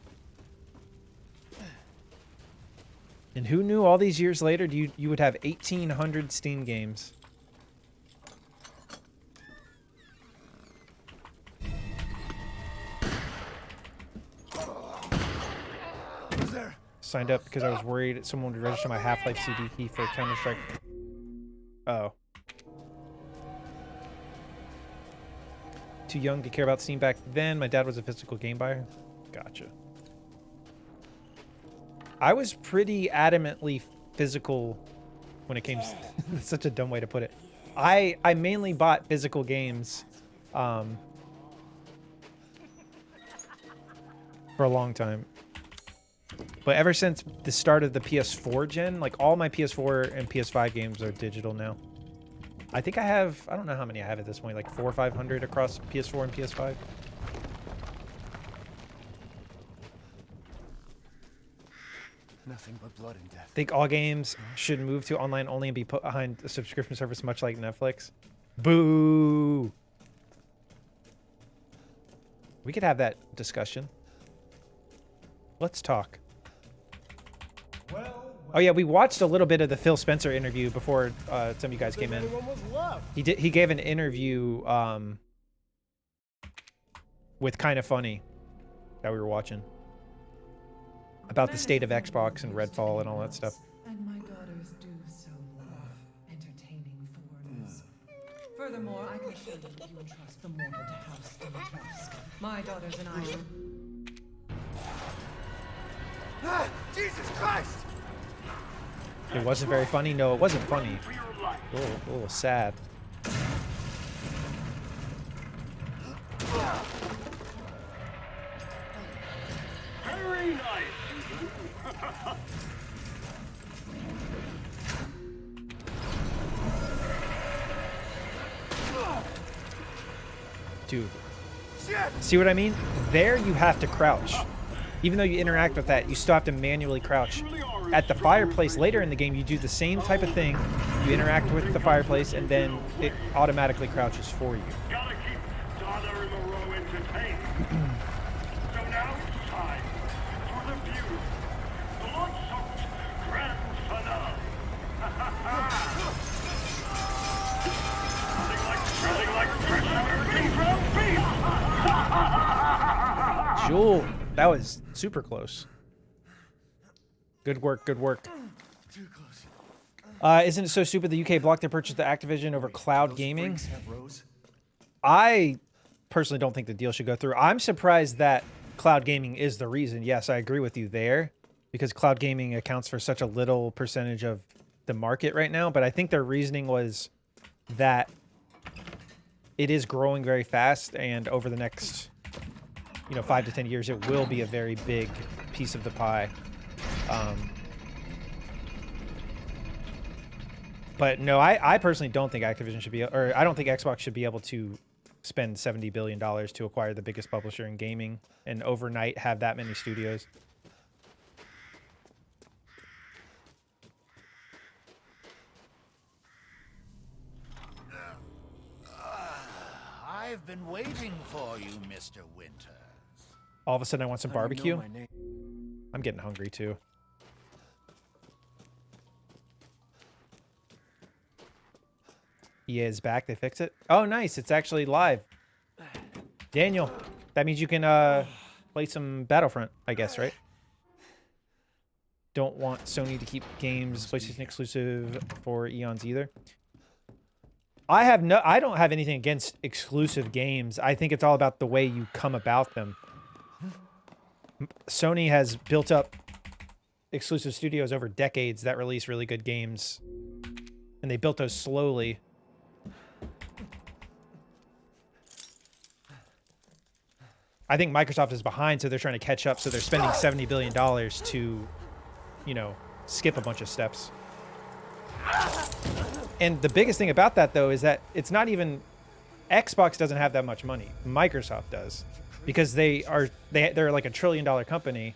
And who knew all these years later you would have 1,800 Steam games? Signed up because I was worried someone would register my Half-Life CD key for Counter-Strike. Oh. Too young to care about Steam back then. My dad was a physical game buyer. Gotcha. I was pretty adamantly physical when it came... That's such a dumb way to put it. I mainly bought physical games for a long time. But ever since the start of the PS4 gen, like all my PS4 and PS5 games are digital now. I think I have, I don't know how many I have at this point, like 400 or 500 across PS4 and PS5. Nothing but blood and death. Think all games should move to online only and be put behind a subscription service much like Netflix. Boo! We could have that discussion. Let's talk. Oh yeah, we watched a little bit of the Phil Spencer interview before some of you guys came in. He gave an interview with Kinda Funny that we were watching about the state of Xbox and Redfall and all that stuff. And my daughters do so love entertaining foreigners. Furthermore, I can assure you that you entrust the mortal to House Dimitrescu. My daughters and I will... Ah, Jesus Christ! It wasn't very funny. No, it wasn't funny. A little sad. Very nice. Dude. See what I mean? There you have to crouch. Even though you interact with that, you still have to manually crouch. At the fireplace later in the game, you do the same type of thing. You interact with the fireplace, and then it automatically crouches for you. Gotta keep Donna and Moreau entertained. So now it's time for the view. The blood-soaked grand finale. Nothing like fresh American ground beef. Jewel, that was super close. Good work, good work. Too close. Isn't it so stupid the UK blocked their purchase of Activision over cloud gaming? I personally don't think the deal should go through. I'm surprised that cloud gaming is the reason. Yes, I agree with you there, because cloud gaming accounts for such a little percentage of the market right now. But I think their reasoning was that it is growing very fast, and over the next, 5 to 10 years, it will be a very big piece of the pie. But no, I personally don't think Activision should be, or I don't think Xbox should be able to spend $70 billion to acquire the biggest publisher in gaming and overnight have that many studios. I've been waiting for you, Mr. Winters. All of a sudden I want some How do you know barbecue. my name? I'm getting hungry too. EA is back. They fixed it. Oh, nice. It's actually live. Daniel, that means you can play some Battlefront, I guess, right? Don't want Sony to keep games PlayStation exclusive for eons either. I don't have anything against exclusive games. I think it's all about the way you come about them. Sony has built up exclusive studios over decades that release really good games, and they built those slowly. I think Microsoft is behind, so they're trying to catch up, so they're spending $70 billion to, skip a bunch of steps. And the biggest thing about that, though, is that it's not even... Xbox doesn't have that much money. Microsoft does. Because they're like a $1 trillion company.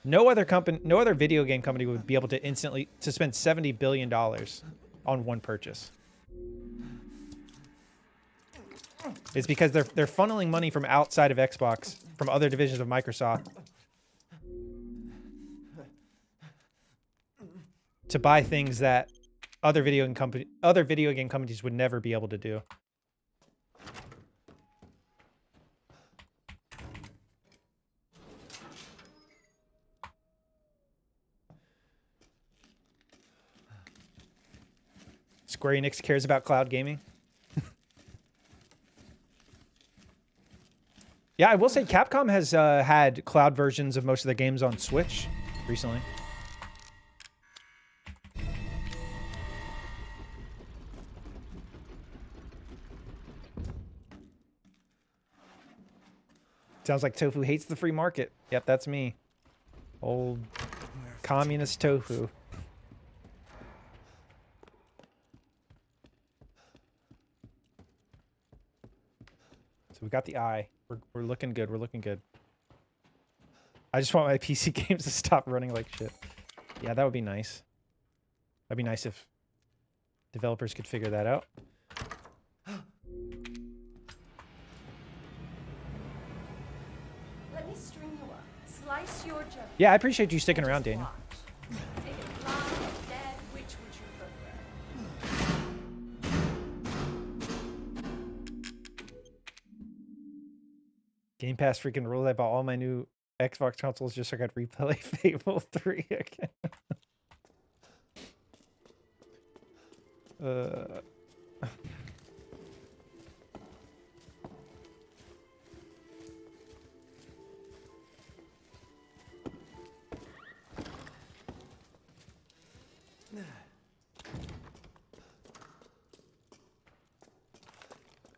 No other video game company would be able to spend $70 billion on one purchase. It's because they're funneling money from outside of Xbox, from other divisions of Microsoft, to buy things that other video game companies would never be able to do. Square Enix cares about cloud gaming. Yeah, I will say Capcom has had cloud versions of most of their games on Switch recently. Sounds like Tofu hates the free market. Yep, that's me. Old communist Tofu. So we got the eye. We're looking good. We're looking good. I just want my PC games to stop running like shit. Yeah, that would be nice. That'd be nice if developers could figure that out. Let me string you up. Slice your jugular. Yeah, I appreciate you sticking around, Daniel. Take it live, dead, which would you prefer? Game Pass freaking rules. I bought all my new Xbox consoles just so I could replay Fable 3 again.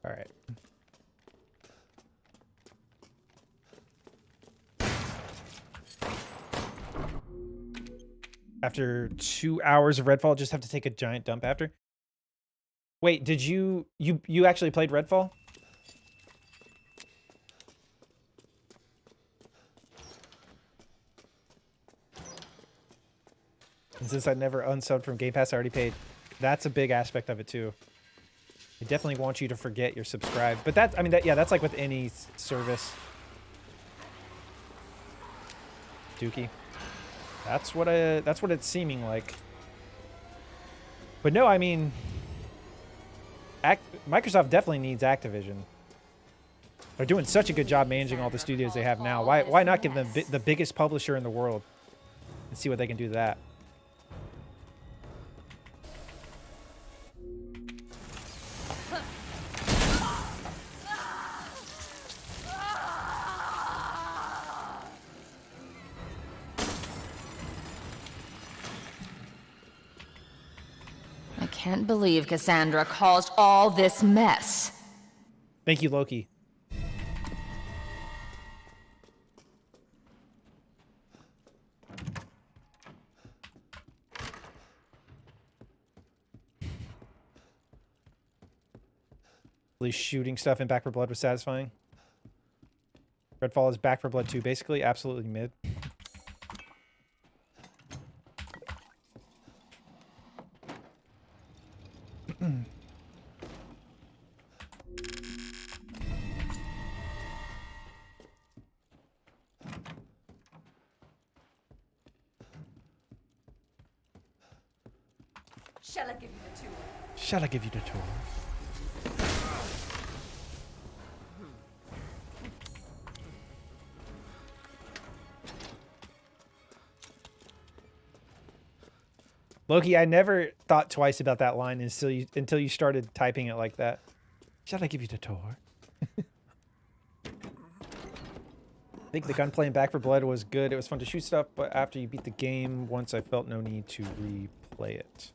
All right. After 2 hours of Redfall, just have to take a giant dump after? Wait, did you actually played Redfall? And since I never unsubbed from Game Pass, I already paid. That's a big aspect of it too. They definitely want you to forget you're subscribed. But that's, I mean, yeah, that's like with any service. Dookie. That's what it's seeming like. But no, I mean, Microsoft definitely needs Activision. They're doing such a good job managing all the studios they have now. Why not give them the biggest publisher in the world and see what they can do to that? Can't believe Cassandra caused all this mess. Thank you, Loki. At least shooting stuff in Back 4 Blood was satisfying. Redfall is Back 4 Blood 2, basically absolutely mid. Shall I give you the tour? Shall I give you the tour? Loki, I never thought twice about that line until you started typing it like that. Shall I give you the tour? I think the gunplay in Back 4 Blood was good. It was fun to shoot stuff, but after you beat the game once, I felt no need to replay it.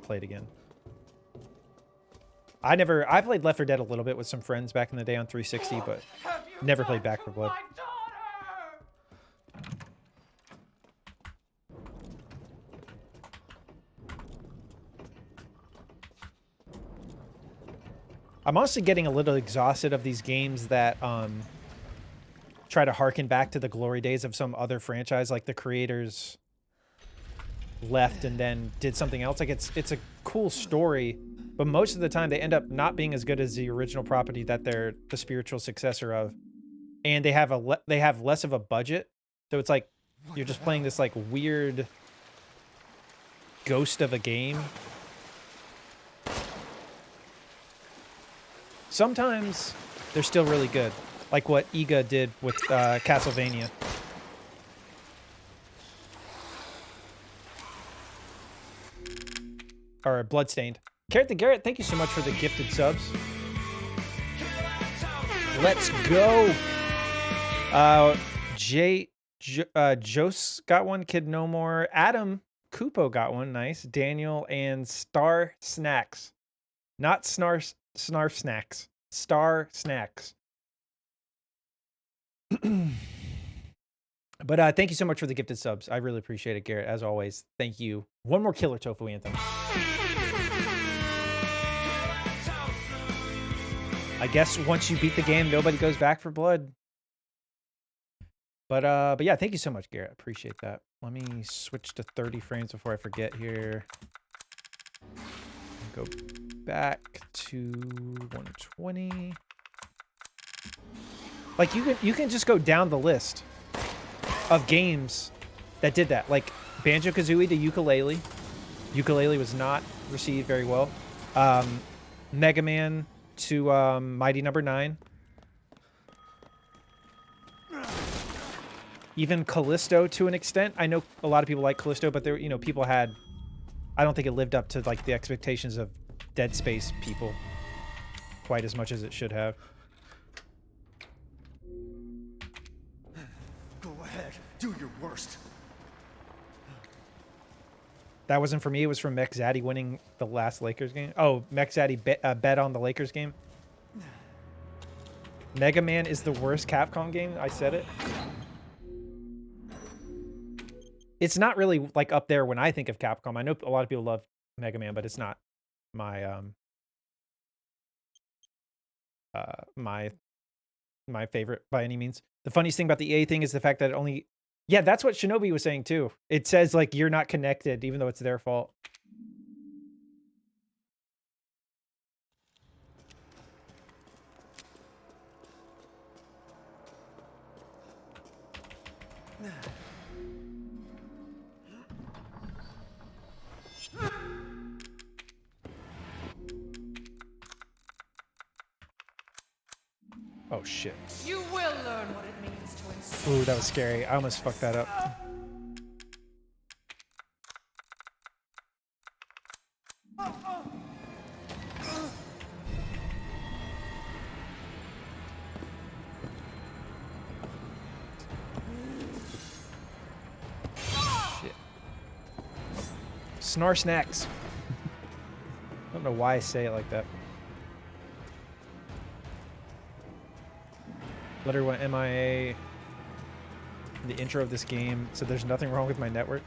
Play it again. I played Left 4 Dead a little bit with some friends back in the day on 360, but never played Back 4 Blood. I'm honestly getting a little exhausted of these games that try to harken back to the glory days of some other franchise, like the creators left and then did something else. Like it's a cool story, but most of the time they end up not being as good as the original property that they're the spiritual successor of, and they have less of a budget, so it's like you're just playing this like weird ghost of a game. Sometimes they're still really good, like what Iga did with Castlevania. Or Bloodstained. Carrot the Garrett, thank you so much for the gifted subs. Let's go. Jose got one. Kid No More. Adam Kupo got one. Nice. Daniel and Star Snacks. Not Snarf Snacks. Star Snacks. But thank you so much for the gifted subs. I really appreciate it, Garrett. As always, thank you. One more Killer Tofu Anthem. I guess once you beat the game, nobody goes back for blood. But yeah, thank you so much, Garrett. Appreciate that. Let me switch to 30 frames before I forget here. Go back to 120. Like you can just go down the list of games that did that. Like Banjo-Kazooie to Ukulele. Ukulele was not received very well. Mega Man to Mighty Number 9. Even Callisto to an extent. I know a lot of people like Callisto, but there, people had. I don't think it lived up to like the expectations of Dead Space people quite as much as it should have. Go ahead, do your worst. That wasn't for me. It was from Mech Zaddy winning the last Lakers game. Oh, Mech Zaddy bet on the Lakers game. Mega Man is the worst Capcom game. I said it. It's not really like up there when I think of Capcom. I know a lot of people love Mega Man, but it's not my my favorite by any means. The funniest thing about the EA thing is the fact that it only. Yeah, that's what Shinobi was saying too. It says like you're not connected, even though it's their fault. Oh shit. You will learn what it means to insult. Ooh, that was scary. I almost fucked that up. Shit. Snar Snacks. know why I say it like that. Letter went MIA in the intro of this game, so there's nothing wrong with my network.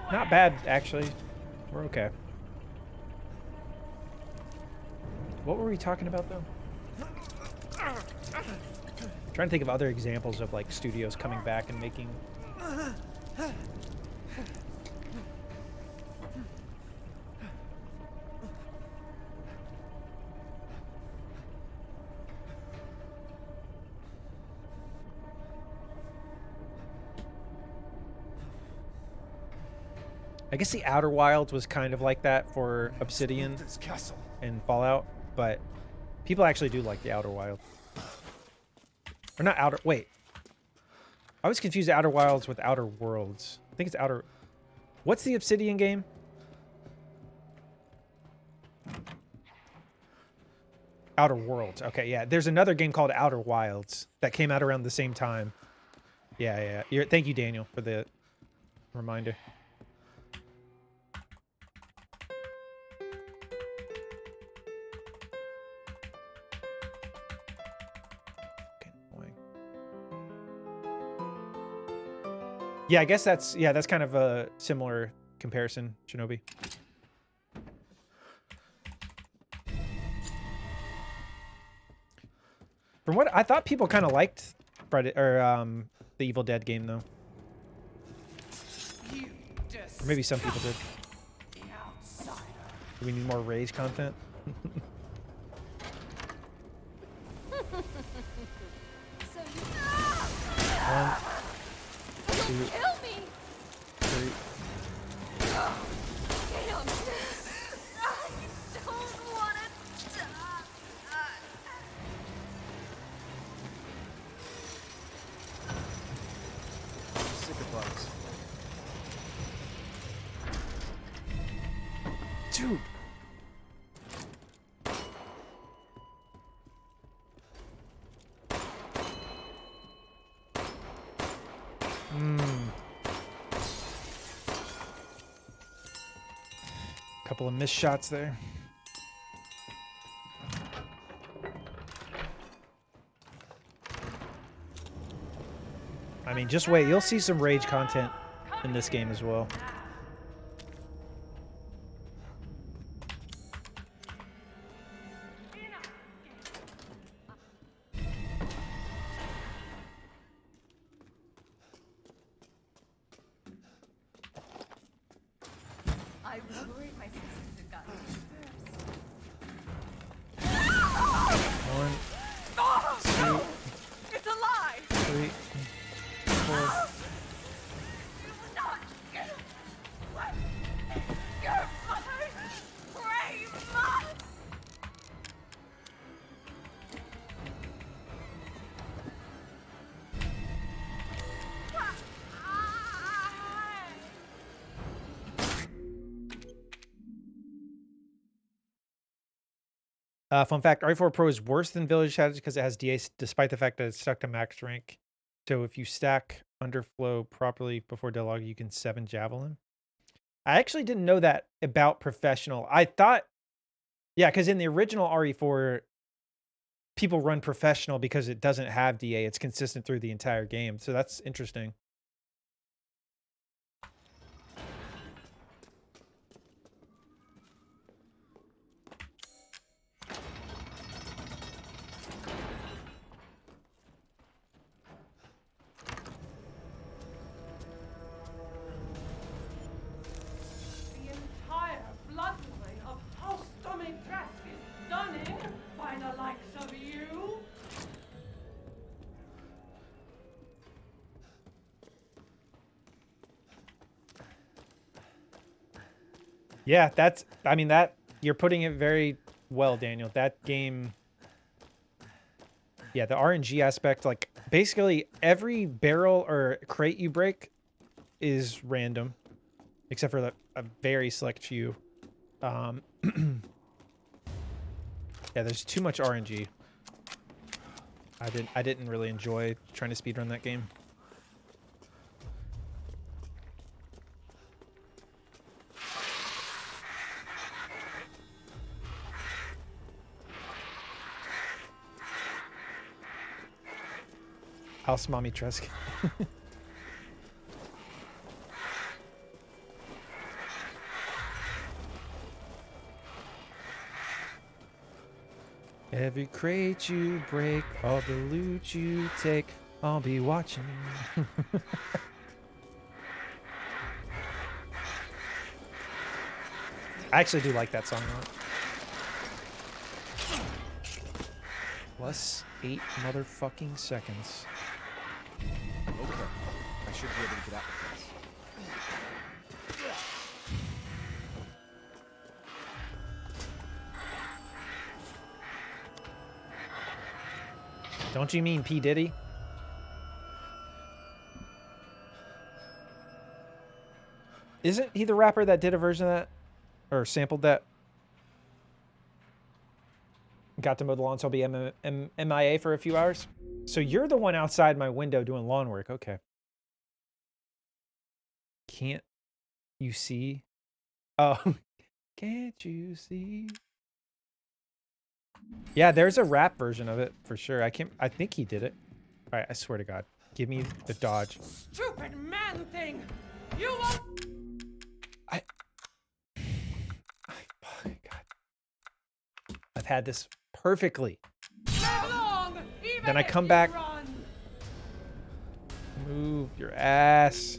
Not bad, actually. We're okay. What were we talking about, though? Trying to think of other examples of like studios coming back and making. I guess the Outer Wilds was kind of like that for Obsidian and Fallout, but people actually do like the Outer Wilds. Or not Outer... Wait. I was confused Outer Wilds with Outer Worlds. I think it's Outer... What's the Obsidian game? Outer Worlds. Okay, yeah. There's another game called Outer Wilds that came out around the same time. Yeah. Thank you, Daniel, for the reminder. Yeah, I guess that's kind of a similar comparison, Shinobi. From what I thought, people kind of liked Friday or the Evil Dead game though. Or maybe some people did. Do we need more rage content? One. Two, Kill me! 3. Damn! I don't want to die. Sick of bugs. Dude. Couple of missed shots there. I mean, just wait. You'll see some rage content in this game as well. I was worried my sisters had gotten me first. 1, 2, It's a lie! 3, 4. Fun fact, RE4 Pro is worse than Village Shadows because it has DA despite the fact that it's stuck to max rank. So if you stack Underflow properly before Delog, you can 7 Javelin. I actually didn't know that about Professional. I thought, yeah, because in the original RE4, people run Professional because it doesn't have DA. It's consistent through the entire game. So that's interesting. The entire bloodline of House Domintrask is stunning by the likes of you. Yeah, that's, I mean, that, you're putting it very well, Daniel. That game, yeah, the RNG aspect, like, basically every barrel or crate you break is random, except for a very select few. Yeah, there's too much RNG. I didn't really enjoy trying to speedrun that game. House Mommy Tresk. Every crate you break, all the loot you take, I'll be watching. I actually do like that song a lot. Plus 8 motherfucking seconds. Okay. I should be able to get out with this. Don't you mean P. Diddy? Isn't he the rapper that did a version of that? Or sampled that? Got to mow the lawn, so I'll be MIA for a few hours. So you're the one outside my window doing lawn work. Okay. Can't you see? Oh, can't you see? Yeah, there's a rap version of it for sure. I think he did it. All right, I swear to God. Give me the dodge. Stupid man thing! You won't. I've had this perfectly. Long, Then I come back. Move your ass.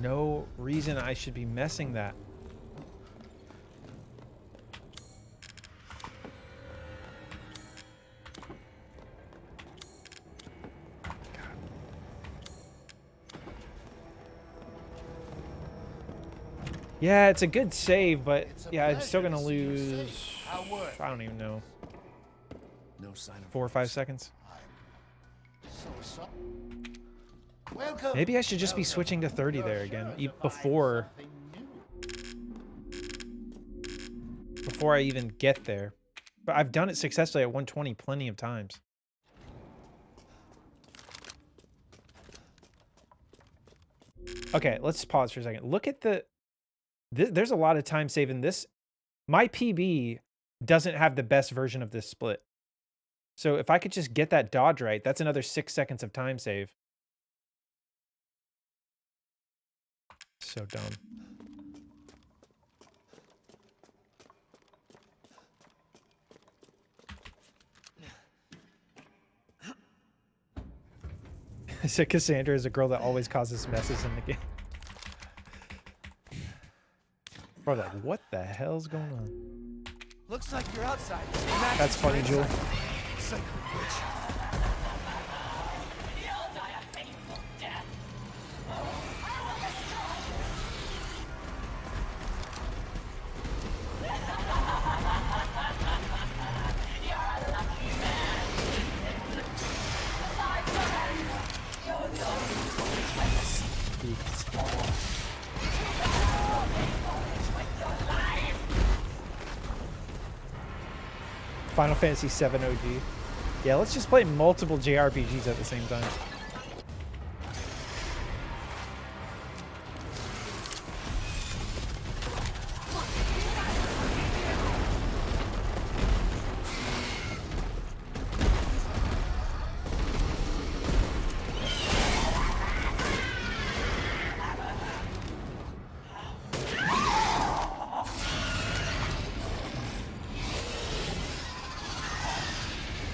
No reason I should be messing that. Yeah, it's a good save, but yeah, I'm still gonna lose. I don't even know. No sign of 4 or 5 seconds. Welcome. Maybe I should just be switching to 30 there again, before I even get there. But I've done it successfully at 120 plenty of times. Okay, let's pause for a second. Look at there's a lot of time saving this. My PB doesn't have the best version of this split. So if I could just get that dodge right, that's another 6 seconds of time save. So dumb. I said Cassandra is a girl that always causes messes in the game. Bro, like, what the hell's going on? Looks like you're outside. That's funny, Jewel. Son of a bitch. Final Fantasy VII OG. Yeah, let's just play multiple JRPGs at the same time.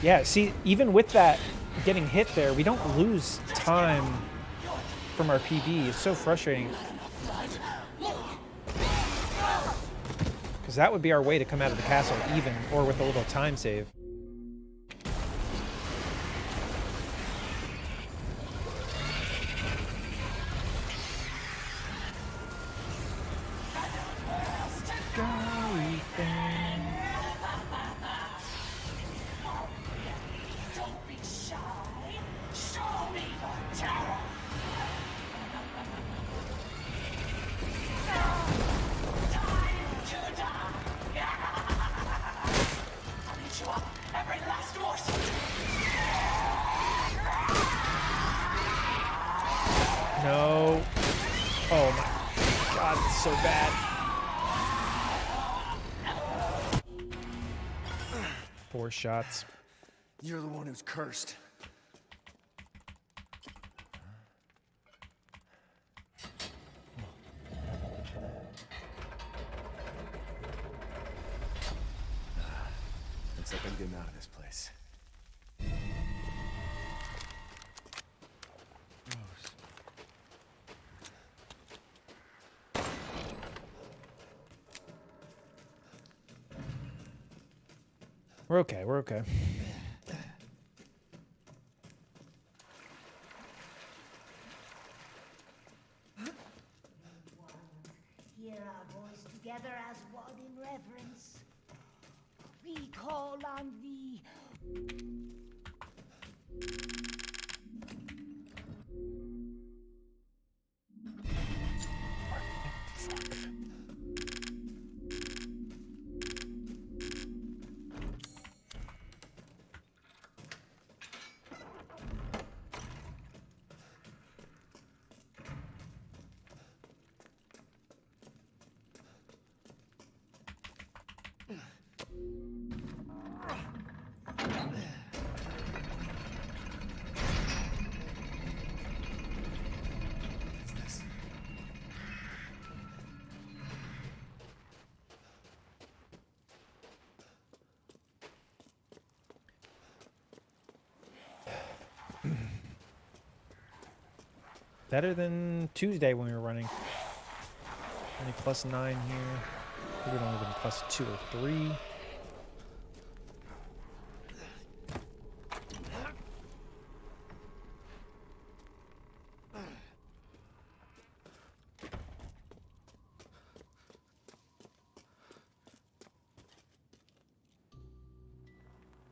Yeah, see, even with that getting hit there, we don't lose time from our PB. It's so frustrating. Because that would be our way to come out of the castle even, or with a little time save. No. Oh my god, it's so bad. 4 shots. You're the one who's cursed. Looks like I'm getting out of this place. We're okay, we're okay. Hear our voice together as one in reverence. We call on thee. Better than Tuesday when we were running. Only +9 here. Could have only been +2 or 3.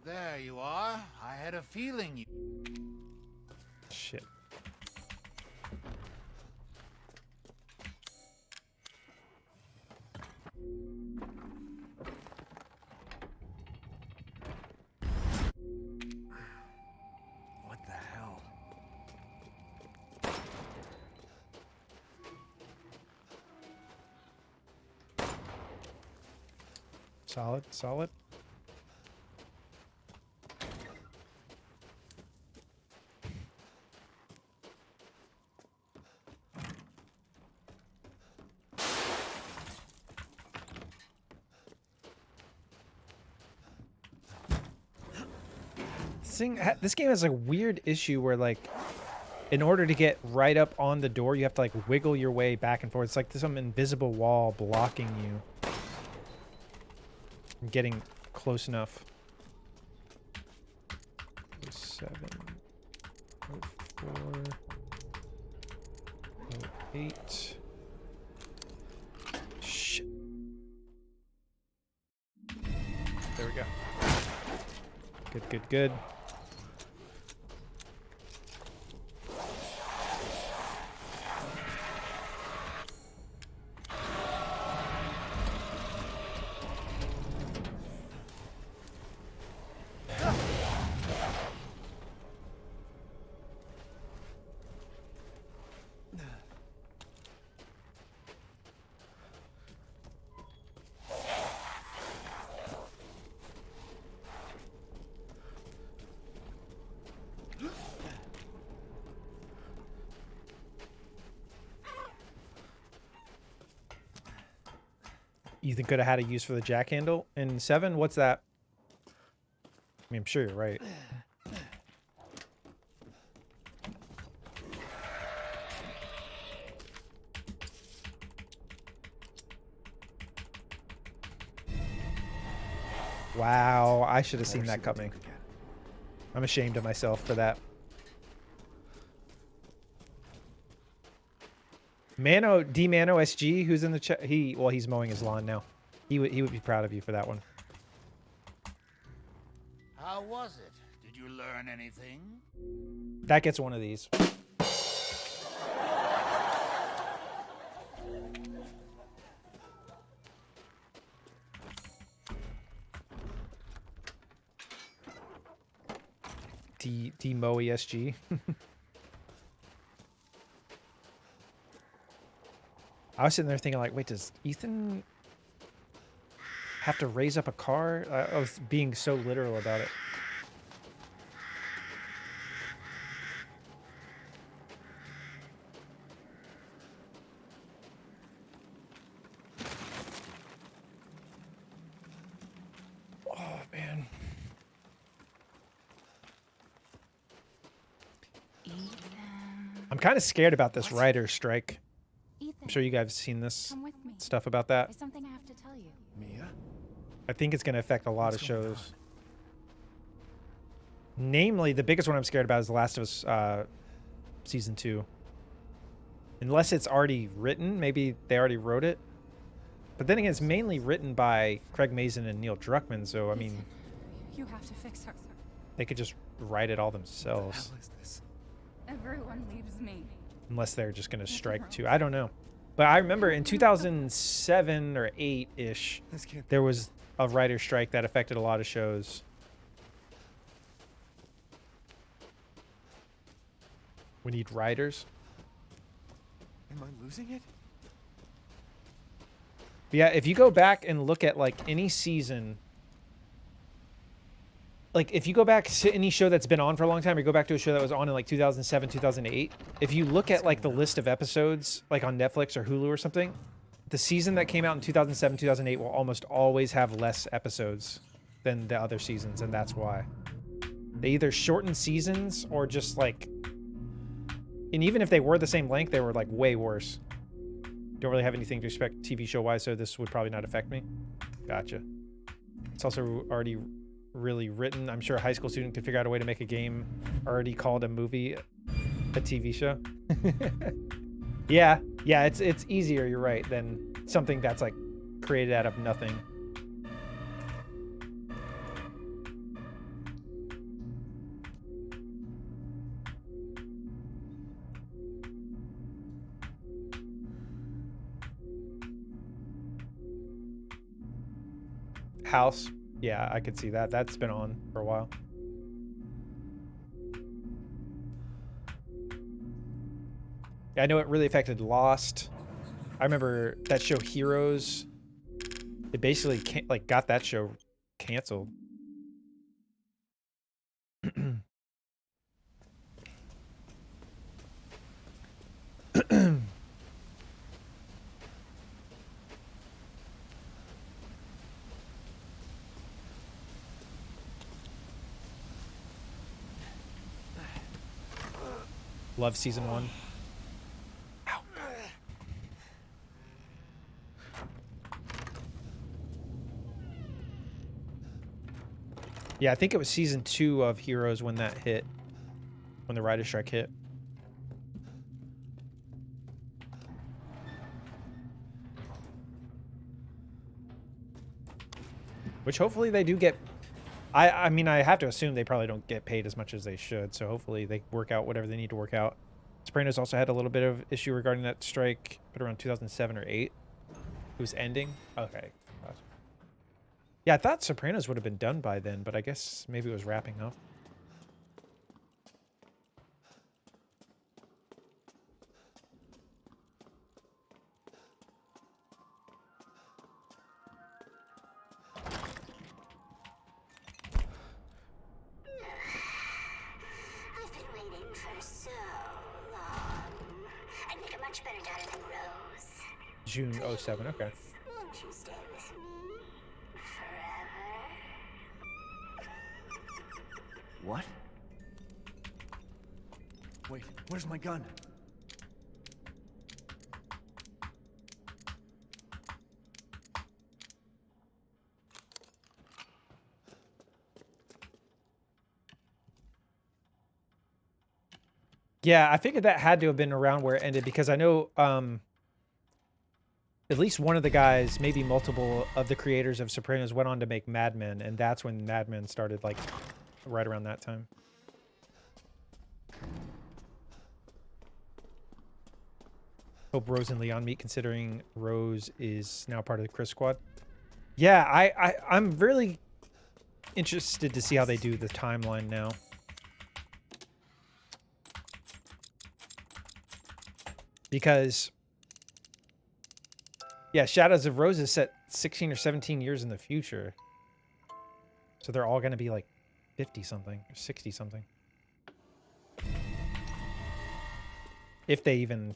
There you are. I had a feeling you... Shit. What the hell? Solid, solid. This game has a weird issue where, like, in order to get right up on the door, you have to, like, wiggle your way back and forth. It's like there's some invisible wall blocking you from getting close enough. 07, 04, 08. Shit. There we go. Good, good, good. You think could have had a use for the jack handle in 7? What's that? I mean, I'm sure you're right. Wow, I should have seen that coming. I'm ashamed of myself for that. Mano, D Mano SG, who's in the chat? He's mowing his lawn now. He would be proud of you for that one. How was it? Did you learn anything? That gets one of these. D Moe SG. I was sitting there thinking, like, wait, does Ethan have to raise up a car? I was being so literal about it. Oh, man. I'm kind of scared about this writer's strike. I'm sure you guys have seen this stuff about that. There's something I have to tell you. Mia? I think it's going to affect a lot of shows. Namely, the biggest one I'm scared about is The Last of Us Season 2. Unless it's already written. Maybe they already wrote it. But then again, it's mainly written by Craig Mazin and Neil Druckmann, so, I mean... You have to fix her. They could just write it all themselves. What the hell is this? Everyone leaves me. Unless they're just going to strike too. I don't know. But I remember in 2007 or 8-ish, there was a writer's strike that affected a lot of shows. We need writers. Am I losing it? But yeah, if you go back and look at like any season, like if you go back to any show that's been on for a long time, or you go back to a show that was on in like 2007, 2008, if you look at like the list of episodes like on Netflix or Hulu or something, the season that came out in 2007, 2008 will almost always have less episodes than the other seasons, and that's why. They either shorten seasons or just like, and even if they were the same length, they were like way worse. Don't really have anything to expect TV show wise, so this would probably not affect me. Gotcha. It's also already really written. I'm sure a high school student could figure out a way to make a game already called a movie a TV show. Yeah, it's easier, you're right, than something that's like created out of nothing. House. Yeah, I could see that. That's been on for a while. Yeah, I know it really affected Lost. I remember that show Heroes. It basically got that show canceled. Love season 1. Ow. Yeah, I think it was season 2 of Heroes when that hit. When the writer's strike hit. Which hopefully they do get... I mean, I have to assume they probably don't get paid as much as they should, so hopefully they work out whatever they need to work out. Sopranos also had a little bit of issue regarding that strike, but around 2007 or 8. It was ending? Okay. Yeah, I thought Sopranos would have been done by then, but I guess maybe it was wrapping up. I've been waiting for so long. I'd make a much better daughter than Rose. June 07, okay. Won't you stay with me forever? What? Wait, where's my gun? Yeah, I figured that had to have been around where it ended because I know at least one of the guys, maybe multiple of the creators of Sopranos went on to make Mad Men, and that's when Mad Men started, like, right around that time. Hope Rose and Leon meet, considering Rose is now part of the Chris Squad. Yeah, I'm really interested to see how they do the timeline now. Because Yeah, Shadows of Rose is set 16 or 17 years in the future. So they're all going to be like 50 something or 60 something. If they even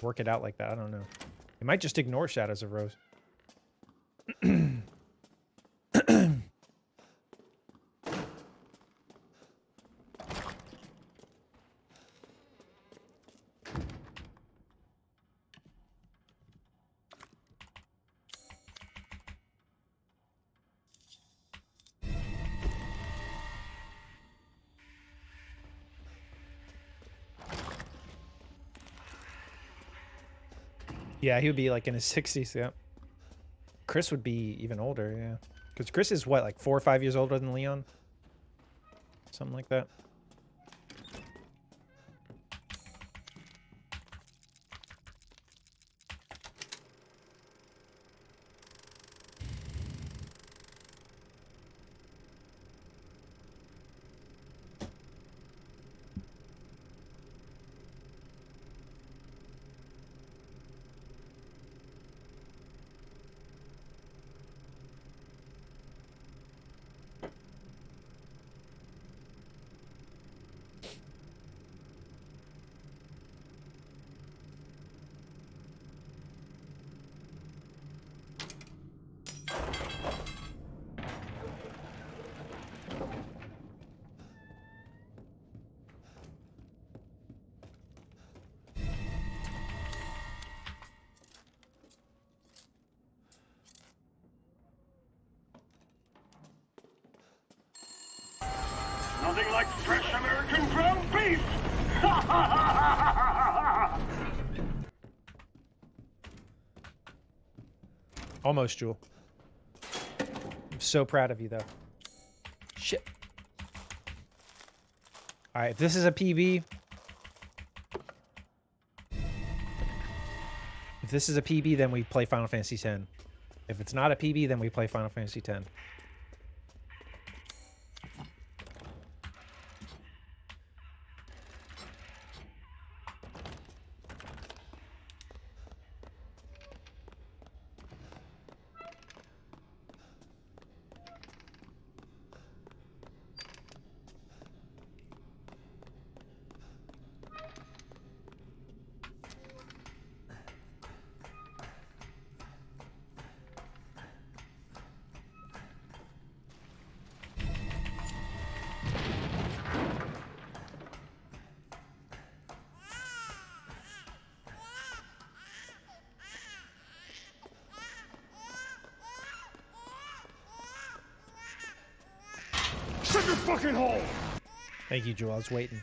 work it out like that, I don't know. They might just ignore Shadows of Rose. Yeah, he would be like in his 60s, yeah. Chris would be even older, yeah. Because Chris is what, like 4 or 5 years older than Leon? Something like that. Nothing like fresh American ground beef! Almost, Jewel. I'm so proud of you, though. Shit. All right, if this is a PB... If this is a PB, then we play Final Fantasy X. If it's not a PB, then we play Final Fantasy X. Shut your fucking hole! Thank you, Jewel. I was waiting.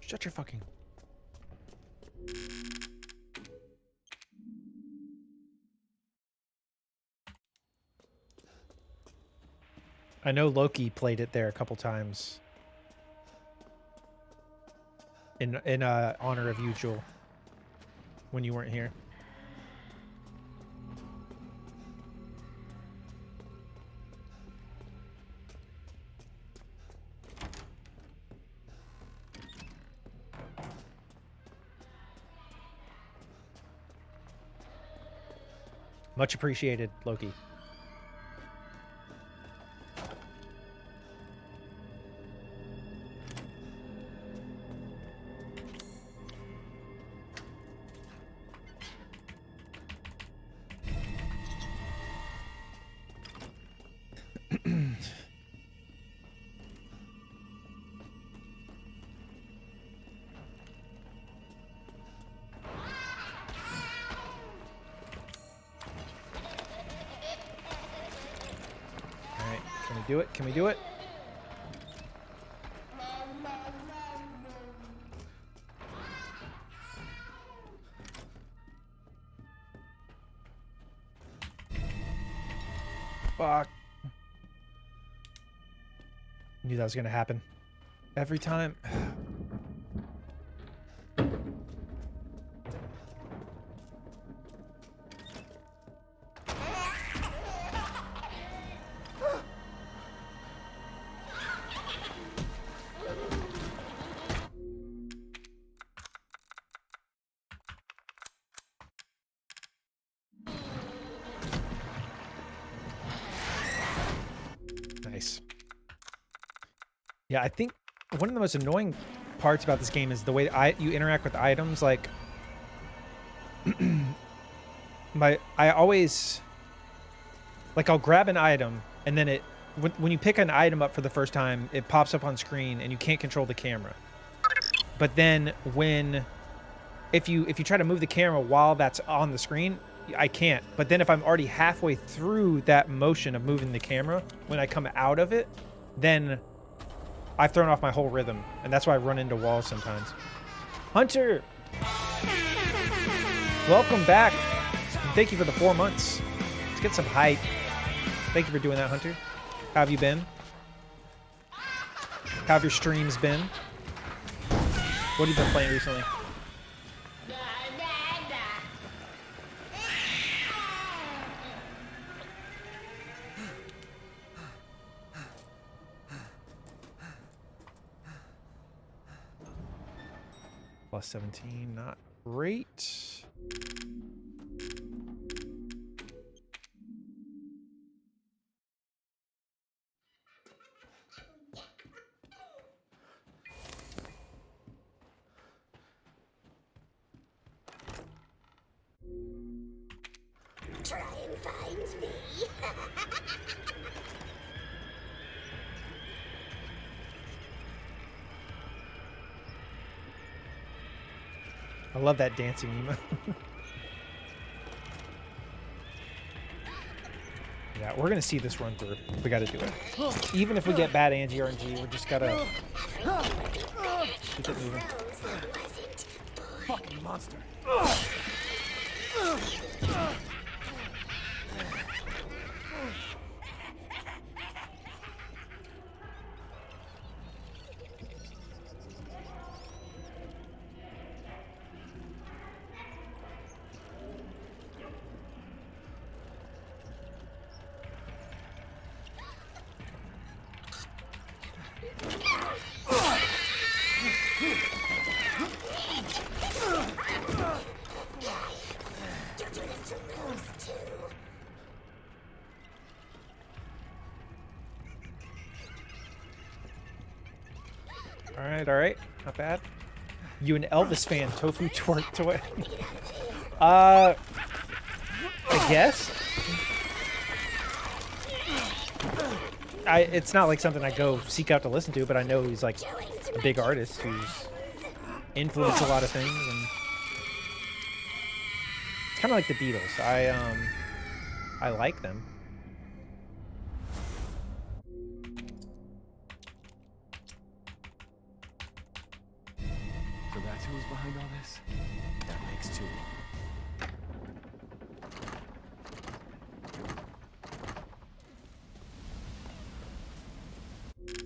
Shut your fucking... I know Loki played it there a couple times. In honor of you, Jewel. When you weren't here. Much appreciated, Loki. Can we do it? Can we do it? Fuck. Knew that was gonna happen. Every time. Nice. Yeah, I think one of the most annoying parts about this game is the way you interact with items. Like, I always, like, I'll grab an item, and then when you pick an item up for the first time, it pops up on screen, and you can't control the camera. But then if you try to move the camera while that's on the screen, I can't. But then if I'm already halfway through that motion of moving the camera, when I come out of it, then I've thrown off my whole rhythm, and that's why I run into walls sometimes. Hunter! Welcome back. And thank you for the 4 months. Let's get some hype. Thank you for doing that, Hunter. How have you been? How have your streams been? What have you been playing recently? Plus 17, not great. Try and find me. I love that dancing emo. Yeah, we're gonna see this run through. We gotta do it. Even if we get bad anti-RNG, we just gotta keep it moving. Fucking monster. All right, not bad. You an Elvis fan, Tofu Twerk Toy. I guess. It's not like something I go seek out to listen to, but I know he's like a big artist who's influenced a lot of things, and it's kind of like the Beatles. I like them. So that's who was behind all this? That makes two.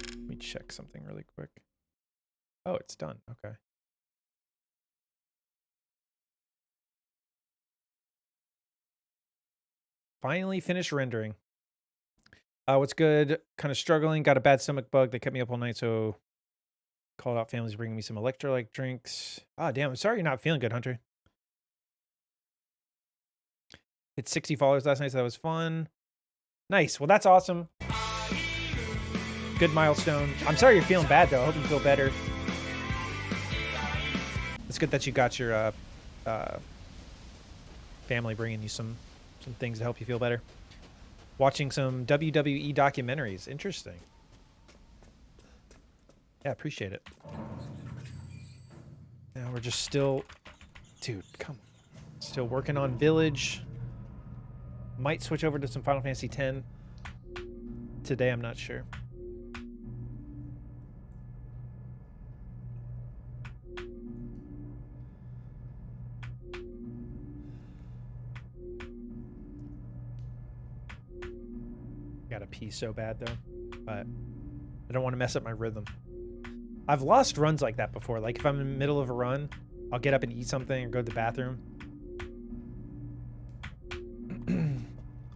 Let me check something really quick. Oh, it's done. Okay. Finally finished rendering. What's good? Kind of struggling. Got a bad stomach bug. They kept me up all night, so called out families bringing me some electrolyte drinks. Ah, damn. I'm sorry you're not feeling good, Hunter. Hit 60 followers last night, so that was fun. Nice. Well, that's awesome. Good milestone. I'm sorry you're feeling bad, though. I hope you feel better. It's good that you got your family bringing you some things to help you feel better. Watching some WWE documentaries. Interesting. Yeah, appreciate it. Now we're just still... Dude, come on. Still working on Village. Might switch over to some Final Fantasy X. Today, I'm not sure. Gotta pee so bad, though. But I don't want to mess up my rhythm. I've lost runs like that before. Like, if I'm in the middle of a run, I'll get up and eat something or go to the bathroom.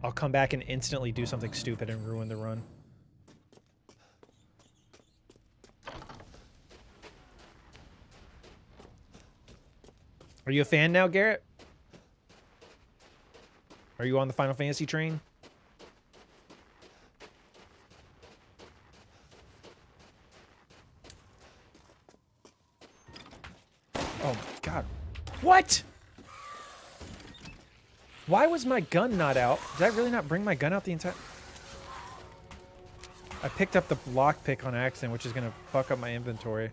I'll come back and instantly do something stupid and ruin the run. Are you a fan now, Garrett? Are you on the Final Fantasy train? God. What? Why was my gun not out? Did I really not bring my gun out the entire... I picked up the lockpick on accident, which is going to fuck up my inventory.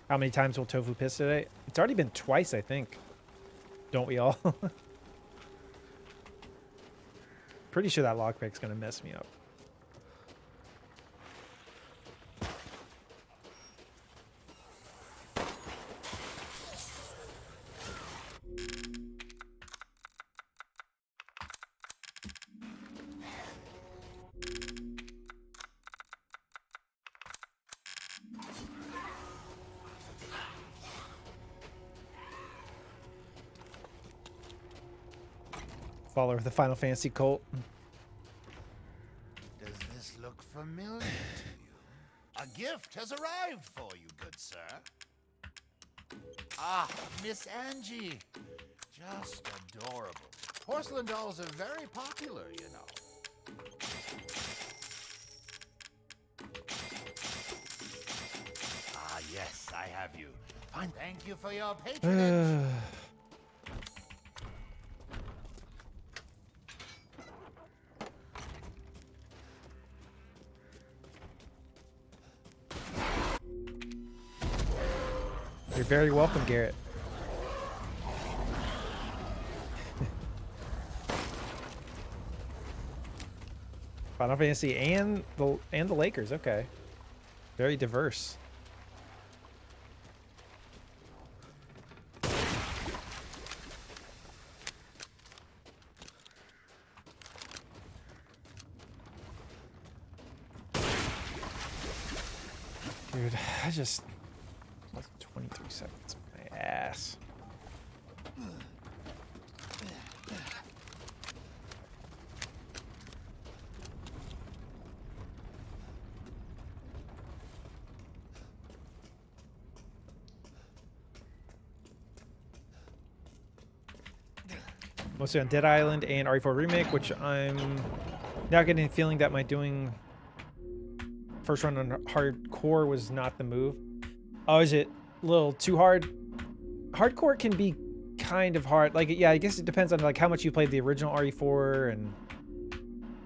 How many times will Tofu piss today? It's already been twice, I think. Don't we all? Pretty sure that lockpick's going to mess me up. Follower of the Final Fantasy cult. Does this look familiar to you? A gift has arrived for you, good sir. Ah, Miss Angie. Just adorable. Porcelain dolls are very popular, you know. Ah, yes, I have you. Fine. Thank you for your patronage. You're very welcome, Garrett. Final Fantasy and the Lakers. Okay, very diverse. Dude, I just... That's 23 seconds. My ass. Mostly on Dead Island and RE4 Remake, which I'm now getting the feeling that my doing first run on hardcore was not the move. Oh, is it a little too hard? Hardcore can be kind of hard. Like, yeah, I guess it depends on like how much you played the original RE4, and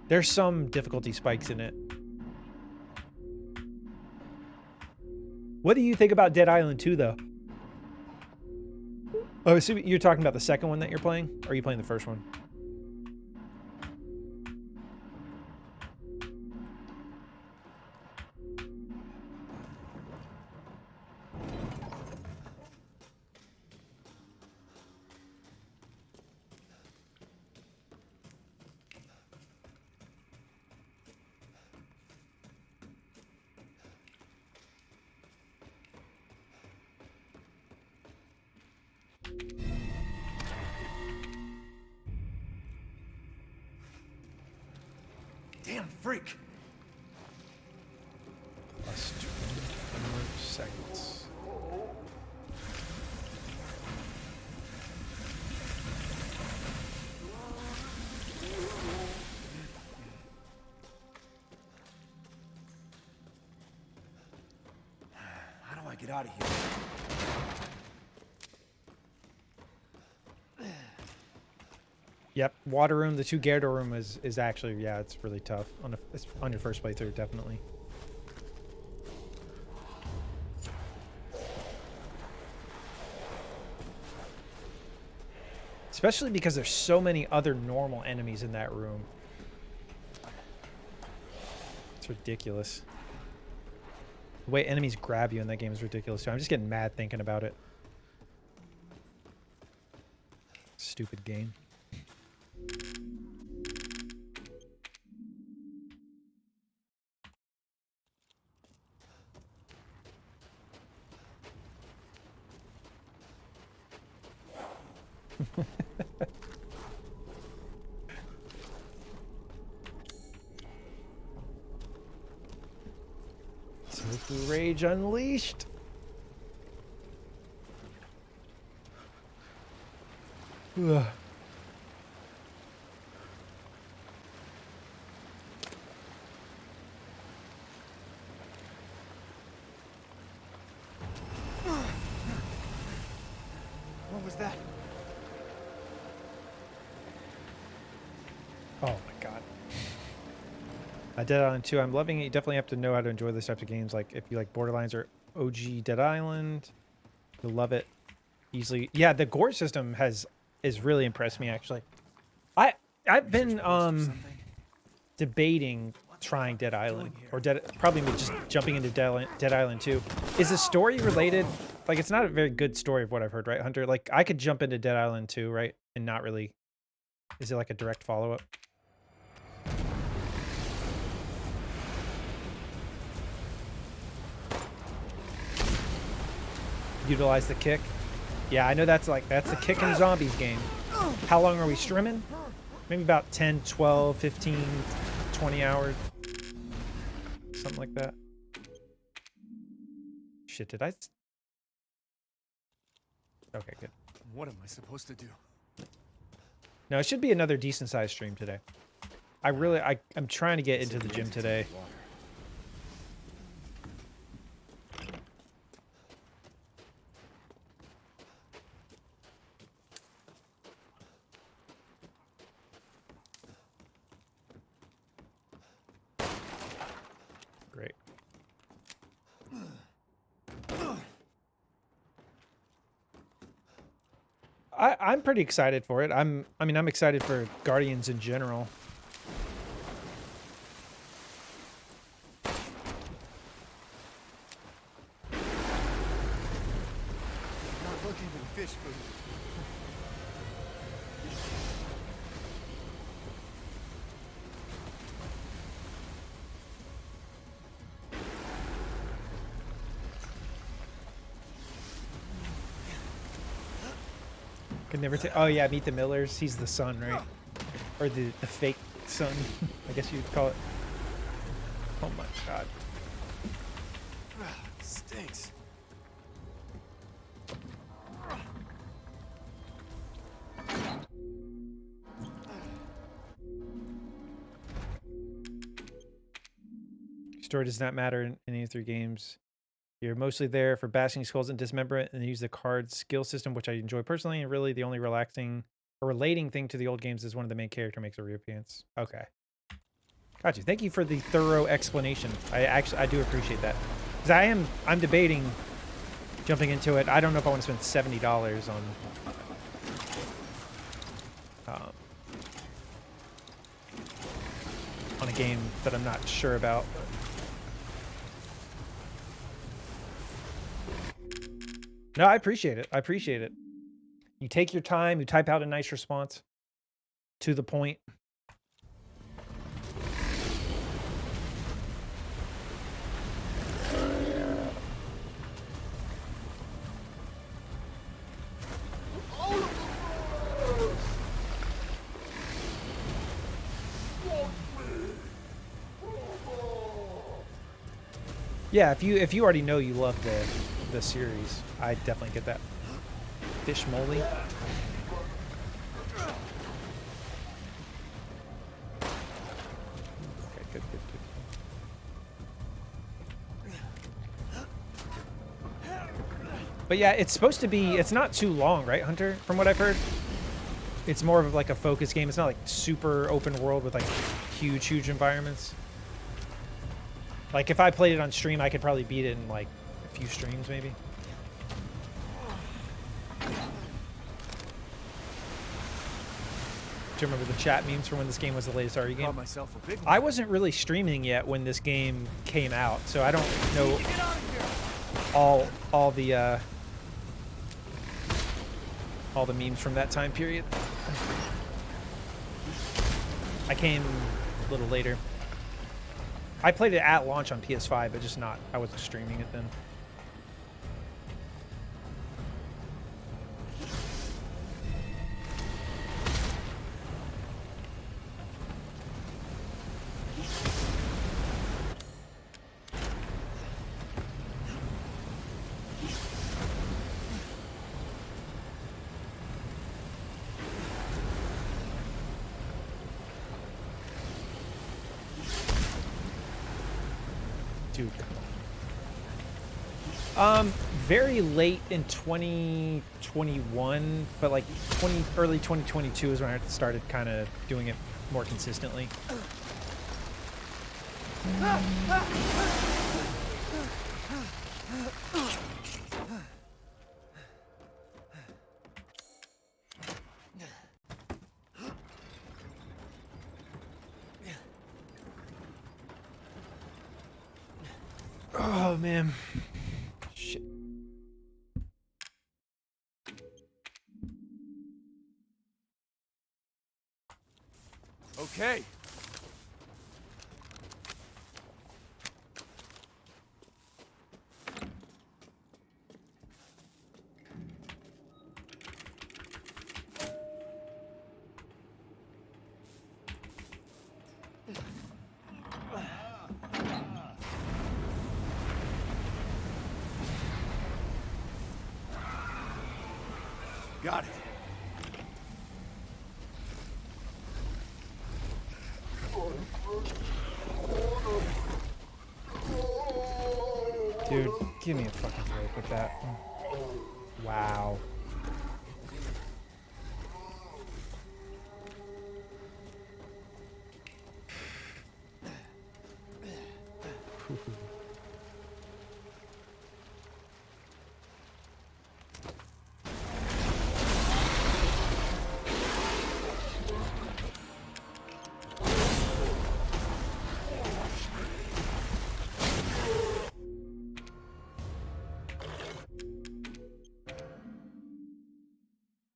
there's some difficulty spikes in it. What do you think about Dead Island 2, though? Oh, so you're talking about the second one that you're playing? Or are you playing the first one? Damn freak! Plus 24 seconds. How do I get out of here? Yep, water room, the 2 Gyarados room is actually, yeah, it's really tough it's on your first playthrough, definitely. Especially because there's so many other normal enemies in that room. It's ridiculous. The way enemies grab you in that game is ridiculous too. I'm just getting mad thinking about it. Stupid game. Tofu Rage Unleashed. Ugh. was that? Oh my god. Dead Island 2, I'm loving it. You definitely have to know how to enjoy this types of games. Like if you like Borderlands or OG Dead Island, you'll love it easily. Yeah, the gore system has really impressed me actually. I've been debating trying Dead Island or probably just jumping into Dead Island 2. Is the story related? Like it's not a very good story of what I've heard, right, Hunter? Like I could jump into Dead Island 2, right? And not really. Is it like a direct follow-up? Utilize the kick. Yeah, I know that's a kick in zombies game. How long are we streaming? Maybe about 10, 12, 15, 20 hours. Something like that. Shit, did I? Okay, good. What am I supposed to do? No, it should be another decent sized stream today. I'm trying to get into the gym today. Great. I'm pretty excited for it. I'm excited for Guardians in general. Not looking for fish food. Could never take. Oh yeah, Meet the Millers. He's the son, right? Or the fake son, I guess you'd call it. Oh my god. Stinks. Story does not matter in any of 3 games. You're mostly there for bashing skulls and dismemberment, and use the card skill system, which I enjoy personally. And really, the only relating thing to the old games is one of the main character makes a reappearance. Okay, got you. Thank you for the thorough explanation. I do appreciate that, because I'm debating jumping into it. I don't know if I want to spend $70 on a game that I'm not sure about. No, I appreciate it. I appreciate it. You take your time. You type out a nice response. To the point. Yeah, if you already know you love the series, I definitely get that. Fish moly. Okay, good. But yeah, it's supposed to be, it's not too long, right, Hunter? From what I've heard. It's more of like a focus game. It's not like super open world with like huge environments. Like if I played it on stream, I could probably beat it in like a few streams maybe. Do you remember the chat memes from when this game was the latest RE game? I wasn't really streaming yet when this game came out, so I don't know all the memes from that time period. I came a little later. I played it at launch on PS5, but just not, I wasn't streaming it then. very late in 2021, but like early 2022 is when I started kind of doing it more consistently. Oh man. Shit. Okay. Got it. Dude, give me a fucking break with that. Wow.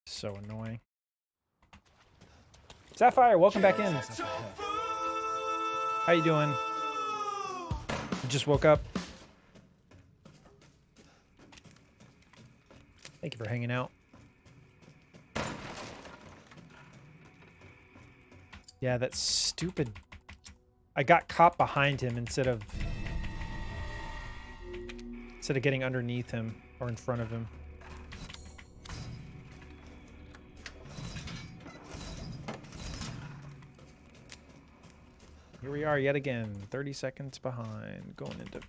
So annoying. Sapphire, welcome back in. How you doing? You just woke up? Thank you for hanging out. Yeah, that's stupid. I got caught behind him instead of getting underneath him or in front of him. Here we are yet again, 30 seconds behind, going into...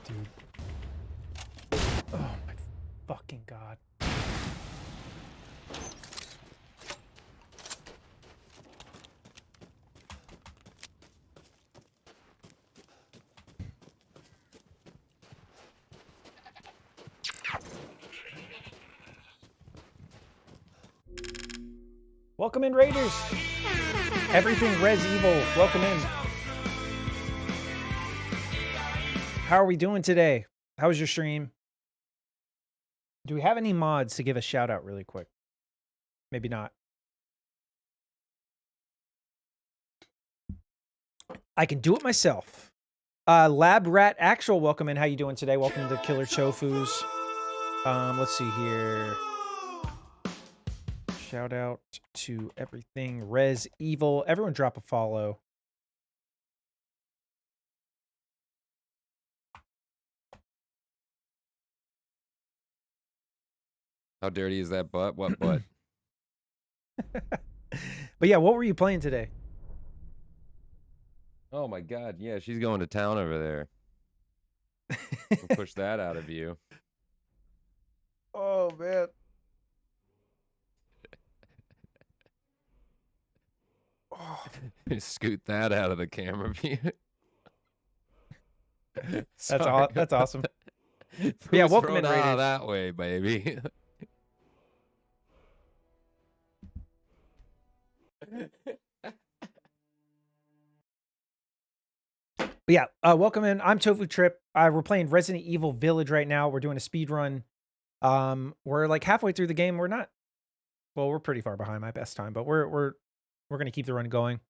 Dude. Oh my fucking god. Welcome in, Raiders. Everything Res Evil, welcome in. How are we doing today? How was your stream? Do we have any mods to give a shout out really quick? Maybe not. I can do it myself. Lab Rat Actual, welcome in. How you doing today? Welcome to Killer Chofus. Let's see here. Shout out to everything Res Evil. Everyone drop a follow. How dirty is that butt? What butt? But yeah, what were you playing today? Oh my god, yeah, she's going to town over there. We'll push that out of view. Oh man. Scoot that out of the camera view. That's awesome. Yeah, welcome in, Rated. That way, baby. Yeah, welcome in. I'm Tofu Trip. We're playing Resident Evil Village right now. We're doing a speed run. We're like halfway through the game. We're not. Well, we're pretty far behind my best time, but we're gonna keep the run going.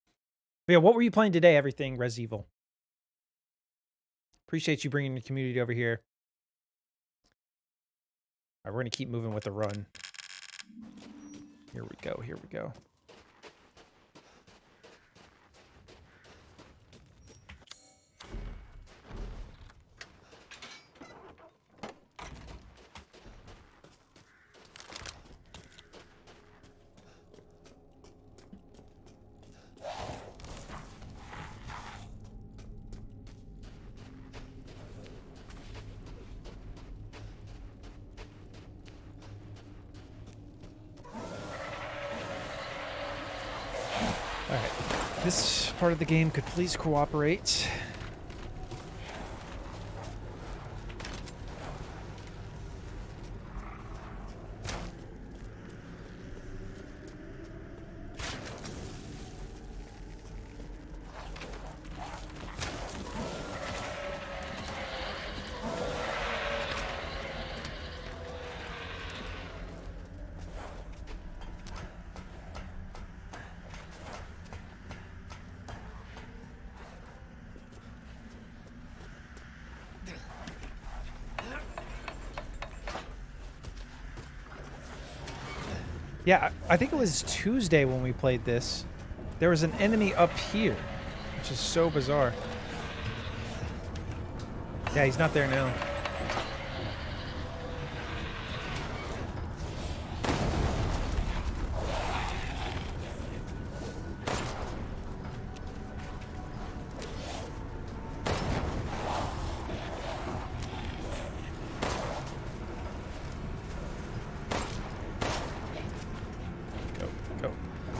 But yeah, what were you playing today? Everything Res Evil. Appreciate you bringing the community over here. All right, we're gonna keep moving with the run. Here we go. Here we go. Alright, this part of the game could please cooperate. Yeah, I think it was Tuesday when we played this. There was an enemy up here, which is so bizarre. Yeah, he's not there now.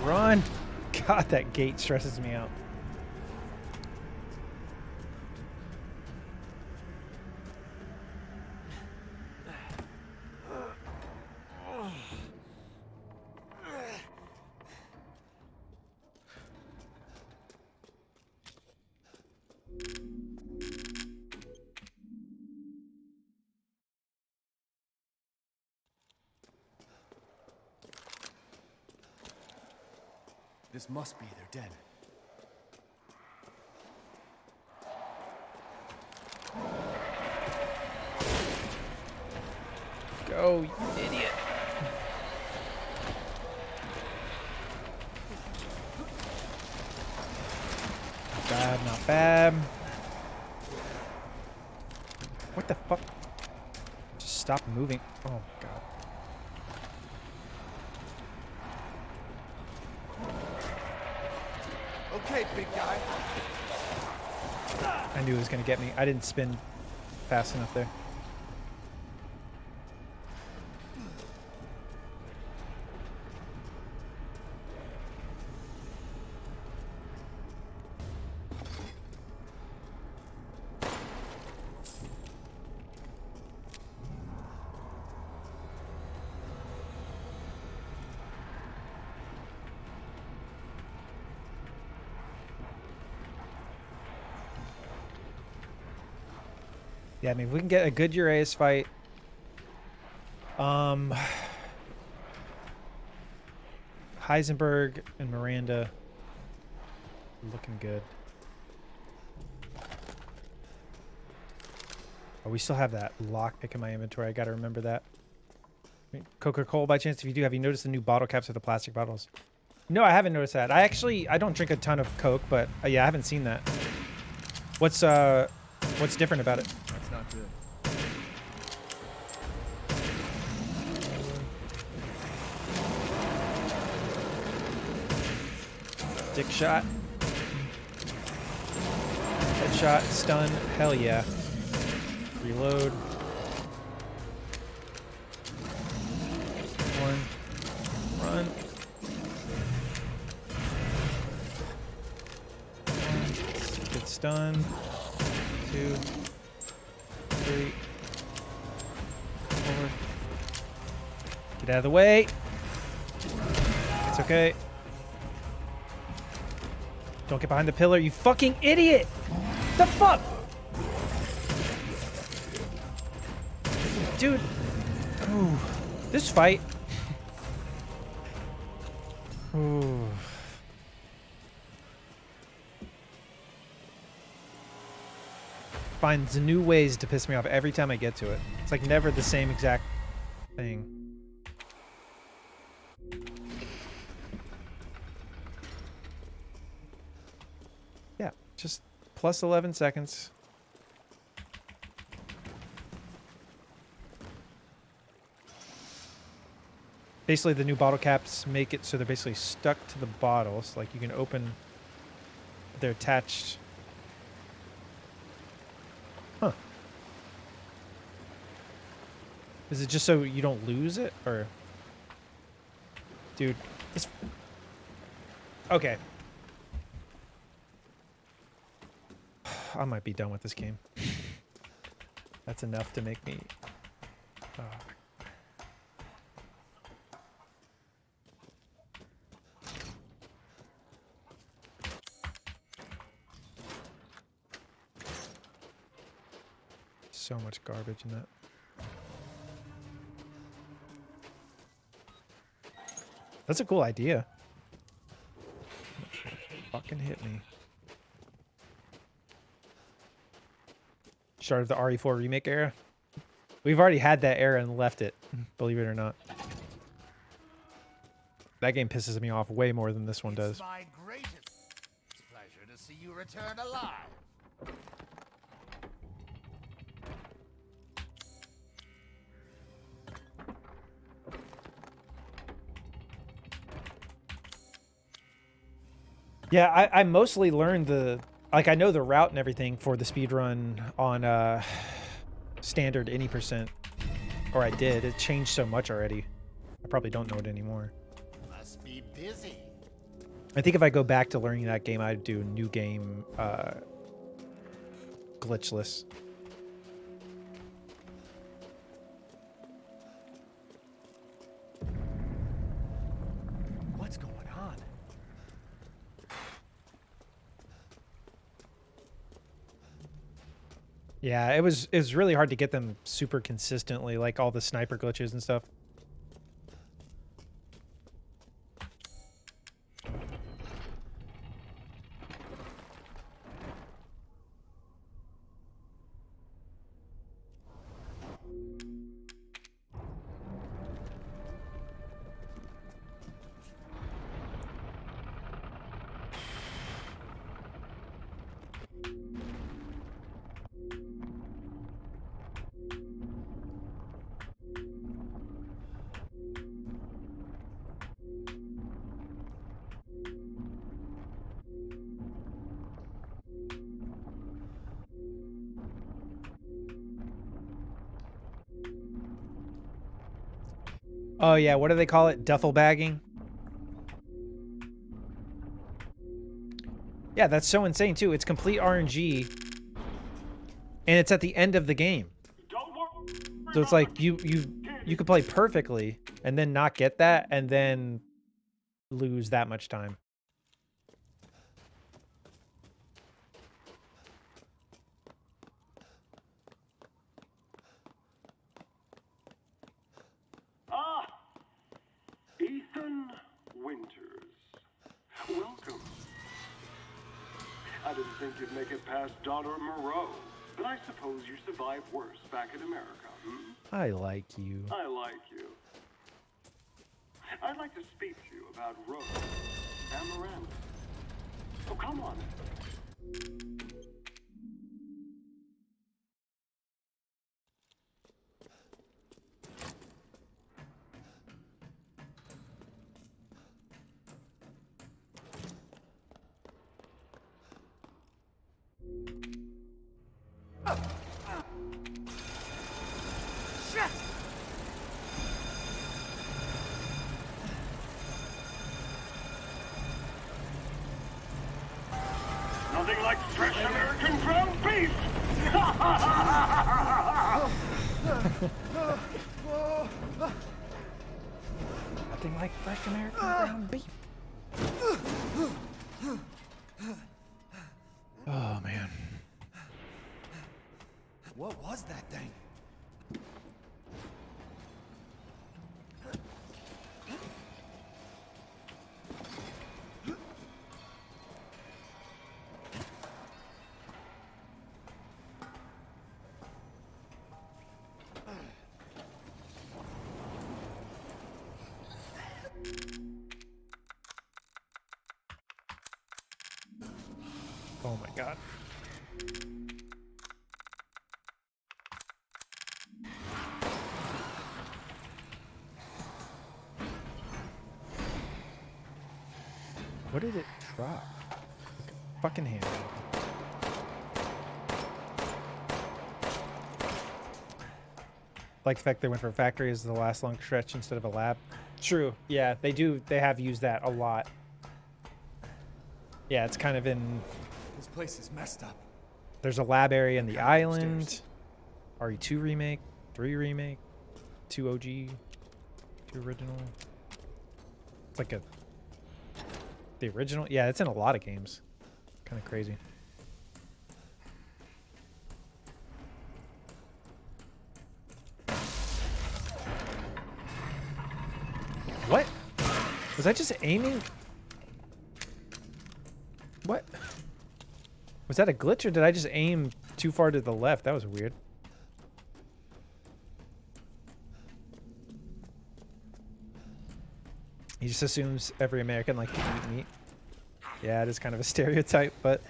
Run! God, that gate stresses me out. This must be their den. Go, you idiot. Not bad, not bad. What the fuck? Just stop moving. Oh, God. Okay, big guy. I knew it was going to get me. I didn't spin fast enough there. Yeah, I mean, if we can get a good Urias fight. Heisenberg and Miranda looking good. Oh, we still have that lockpick in my inventory. I gotta remember that. Coca-Cola, by chance, if you do, have you noticed the new bottle caps of the plastic bottles? No, I haven't noticed that. I don't drink a ton of Coke, but yeah, I haven't seen that. What's different about it? That's not good. Dick shot. Headshot, stun, hell yeah. Reload. One. Run. Get stunned. 2, 3, 4. Get out of the way. It's okay. Don't get behind the pillar, you fucking idiot! The fuck? Dude. Ooh. This fight. Ooh. Finds new ways to piss me off every time I get to it. It's like never the same exact thing. Yeah, just plus 11 seconds. Basically, the new bottle caps make it so they're basically stuck to the bottles. Like you can open, they're attached. Huh. Is it just so you don't lose it, or? Dude, this... Okay. I might be done with this game. That's enough to make me... So much garbage in that. That's a cool idea. Fucking hit me. Start of the RE4 remake era. We've already had that era and left it, believe it or not. That game pisses me off way more than this one does. It's my greatest pleasure to see you return alive. Yeah, I mostly learned the... Like, I know the route and everything for the speedrun on standard any %. Or I did. It changed so much already. I probably don't know it anymore. Must be busy. I think if I go back to learning that game, I'd do new game glitchless. What's going on? Yeah, it was really hard to get them super consistently, like all the sniper glitches and stuff. Oh yeah, what do they call it? Duffel bagging? Yeah, that's so insane too. It's complete RNG. And it's at the end of the game. So it's like you could play perfectly and then not get that and then lose that much time. Ethan Winters. Welcome. I didn't think you'd make it past Daughter Moreau, but I suppose you survived worse back in America, hmm? I like you. I like you. I'd like to speak to you about Rose and Miranda. Oh, come on. Nothing like fresh American ground beef! Nothing like fresh American ground beef. Oh man. What was that thing? Oh my god. What did it drop? Fucking hand. Like the fact they went for a factory as the last long stretch instead of a lab. True. Yeah, they do. They have used that a lot. Yeah, it's kind of in. This place is messed up. There's a lab area in the island. RE2 remake, 3 remake, 2 OG, 2 original. It's like the original. Yeah, it's in a lot of games. Kind of crazy. What? Was I just aiming? What? Was that a glitch or did I just aim too far to the left? That was weird. He just assumes every American likes to eat meat. Yeah, it is kind of a stereotype, but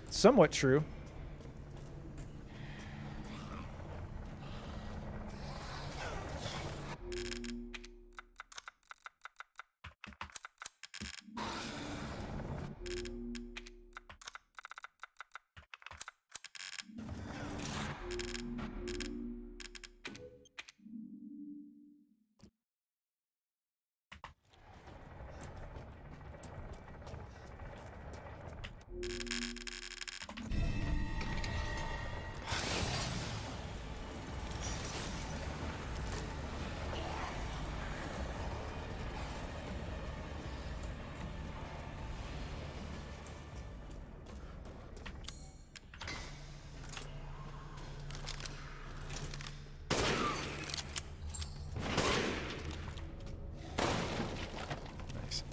somewhat true.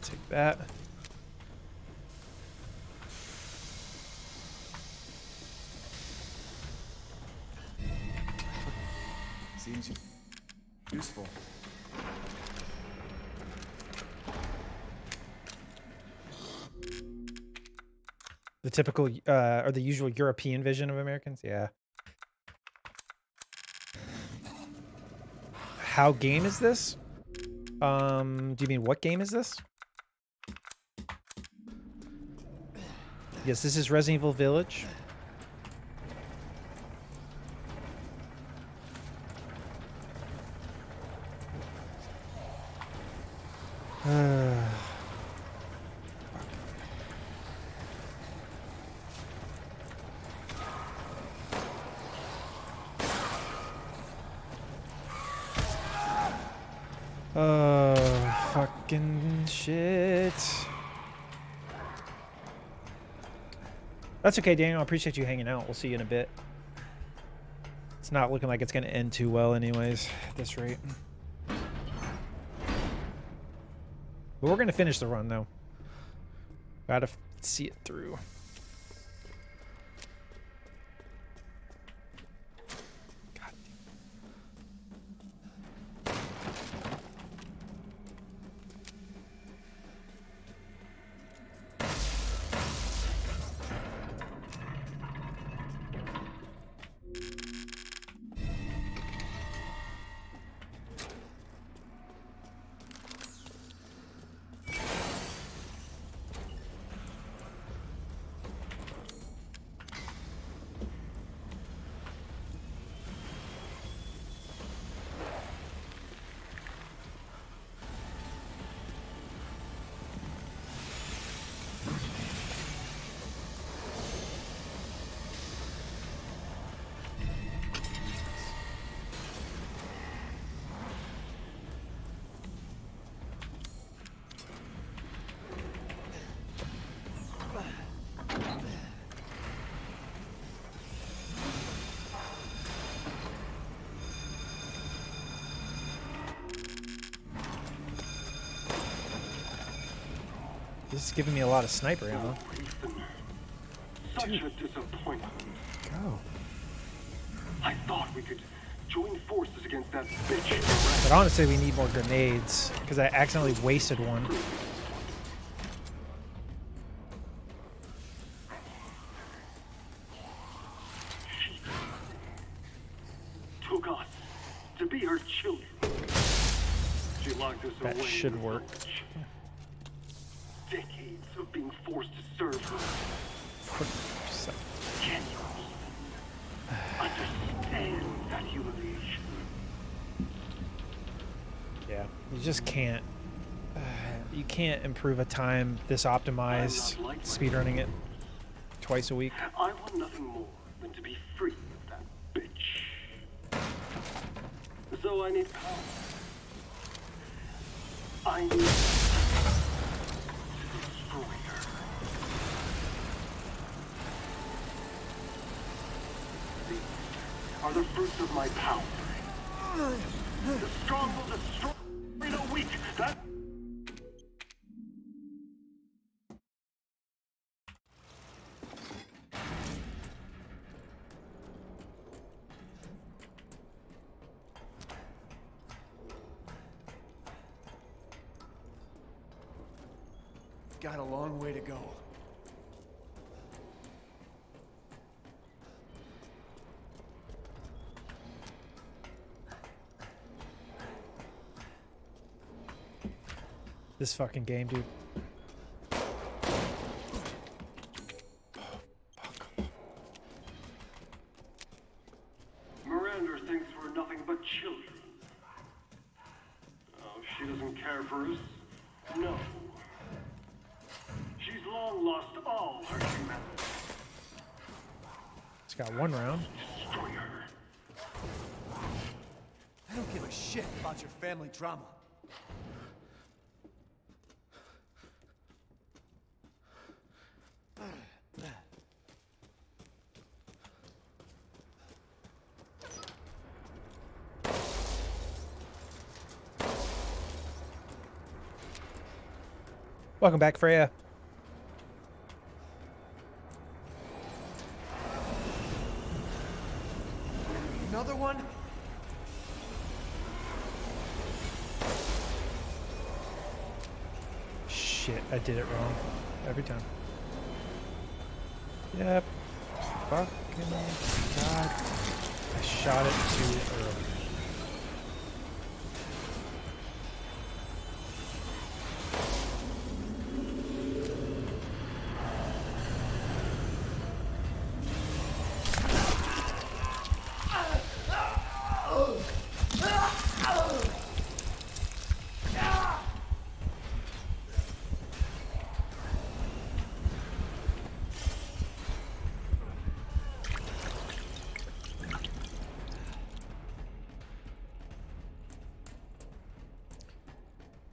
Take that. Seems useful. The typical, or the usual European vision of Americans? Yeah. How game is this? Do you mean what game is this? Yes, this is Resident Evil Village. Oh, fucking shit. That's okay, Daniel. I appreciate you hanging out. We'll see you in a bit. It's not looking like it's going to end too well anyways, at this rate. But we're going to finish the run, though. Gotta see it through. This is giving me a lot of sniper ammo. Such a disappointment. Go. I thought we could join forces against that bitch. But honestly, we need more grenades because I accidentally wasted one. Took us to be her children. She locked us away. That should work. Decades of being forced to serve her. Can you understand that humiliation? Yeah, you just can't. You can't improve a time this optimized speedrunning it twice a week. I want nothing more than to be free of that bitch. So I need power. I need to destroy her. These are the fruits of my power. The strong will destroy the weak. That. Got a long way to go. This fucking game, dude. Miranda thinks we're nothing but children. Oh, she doesn't care for us. No. She's long lost all her humanity. It's got one round. Destroy her. I don't give a shit about your family drama. Welcome back, Freya. Another one? Shit, I did it wrong. Every time. Yep. Fucking God. I shot it too early.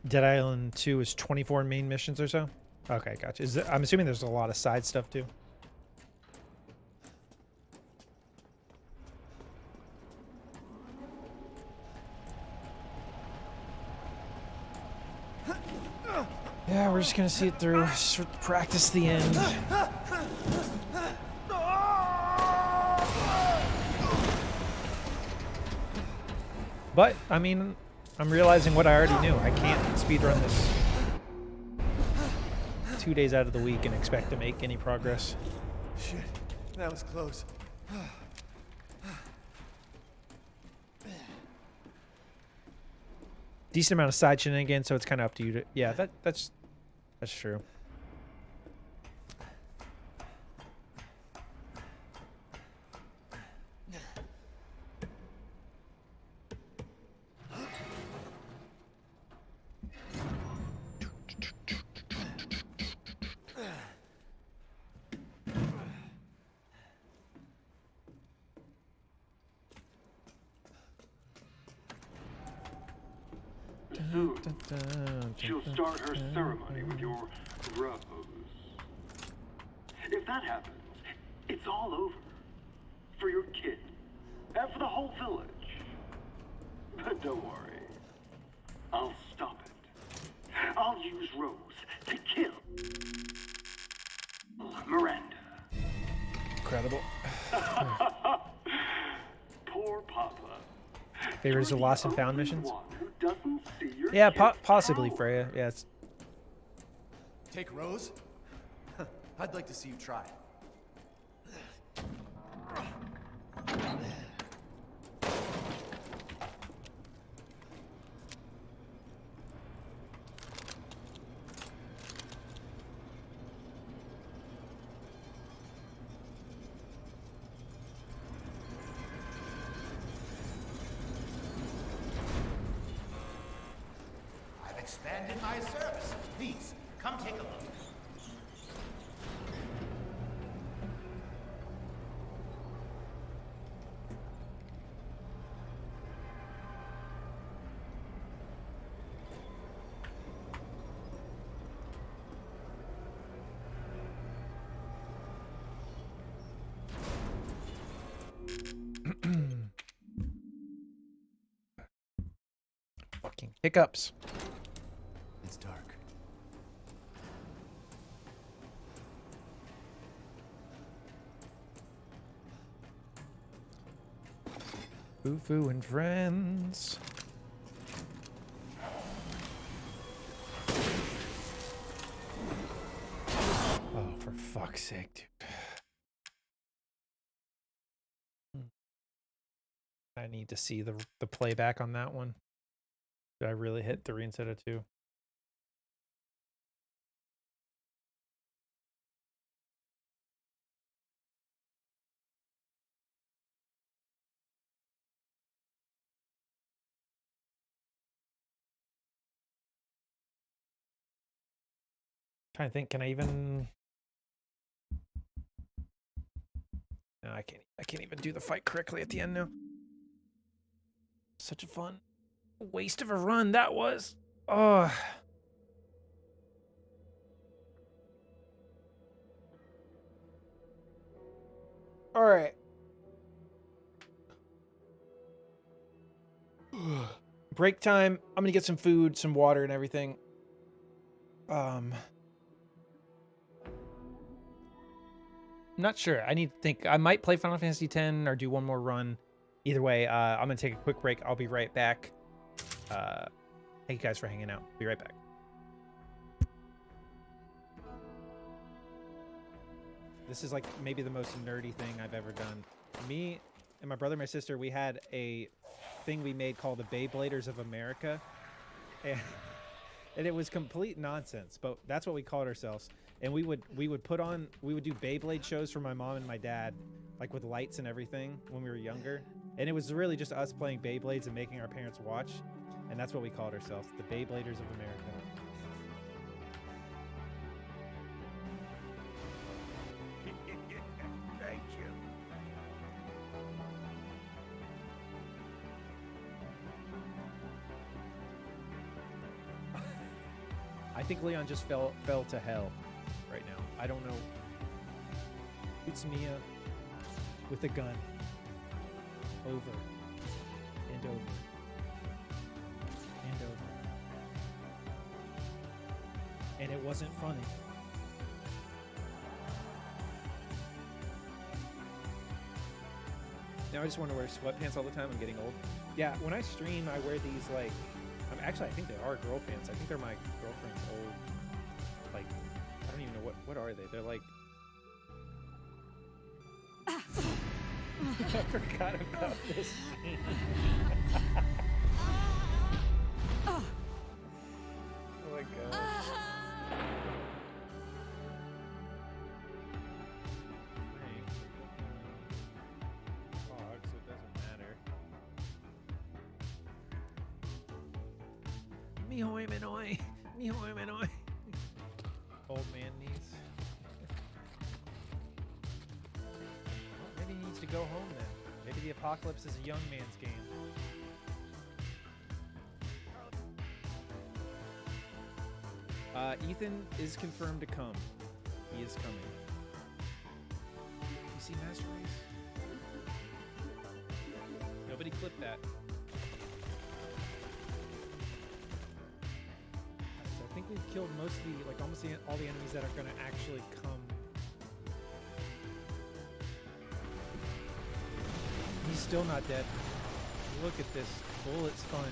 Dead Island 2 is 24 main missions or so? Okay, gotcha. I'm assuming there's a lot of side stuff too. Yeah, we're just gonna see it through. Practice the end. But, I mean, I'm realizing what I already knew. I can't speedrun this 2 days out of the week and expect to make any progress. Shit, that was close. Decent amount of side shenanigans, so it's kind of up to you to... Yeah, that's true. Soon, she'll start her ceremony with your rose. If that happens, it's all over. For your kid. And for the whole village. But don't worry. I'll stop it. I'll use Rose to kill favors the lost and found missions. Yeah, possibly Freya. Yes. Take Rose? I'd like to see you try. I've expanded my service. Please, come take a look. Fucking hiccups. It's dark. Foo and friends. Oh, for fuck's sake, dude. I need to see the playback on that one. Did I really hit 3 instead of 2? Trying to think, can I even? No, I can't even do the fight correctly at the end now. Such a fun waste of a run that was. Oh. All right. Break time. I'm gonna get some food, some water, and everything. I'm not sure. I need to think. I might play Final Fantasy X or do one more run. Either way, I'm gonna take a quick break. I'll be right back. Thank you guys for hanging out. Be right back. This is like maybe the most nerdy thing I've ever done. Me and my brother and my sister, we had a thing we made called the Beybladers of America. And it was complete nonsense, but that's what we called ourselves. And we would do Beyblade shows for my mom and my dad, like with lights and everything when we were younger. And it was really just us playing Beyblades and making our parents watch. And that's what we called ourselves, the Beybladers of America. Thank you. I think Leon just fell to hell right now. I don't know. It's Mia with a gun. Over. And over. And over. And it wasn't funny. Now I just want to wear sweatpants all the time. I'm getting old. Yeah, when I stream, I wear these like... Actually, I think they are girl pants. I think they're my girlfriend's old... Like, I don't even know what are they? They're like... I forgot about this scene. Oh my god. So it doesn't matter. Mihoy minoy. Mihoy minoy. Old man knees. Well, maybe he needs to go home then. Maybe the apocalypse is a young man's game. Ethan is confirmed to come. He is coming. You see Master Race? Nobody clipped that. So I think we've killed most of the, like almost all the enemies that are going to actually come. He's still not dead. Look at this bullet sponge.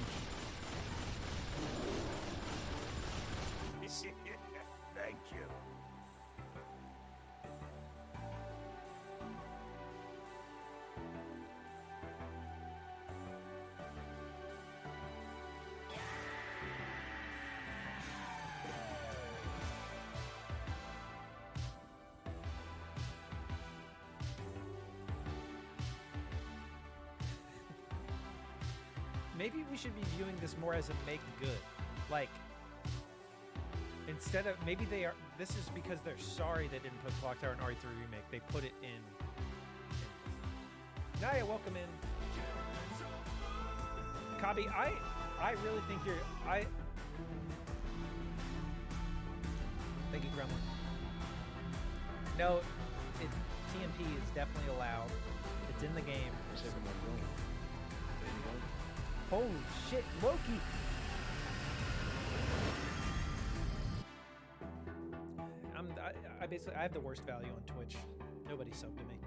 Thank you. Maybe we should be viewing this more as a make good. Like, instead of, maybe they are, this is because they're sorry they didn't put Clock Tower in RE3 Remake. They put it in. Naya, welcome in. Kabi, I really think you're, thank you, Gremlin. No, TMP is definitely allowed. It's in the game. Holy shit, Loki! I have the worst value on Twitch. Nobody subbed to me.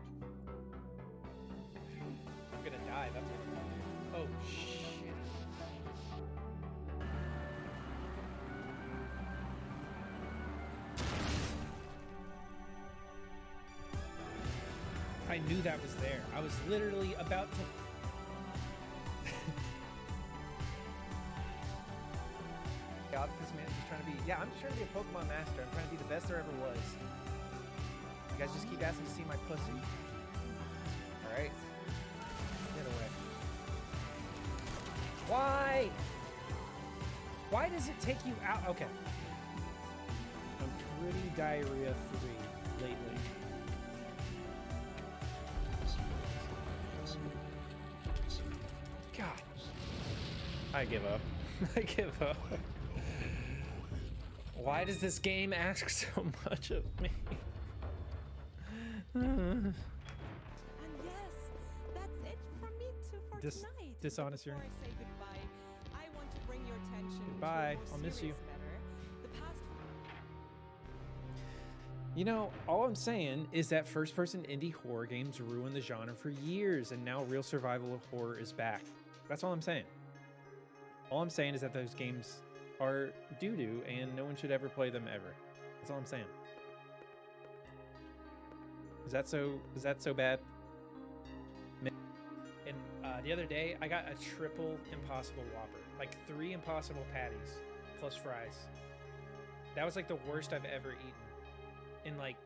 I'm gonna die, that's what I'm doing. Oh shit. I knew that was there. I was literally about to... This man is just trying to be... Yeah, I'm just trying to be a Pokemon master. I'm trying to be the best there ever was. You guys just keep asking to see my pussy. Alright? Get away. Why? Why does it take you out? Okay. I'm pretty diarrhea-free lately. God. I give up. I give up. Why does this game ask so much of me? And yes, that's it from me too for tonight. Dishonest here. Before I say goodbye, I want to bring your attention Goodbye. to a more I'll miss you. serious matter. The past... You know, all I'm saying is that first-person indie horror games ruined the genre for years, and now real survival of horror is back. That's all I'm saying. All I'm saying is that those games are doo-doo, and no one should ever play them ever. That's all I'm saying. Is that so bad? And the other day, I got a triple Impossible Whopper. Like 3 Impossible patties plus fries. That was like the worst I've ever eaten in like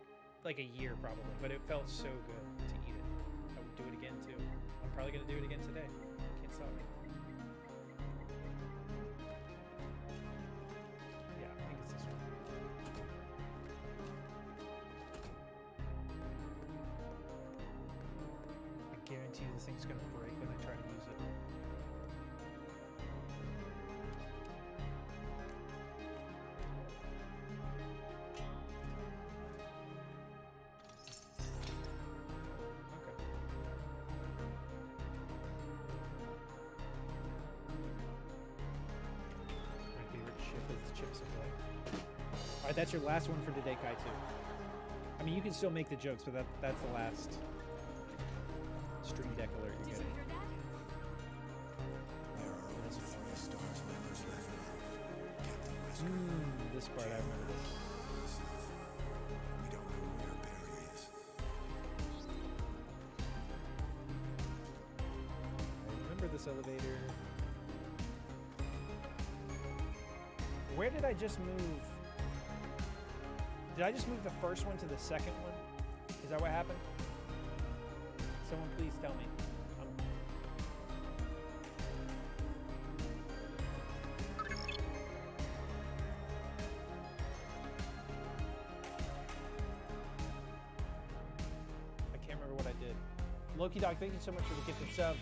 a year probably, but it felt so good to eat it. I would do it again too. I'm probably gonna do it again today. Can't stop me. Yeah, I think it's this one. I guarantee you this thing's gonna break when I try to use it. Alright, that's your last one for today, Kai, too. I mean, you can still make the jokes, but that's the last Stream Deck alert you're getting. This part, I remember this. I remember this elevator. Where did I just move? Did I just move the first one to the second one? Is that what happened? Someone please tell me. I can't remember what I did. Loki Dog, thank you so much for the gifted sub.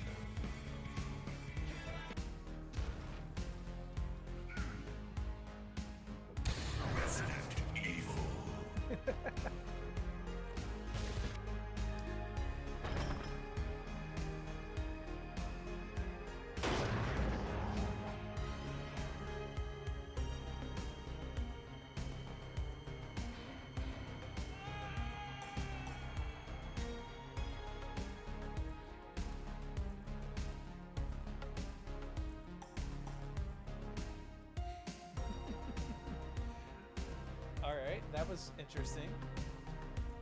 was interesting.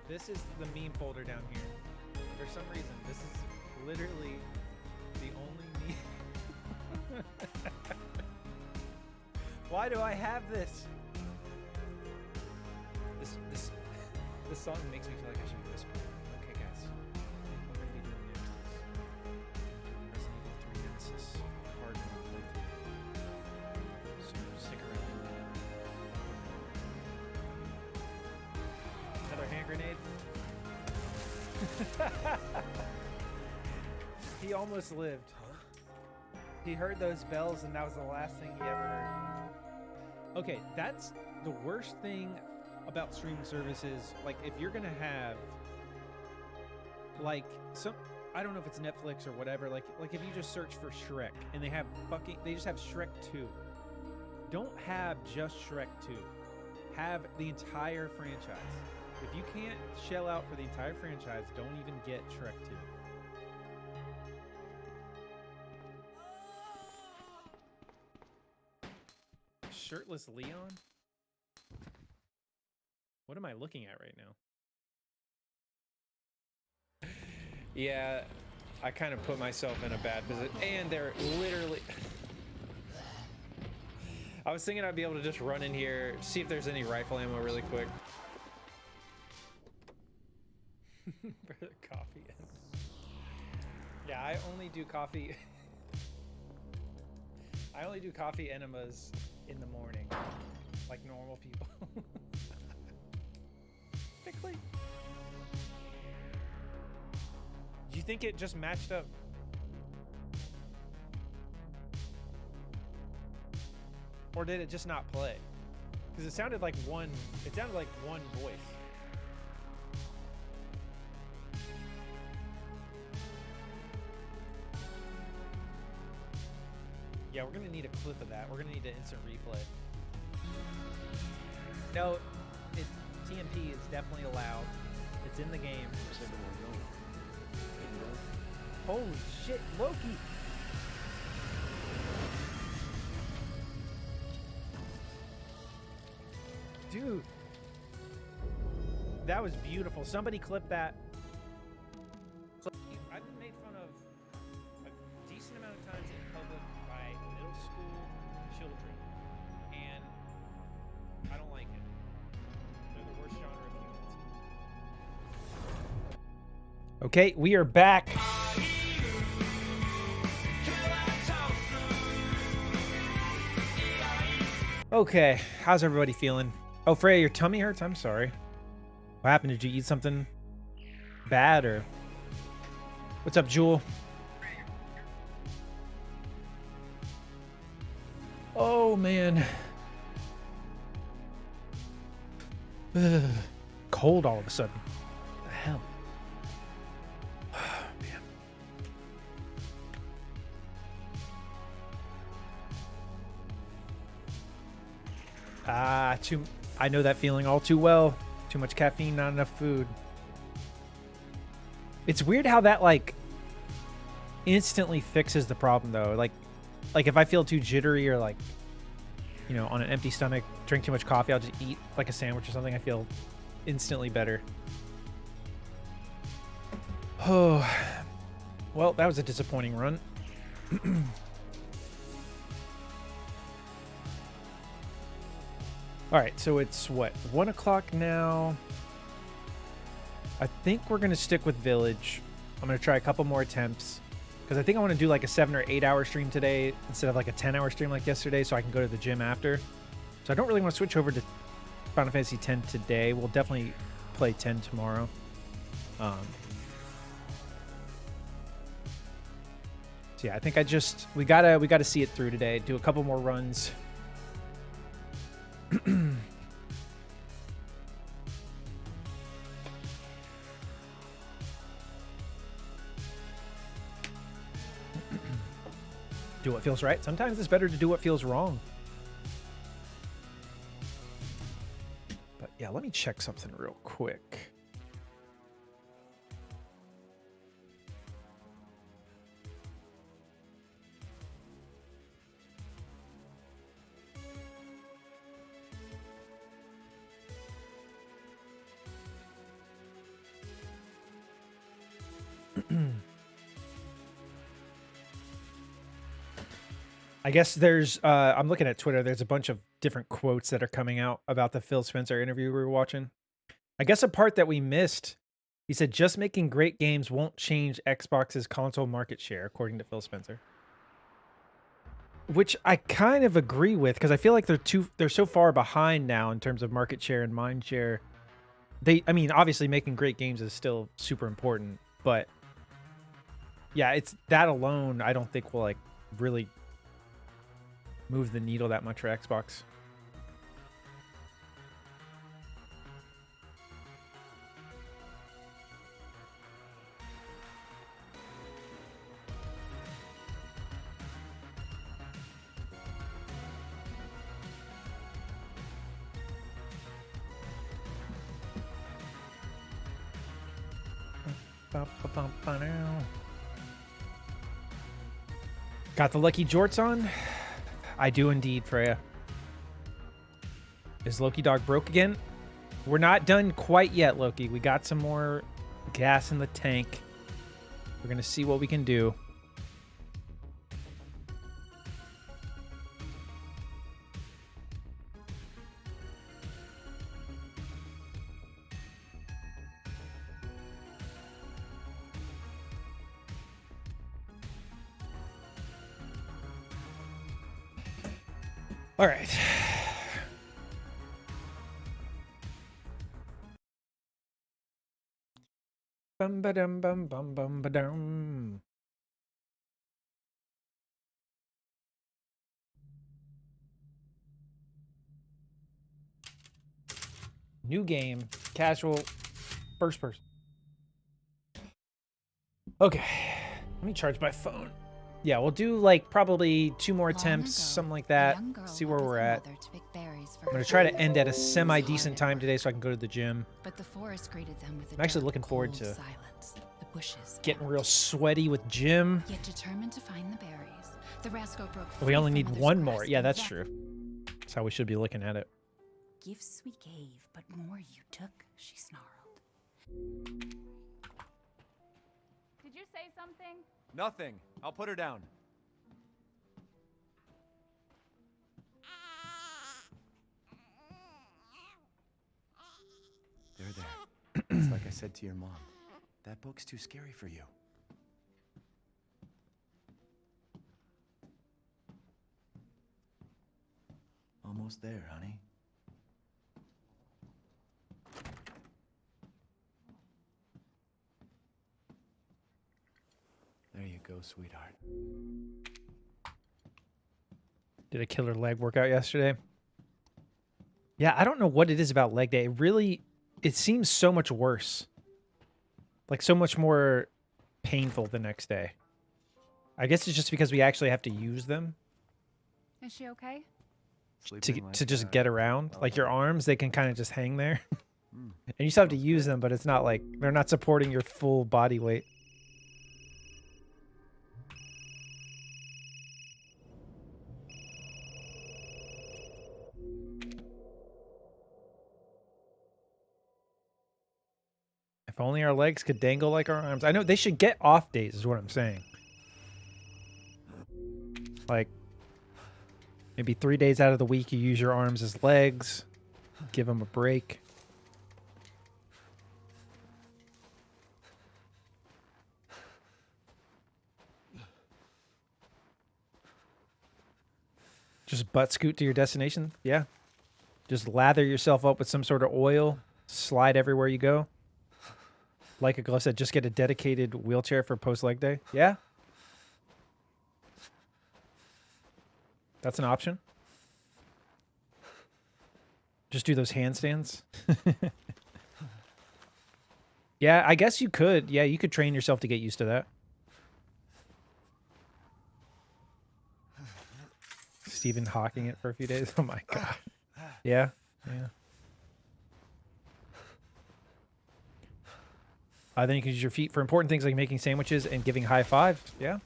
This is the meme folder down here. For some reason, this is literally the only meme. Why do I have this? This song makes me feel like I should be whispering. Okay, guys. What we're gonna be doing next is Resident Evil 3 Nemesis hard mode playthrough. So stick around. Another hand grenade. He almost lived. He heard those bells and that was the last thing he ever heard. Okay, that's the worst thing about streaming services. Like, if you're gonna have like some, I don't know if it's Netflix or whatever, like if you just search for Shrek and they just have Shrek 2. Don't have just Shrek 2. Have the entire franchise. If you can't shell out for the entire franchise, don't even get Shrek 2. Shirtless Leon? What am I looking at right now? Yeah, I kind of put myself in a bad position. And they're literally... I was thinking I'd be able to just run in here, see if there's any rifle ammo really quick. For the coffee end. Yeah, I only do coffee... I only do coffee enemas in the morning, like normal people. Quickly. Do you think it just matched up? Or did it just not play? Because it sounded like one voice. Yeah, we're gonna need a clip of that. We're gonna need an instant replay. No, TMP is definitely allowed. It's in the game. Holy shit, Loki! Dude. That was beautiful. Somebody clip that. I've been made fun of a decent amount of times in public by middle school children, and I don't like it. They're the worst genre of humans. Okay, we are back. Okay, how's everybody feeling? Oh, Freya, your tummy hurts? I'm sorry. What happened? Did you eat something bad or... What's up, Jewel? Oh, man. Ugh. Cold all of a sudden. What the hell? Oh, man. I know that feeling all too well. Too much caffeine, not enough food. It's weird how that, like, instantly fixes the problem, though. Like if I feel too jittery or, like, you know, on an empty stomach, drink too much coffee, I'll just eat, like, a sandwich or something. I feel instantly better. Oh. Well, that was a disappointing run. All right, so it's what, 1 o'clock now. I think we're gonna stick with Village. I'm gonna try a couple more attempts because I think I want to do like a 7 or 8 hour stream today instead of like a 10-hour stream like yesterday, so I can go to the gym after. So I don't really want to switch over to Final Fantasy X today. We'll definitely play 10 tomorrow. So yeah, I think we gotta see it through today. Do a couple more runs. Do what feels right. Sometimes it's better to do what feels wrong. But yeah, let me check something real quick. I guess there's, I'm looking at Twitter, there's a bunch of different quotes that are coming out about the Phil Spencer interview we were watching. I guess a part that we missed, he said, just making great games won't change Xbox's console market share, according to Phil Spencer. Which I kind of agree with, because I feel like they're so far behind now in terms of market share and mind share. I mean, obviously making great games is still super important, but yeah, it's that alone I don't think will like really move the needle that much for Xbox. Got the lucky jorts on? I do indeed, Freya. Is Loki Dog broke again? We're not done quite yet, Loki. We got some more gas in the tank. We're going to see what we can do. All right. Bum ba dum bum bum bum ba dum. New game, casual, first person. Okay, let me charge my phone. Yeah, we'll do like probably 2 more attempts, something like that. See where we're at. I'm gonna try to end at a semi-decent time today so I can go to the gym. But the forest greeted them with I'm actually looking forward to silence. The bushes getting real sweaty with gym. Yet determined to find the berries, the rascal broke We free only from need mother's one more. grasp Yeah, and that's va- true. That's how we should be looking at it. Gifts we gave, but more you took, she snarled. Did you say something? Nothing. I'll put her down. There, there. It's like I said to your mom. That book's too scary for you. Almost there, honey. There you go, sweetheart. Did a killer leg workout yesterday. Yeah, I don't know what it is about leg day. It seems so much worse. Like so much more painful the next day. I guess it's just because we actually have to use them Is she okay? to just get around. Like your arms, they can kind of just hang there. And you still have to use them, but it's not like they're not supporting your full body weight. If only our legs could dangle like our arms. I know they should get off days is what I'm saying. Like maybe 3 days out of the week you use your arms as legs. Give them a break. Just butt scoot to your destination. Yeah. Just lather yourself up with some sort of oil. Slide everywhere you go. Like a glove said, just get a dedicated wheelchair for post-leg day. Yeah. That's an option. Just do those handstands. Yeah, I guess you could. Yeah, you could train yourself to get used to that. Stephen Hawking it for a few days. Oh my god. Yeah. Yeah. Then you can use your feet for important things like making sandwiches and giving high fives. Yeah.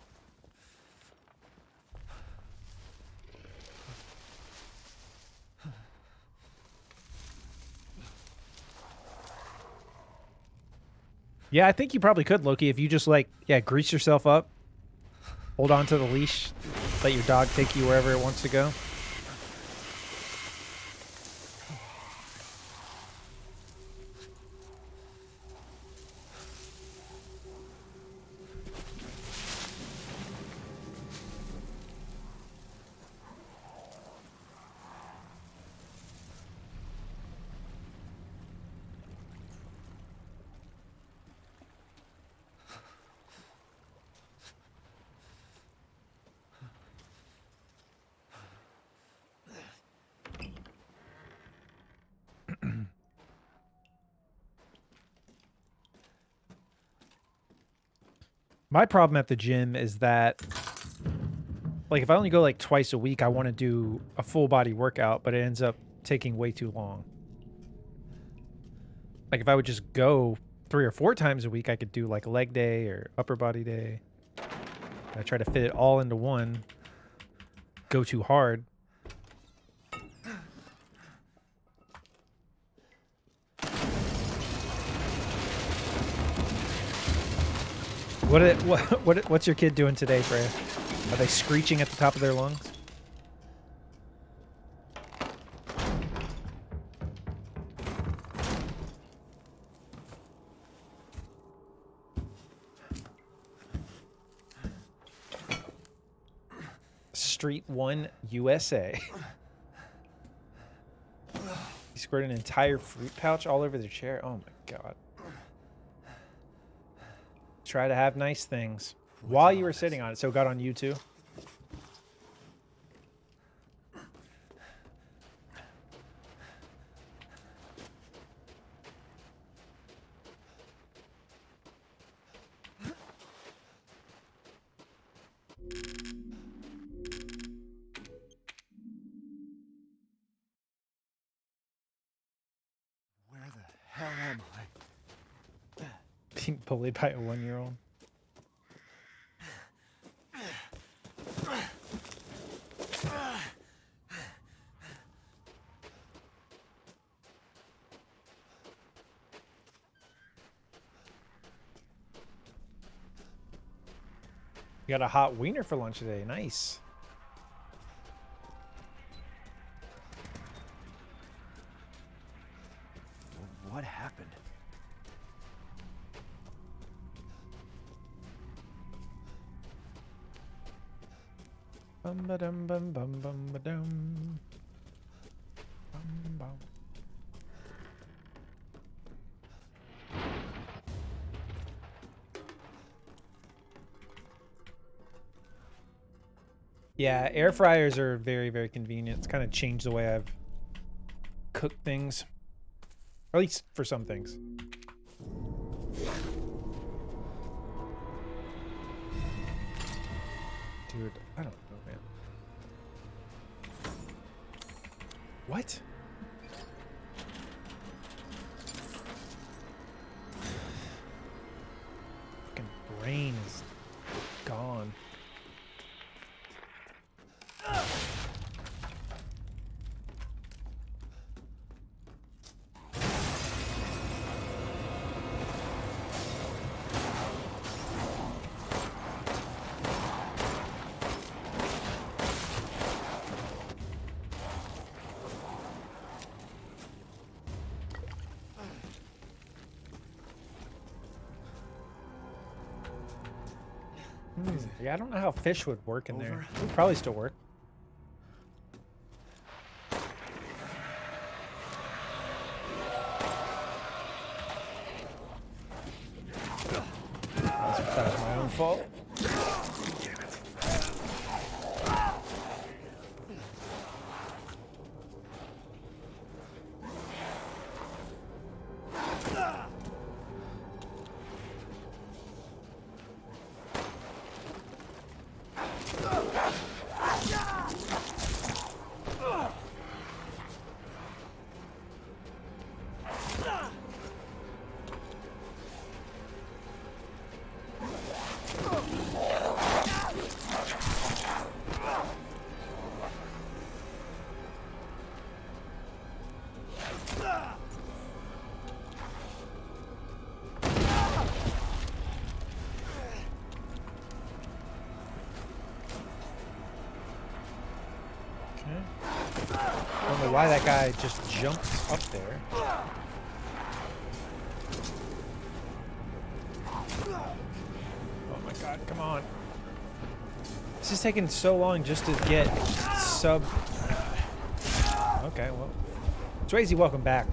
Yeah, I think you probably could, Loki, if you just like, yeah, grease yourself up, hold on to the leash, Let your dog take you wherever it wants to go. My problem at the gym is that, like, if I only go like twice a week, I want to do a full body workout, but it ends up taking way too long. Like, if I would just go 3 or 4 times a week, I could do like leg day or upper body day. I try to fit it all into one. Go too hard. What's your kid doing today, Freya? Are they screeching at the top of their lungs? Street 1 USA. He squirted an entire fruit pouch all over their chair. Oh my god. Try to have nice things while you were sitting on it, so it got on you too. Where the hell am I? Being bullied by a 1-year-old. You got a hot wiener for lunch today. Nice. What happened? Bum ba dum bum bum bum ba dum. Bum bum. Yeah, air fryers are very, very convenient. It's kind of changed the way I've cooked things. Or at least for some things. Dude, I don't know, man. What? Fucking brain is gone. Yeah, I don't know how fish would work in there. It would probably still work. That's my own fault. I don't know why that guy just jumped up there. Oh my god, come on. This is taking so long just to get sub... Okay, well... Swayze, welcome back.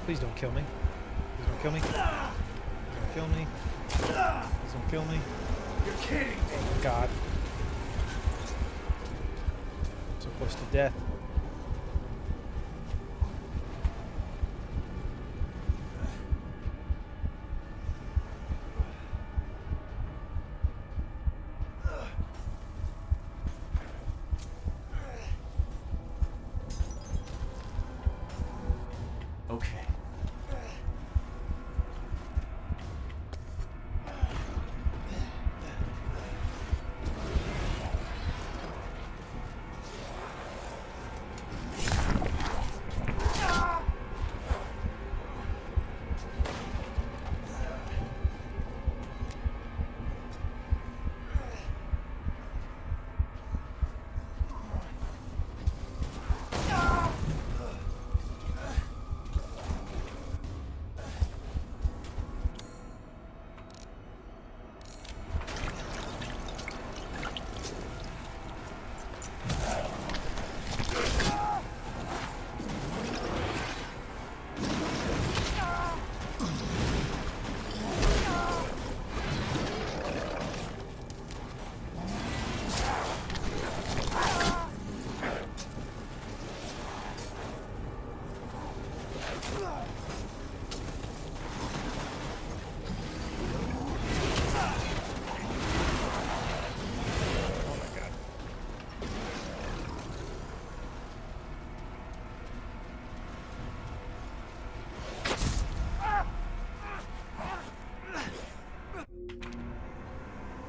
Please don't kill me. Please don't kill me. Please don't kill me. Please don't kill me. You're kidding me. Oh god. So close to death. Okay.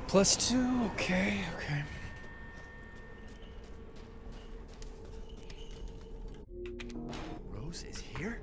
+2, okay, okay. Rose is here?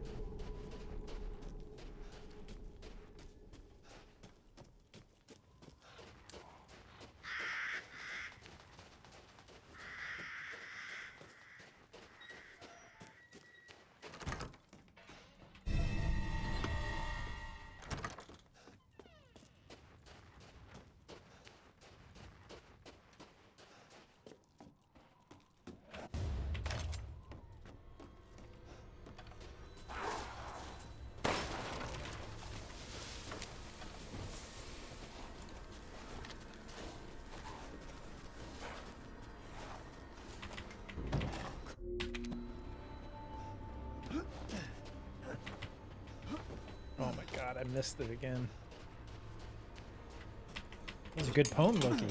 Oh my god, I missed it again. That was a good poem, Loki.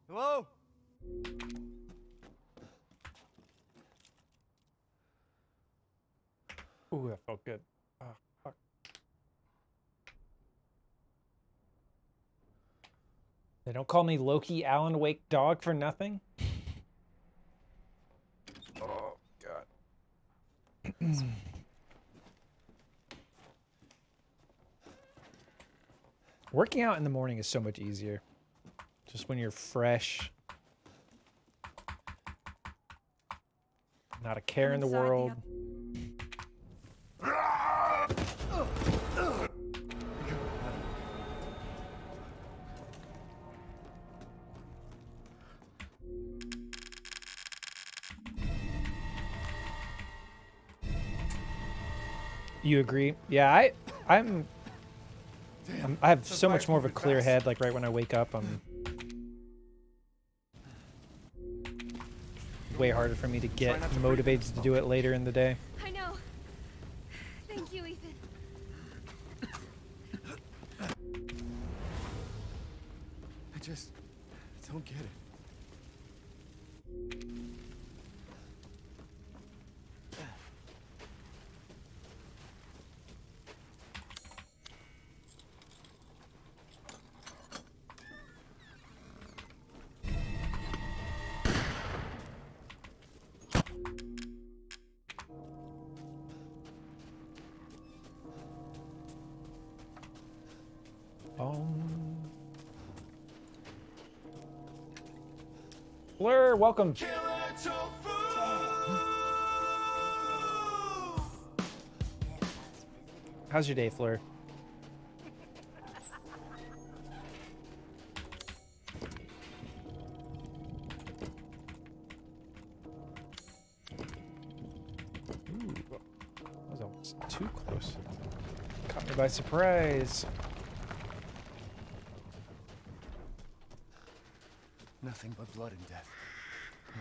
Hello? Ooh, that felt good. Oh, fuck. They don't call me Loki Alan Wake Dog for nothing? Oh, God. Working out in the morning is so much easier. Just when you're fresh. Not a care in the world. You agree? Yeah, I have so much more of a clear head. Like right when I wake up, I'm way harder for me to get not to breathe in motivated the to do it later in the day. I know. Thank you, Ethan. I just don't get it. Blur, welcome. How's your day, Fleur? Ooh, that was almost too close. Caught me by surprise. Nothing but blood and death. Huh?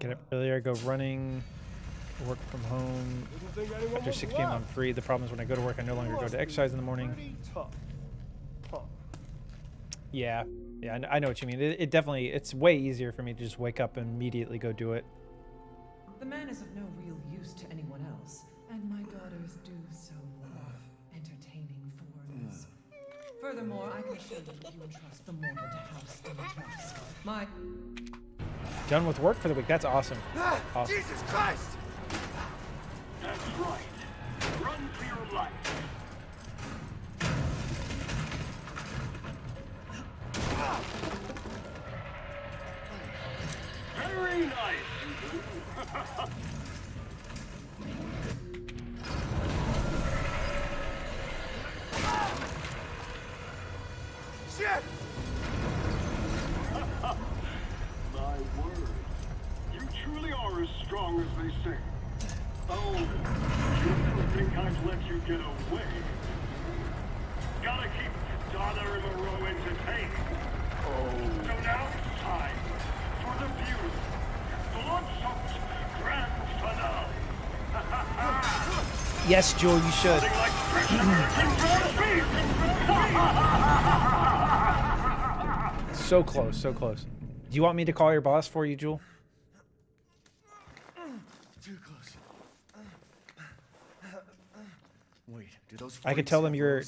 Get up earlier, go running, work from home. After 6 p.m. I'm free. The problem is when I go to work, I no longer go to exercise in the morning. Yeah, I know what you mean. It definitely, it's way easier for me to just wake up and immediately go do it. The man is of no real use to anyone else, and my daughters do so love entertaining foreigners. Furthermore, I can assure you that you entrust the mortal to House Dimitrescu. My... Done with work for the week. That's awesome. Awesome. Jesus Christ! That's right. Run for your life. Very nice. Shit! My word. You truly are as strong as they say. Oh, you don't think I've let you get away? Gotta keep Donna and Moreau entertained. Oh. So now it's time for the beautiful, blood-soaked grand finale. Yes, Jewel, you should. Nothing like fresh American ground beef. So close, so close. Do you want me to call your boss for you, Jewel? Too close. Wait, do those I could tell them your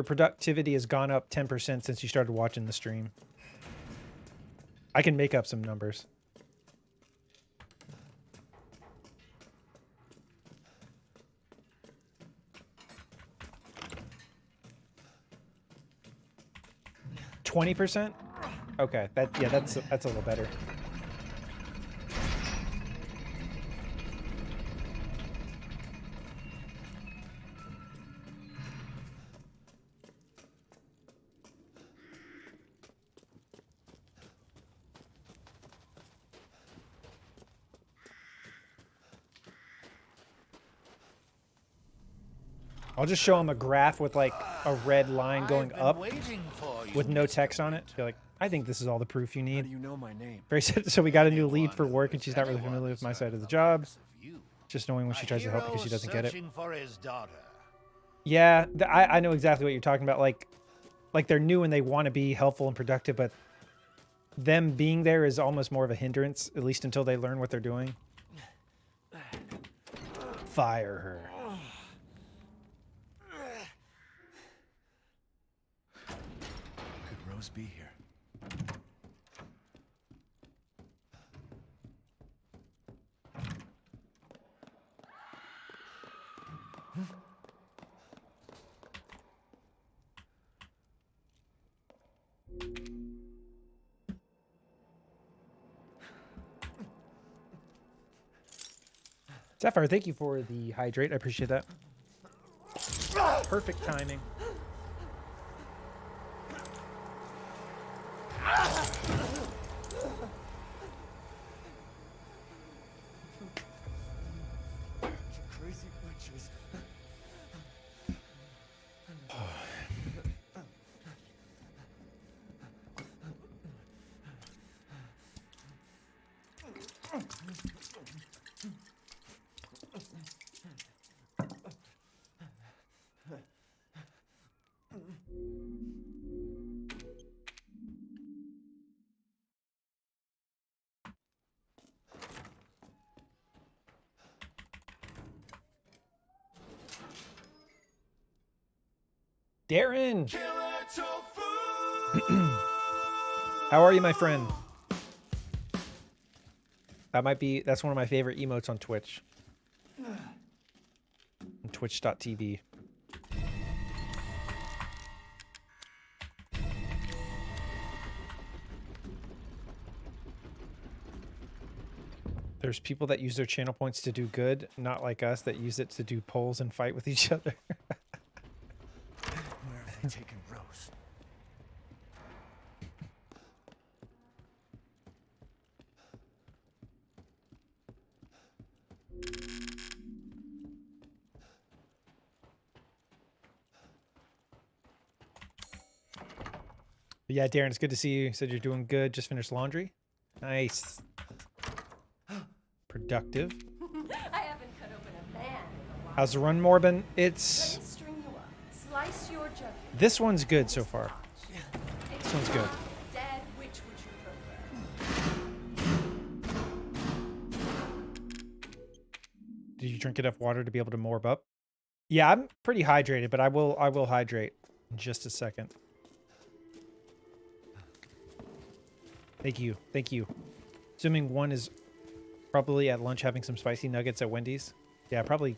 productivity has gone up 10% since you started watching the stream. I can make up some numbers. %? Okay, that's a little better. I'll just show them a graph with like a red line going up with no text on it. Be like, I think this is all the proof you need. How do you know my name? Very so we got a new lead for work and she's not really familiar with my side of the job. Just knowing when she tries to help because she doesn't get it. Yeah, I know exactly what you're talking about. Like they're new and they want to be helpful and productive, but them being there is almost more of a hindrance, at least until they learn what they're doing. Fire her. Could Rose be here? Sapphire, thank you for the hydrate. I appreciate that. Perfect timing. Darren! How are you, my friend? That's one of my favorite emotes on Twitch. On Twitch.tv. There's people that use their channel points to do good, not like us that use it to do polls and fight with each other. Where have they taken Rose? But yeah, Darren, it's good to see you. You said you're doing good. Just finished laundry. Nice. Productive. I haven't cut open a man in a while. How's the run, Morbin? Let It's... me string you up. Slice your jugular. This one's good so far. This one's good. Dad, which would you prefer? Did you drink enough water to be able to morb up? Yeah, I'm pretty hydrated, but I will hydrate in just a second. Thank you. Thank you. Assuming one is probably at lunch having some spicy nuggets at Wendy's. Yeah, probably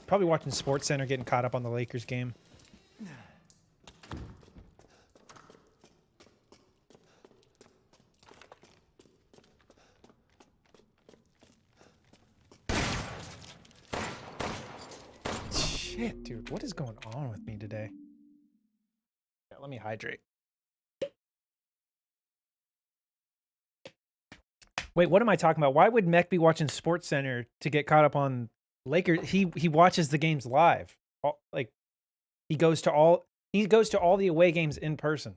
watching Sports Center, getting caught up on the Lakers game. Shit, dude, what is going on with me today? Yeah, let me hydrate. Wait, what am I talking about? Why would Mech be watching Sports Center to get caught up on Lakers? He watches the games live. Like he goes to all the away games in person.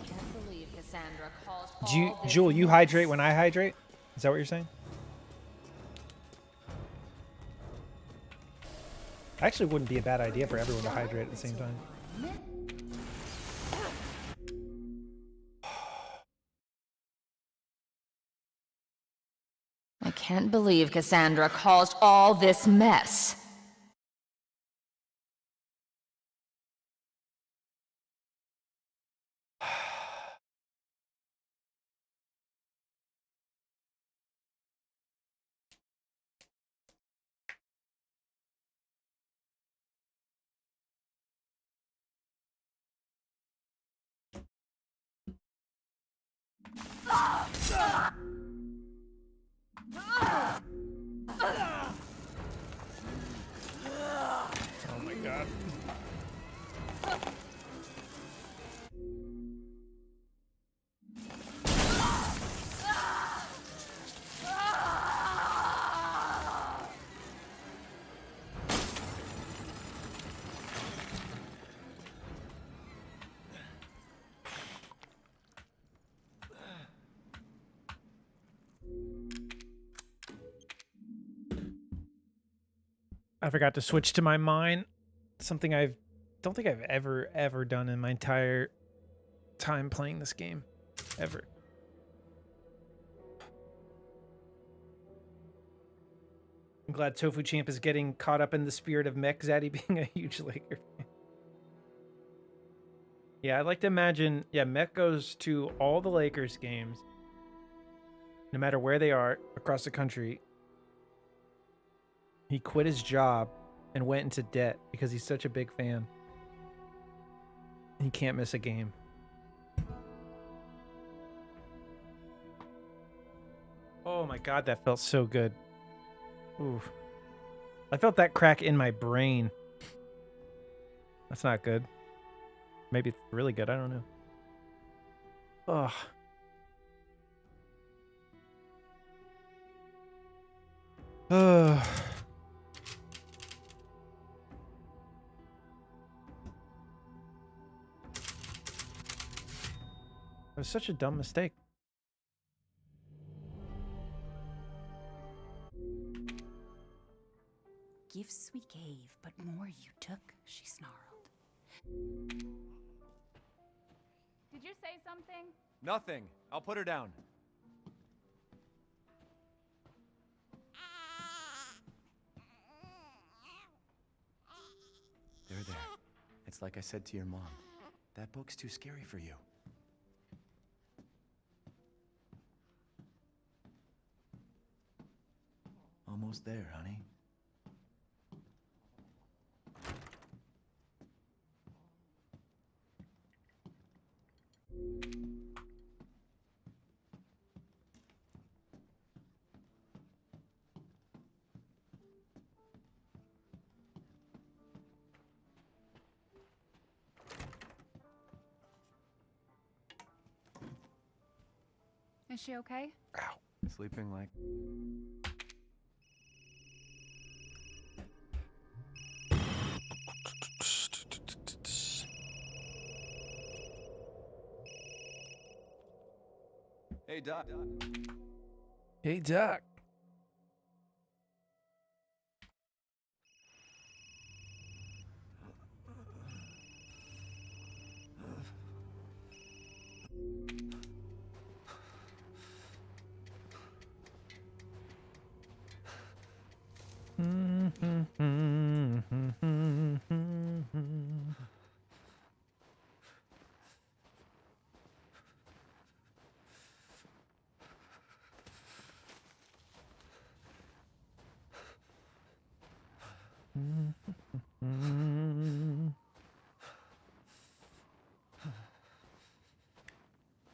Can't believe Cassandra caused Jewel, you hydrate when I hydrate? Is that what you're saying? Actually, wouldn't be a bad idea for everyone to hydrate at the same time. I can't believe Cassandra caused all this mess. Oh my god. I forgot to switch to my mine. Something I don't think I've ever done in my entire time playing this game. Ever. I'm glad Tofu Champ is getting caught up in the spirit of Mech Zaddy being a huge Laker fan. Yeah, I'd like to imagine, yeah, Mech goes to all the Lakers games, no matter where they are across the country. He quit his job and went into debt because he's such a big fan. He can't miss a game. Oh my god, that felt so good. Ooh. I felt that crack in my brain. That's not good. Maybe it's really good. I don't know. Ugh. Ugh. It was such a dumb mistake. Gifts we gave, but more you took, she snarled. Did you say something? Nothing. I'll put her down. There, there. It's like I said to your mom. That book's too scary for you. Almost there, honey. Is she okay? Sleeping like... Hey, Doc. Hey, Doc.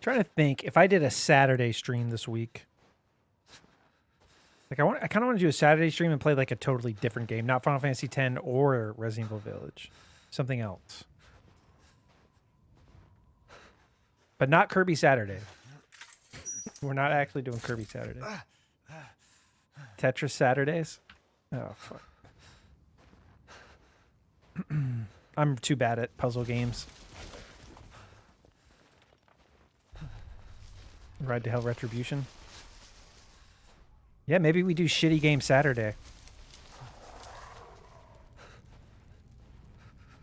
Trying to think if I did a Saturday stream this week. Like I kind of want to do a Saturday stream and play like a totally different game, not Final Fantasy X or Resident Evil Village, something else. But not Kirby Saturday. We're not actually doing Kirby Saturday. Tetris Saturdays? Oh, fuck. I'm too bad at puzzle games. Ride to Hell Retribution. Yeah, maybe we do Shitty Game Saturday.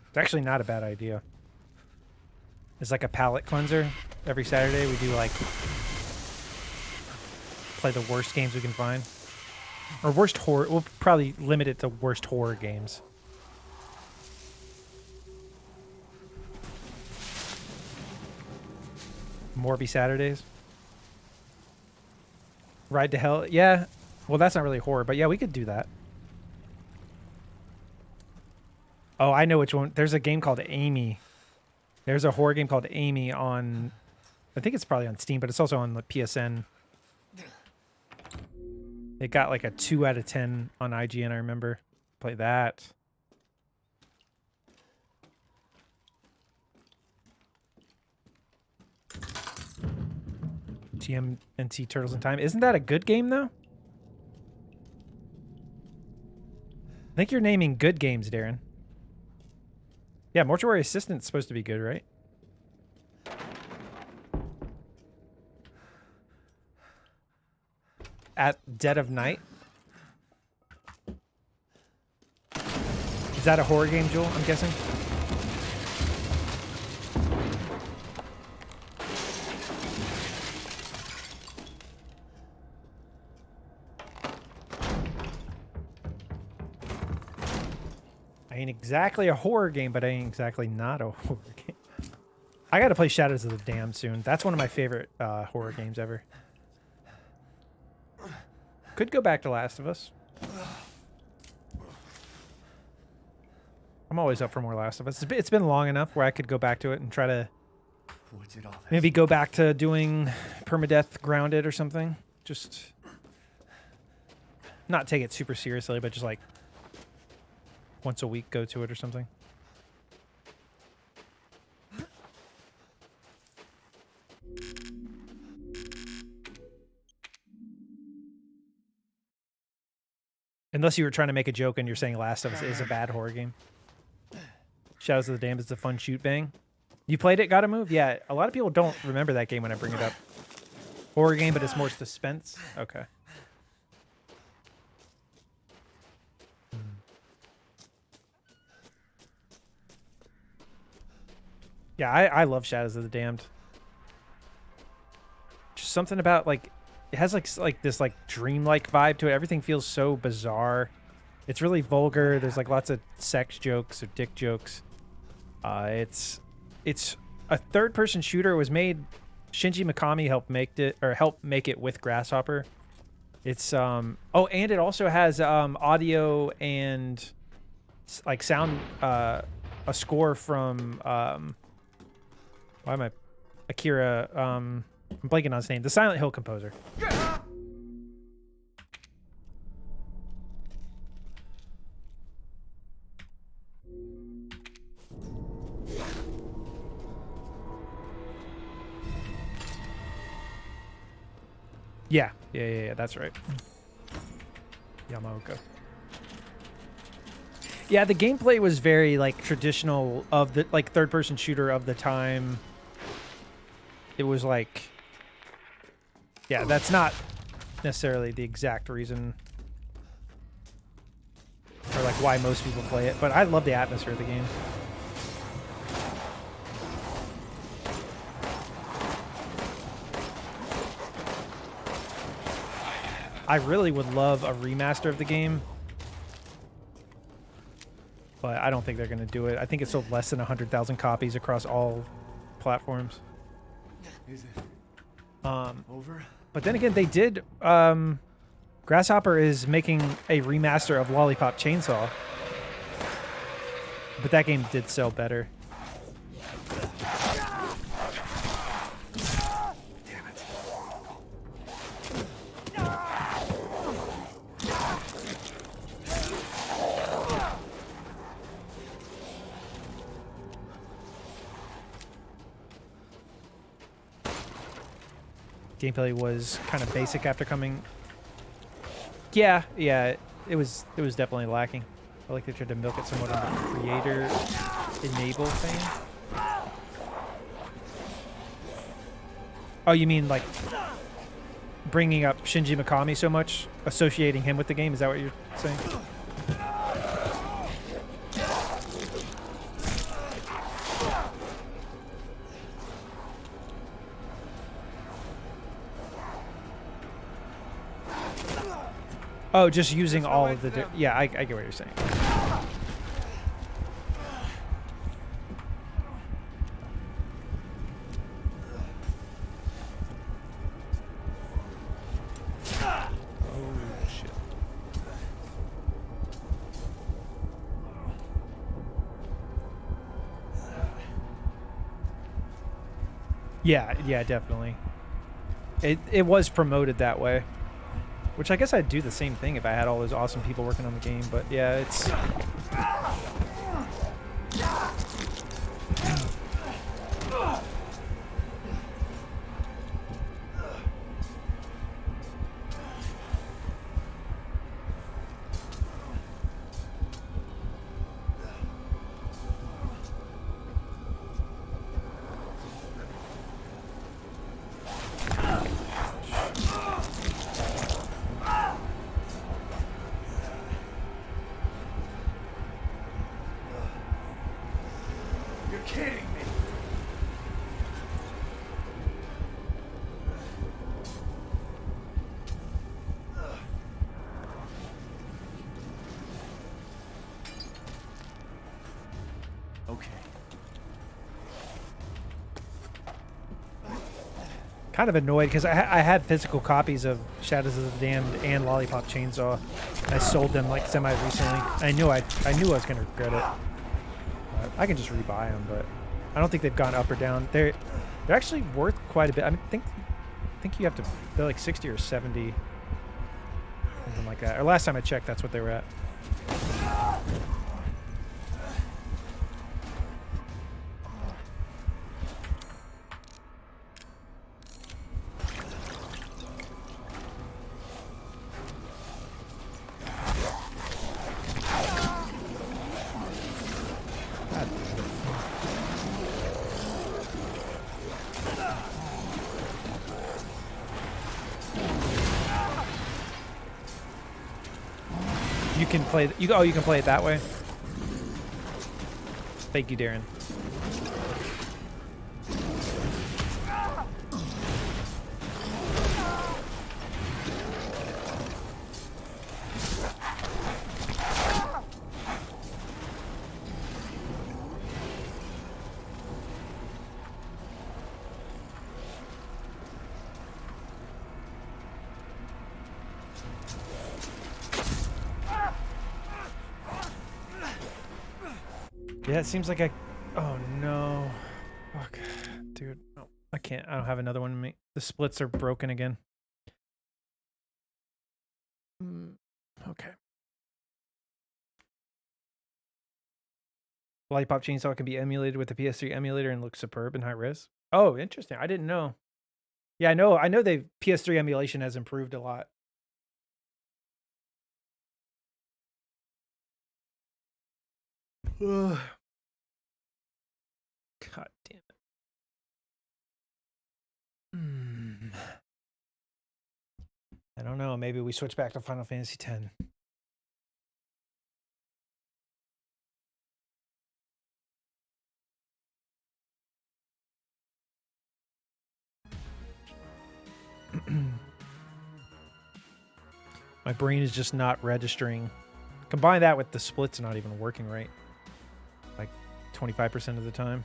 It's actually not a bad idea. It's like a palate cleanser. Every Saturday we do like play the worst games we can find. Or worst horror. We'll probably limit it to worst horror games. Morby Saturdays. Ride to Hell. Yeah. Well, that's not really horror, but yeah, we could do that. Oh, I know which one. There's a game called Amy. There's a horror game called Amy on... I think it's probably on Steam, but it's also on the PSN. It got like a 2 out of 10 on IGN, I remember. Play that. TMNT Turtles in Time. Isn't that a good game, though? I think you're naming good games, Darren. Yeah, Mortuary Assistant's supposed to be good, right? At Dead of Night? Is that a horror game, Joel, I'm guessing? I ain't exactly a horror game, but I ain't exactly not a horror game. I gotta play Shadows of the Damned soon. That's one of my favorite horror games ever. Could go back to Last of Us. I'm always up for more Last of Us. It's been long enough where I could go back to it and try to maybe go back to doing permadeath grounded or something. Just not take it super seriously, but just like once a week go to it or something. Unless you were trying to make a joke and you're saying Last of Us is a bad horror game. Shadows of the Damned is a fun shoot bang. You played it, Gotta Move? Yeah, a lot of people don't remember that game when I bring it up. Horror game, but it's more suspense. Okay. Yeah, I love Shadows of the Damned. Just something about like it has like this like dreamlike vibe to it. Everything feels so bizarre. It's really vulgar. There's like lots of sex jokes or dick jokes. It's a third-person shooter. It was made. Shinji Mikami helped make it with Grasshopper. It's oh, and it also has audio and like sound a score from why am I Akira I'm blanking on his name. The Silent Hill composer. Yeah, that's right. Yamaoka. Yeah, the gameplay was very like traditional of the like third-person shooter of the time. It was like, yeah, that's not necessarily the exact reason or like why most people play it, but I love the atmosphere of the game. I really would love a remaster of the game, but I don't think they're going to do it. I think it sold less than 100,000 copies across all platforms. Is it over? But then again, they did. Grasshopper is making a remaster of Lollipop Chainsaw, but that game did sell better. Gameplay was kind of basic after coming. Yeah, it was definitely lacking. I like they tried to milk it somewhat on the creator enable thing. Oh, you mean like bringing up Shinji Mikami so much, associating him with the game? Is that what you're saying? Oh, just using all of the... Yeah, I get what you're saying. Oh, shit. Yeah, definitely. It was promoted that way. Which I guess I'd do the same thing if I had all those awesome people working on the game, but yeah, it's... Kind of annoyed because I had physical copies of Shadows of the Damned and Lollipop Chainsaw. I sold them like semi recently. I knew I was gonna regret it. I can just rebuy them, but I don't think they've gone up or down. They're actually worth quite a bit. I mean, think you have to. They're like 60 or 70. Something like that. Or last time I checked, that's what they were at. You can play. You can play it that way. Thank you, Darren. Yeah, it seems like I... Oh, no. Fuck. Dude, no. I can't. I don't have another one in me. The splits are broken again. Okay. Lollipop Chainsaw can be emulated with the PS3 emulator and looks superb in high res. Oh, interesting. I didn't know. Yeah, I know the PS3 emulation has improved a lot. Ugh. God damn it. I don't know. Maybe we switch back to Final Fantasy X. My brain is just not registering. Combine that with the splits not even working right. Like 25% of the time.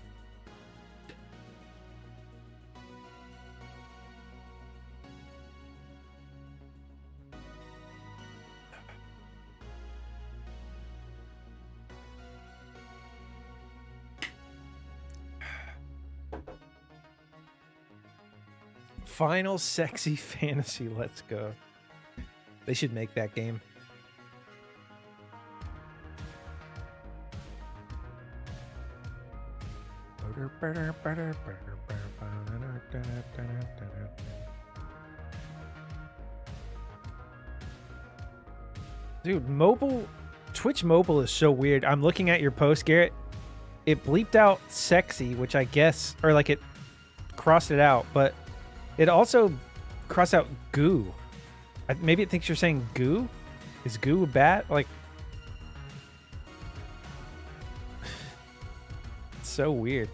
Final Sexy Fantasy, let's go. They should make that game. Dude, Twitch mobile is so weird. I'm looking at your post, Garrett. It bleeped out sexy, which I guess, or like it crossed it out, but it also crossed out goo. Maybe it thinks you're saying goo? Is goo a bat? Like, it's so weird.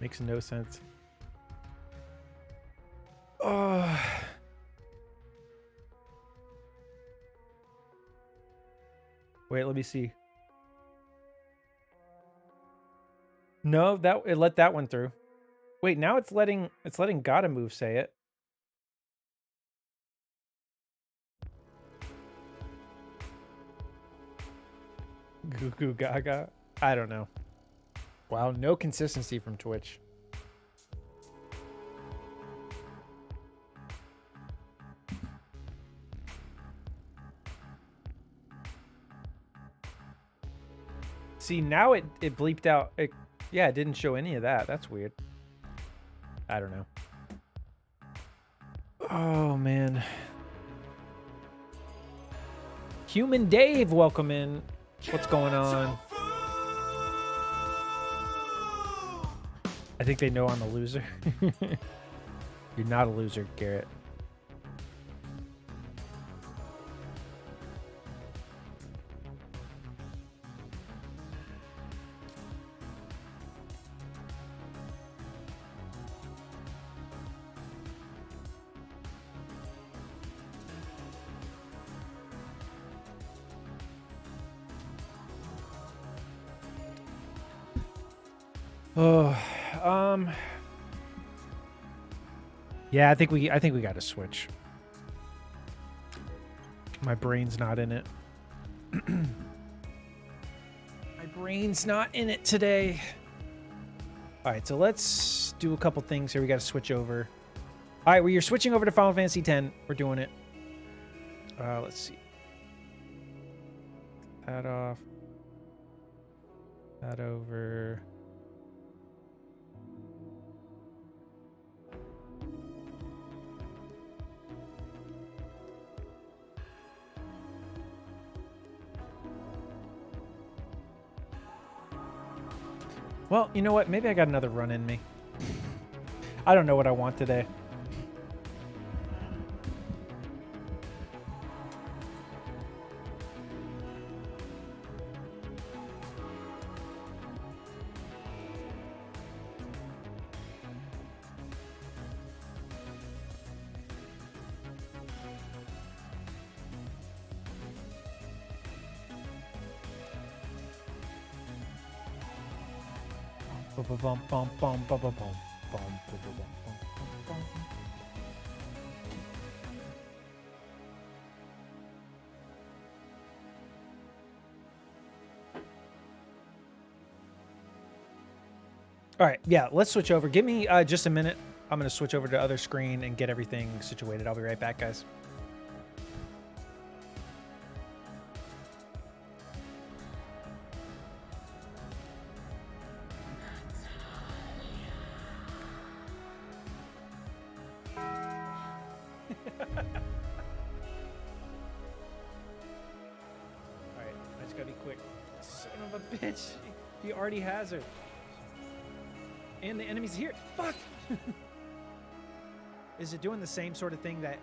Makes no sense. Oh. Wait, let me see. No, it let that one through. Wait, now it's letting Gotta Move say it. Goo goo gaga. I don't know. Wow, no consistency from Twitch. See, now it bleeped out. Yeah, it didn't show any of that. That's weird. I don't know. Oh, man. Human Dave, welcome in. What's going on? I think they know I'm a loser. You're not a loser, Garrett. Oh, yeah, I think we got to switch. My brain's not in it. My brain's not in it today. All right, so let's do a couple things here. We got to switch over. All right, well, you're switching over to Final Fantasy X. We're doing it. Let's see. That off. That over. Well, you know what? Maybe I got another run in me. I don't know what I want today. All right, yeah, let's switch over. Give me just a minute. I'm going to switch over to the other screen and get everything situated. I'll be right back, guys. All right, I just got to be quick. Son of a bitch. He already has her. And the enemy's here. Fuck! Is it doing the same sort of thing that...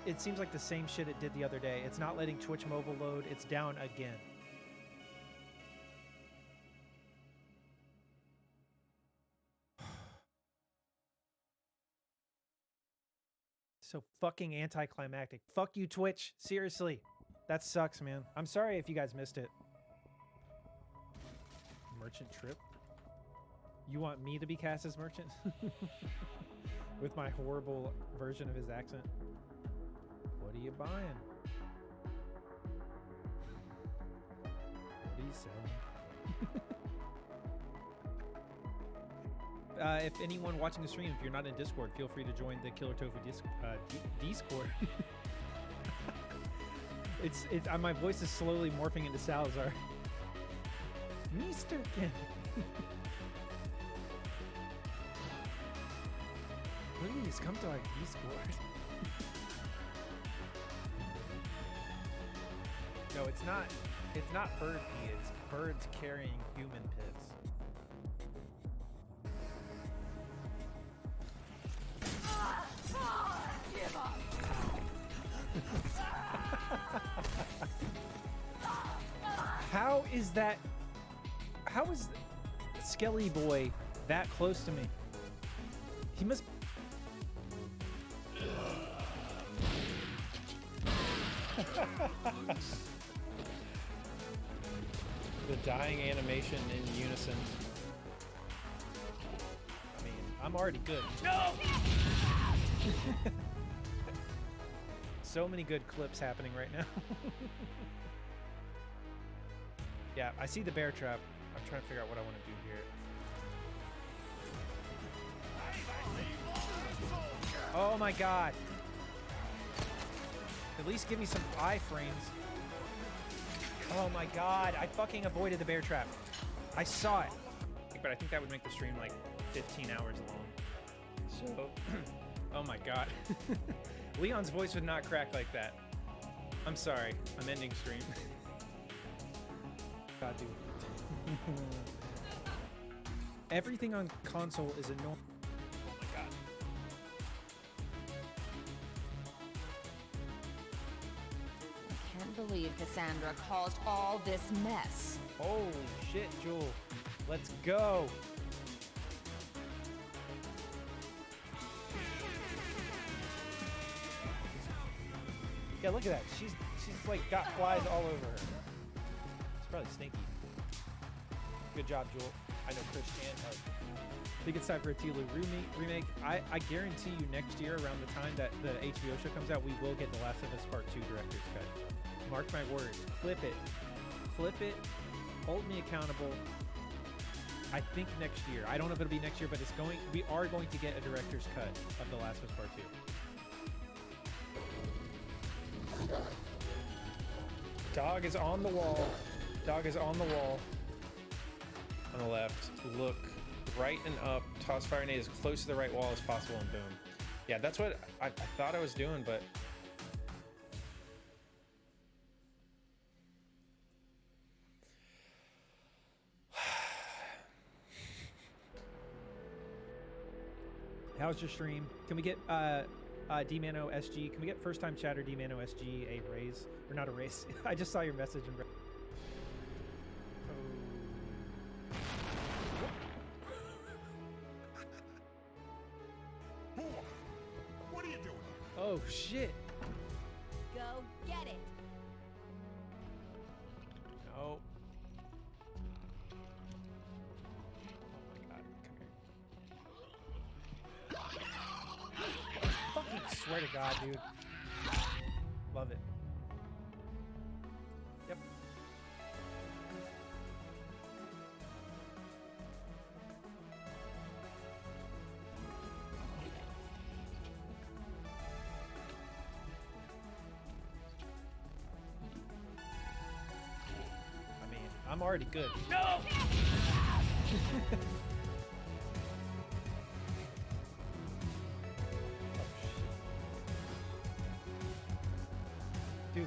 It seems like the same shit it did the other day. It's not letting Twitch mobile load. It's down again. So fucking anticlimactic. Fuck you, Twitch. Seriously. That sucks, man. I'm sorry if you guys missed it. Merchant trip? You want me to be cast as merchant? With my horrible version of his accent? What are you buying? What are you selling? If anyone watching the stream, if you're not in Discord, feel free to join the Killer Tofu Discord. My voice is slowly morphing into Salazar. Mr. Ken. Please come to our Discord. No, it's not. It's not bird pee. It's birds carrying human piss. Give up. How is that? How is Skelly Boy that close to me? He must. The dying animation in unison. I mean, I'm already good. No! So many good clips happening right now. Yeah, I see the bear trap. I'm trying to figure out what I want to do here. Oh my god. At least give me some iframes. Oh my god, I fucking avoided the bear trap. I saw it. But I think that would make the stream like 15 hours long. So, oh my god. Leon's voice would not crack like that. I'm sorry, I'm ending stream. God, dude. Everything on console is annoying. Oh my god. I can't believe Cassandra caused all this mess. Holy shit, Jewel. Let's go. Yeah, look at that. She's like got flies all over her. It's probably stinky. Good job, Jewel. I know Chris can't. I think it's time for a Tila remake. I guarantee you next year around the time that the HBO show comes out, we will get The Last of Us Part 2 director's cut. Mark my words. Clip it. Clip it. Hold me accountable. I think next year. I don't know if it'll be next year, but it's going. We are going to get a director's cut of The Last of Us Part 2. Dog is on the wall. Dog is on the wall. On the left. Look right and up. Toss fire nade as close to the right wall as possible, and boom. Yeah, that's what I thought I was doing, but. How's your stream? Can we get D-Mano SG? Can we get first time chatter D-Mano SG a raise? Or not a raise. I just saw your message and What are you doing? oh shit. Go get it. No. Oh my god. Come here. Fucking swear to God, dude. Love it. Yep. I mean, I'm already good. No! Dude.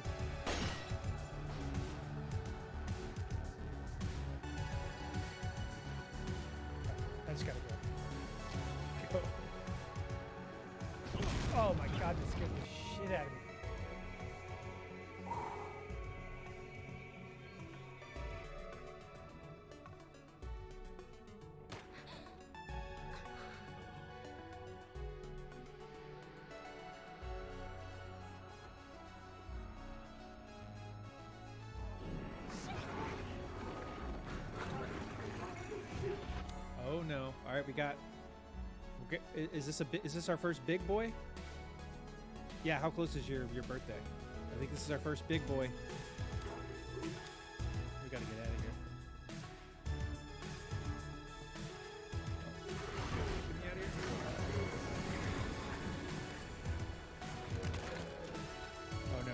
I just gotta go. Go. Oh my god, that scared the shit out of me. Oh no! All right, we got. Is this our first big boy? Yeah. How close is your birthday? I think this is our first big boy. We gotta get out of here. Get me out of here. Oh no.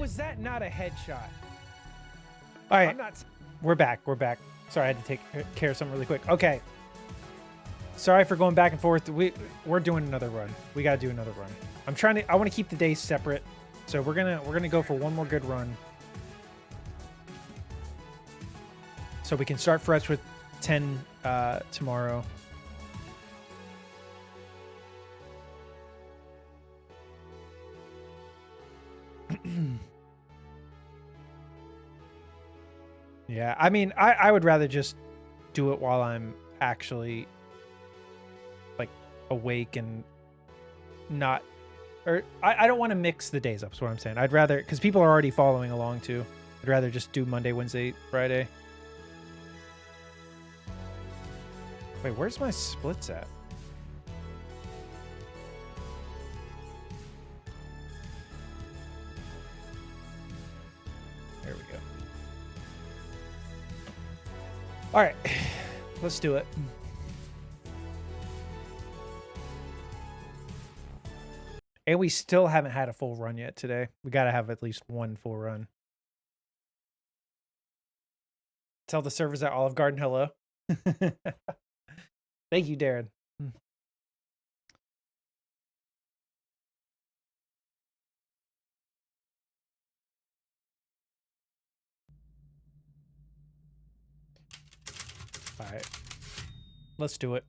Was that not a headshot? All right, we're back. We're back. Sorry, I had to take care of something really quick. Okay. Sorry for going back and forth. We're doing another run. We gotta do another run. I want to keep the days separate, so we're gonna go for one more good run, so we can start fresh with 10 tomorrow. Yeah, I mean, I would rather just do it while I'm actually like awake and not, or I don't want to mix the days up. Is what I'm saying. I'd rather, because people are already following along too. I'd rather just do Monday, Wednesday, Friday. Wait, where's my splits at? There we go. All right, let's do it. And we still haven't had a full run yet today. We got to have at least one full run. Tell the servers at Olive Garden hello. Thank you, Darren. All right, let's do it.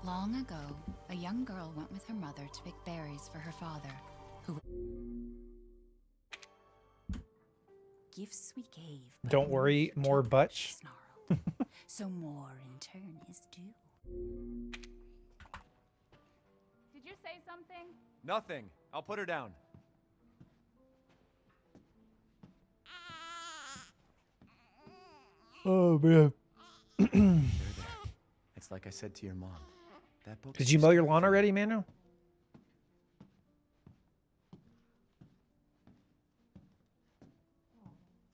Long Long ago, a young girl went with her mother to pick berries for her father, who gifts we gave. but Don't more worry, you more took, butch. she snarled. So more in turn is due. Did you say something? Nothing. I'll put her down. Oh man. There, there. It's like I said to your mom. That book. Did you mow your lawn already, Mano?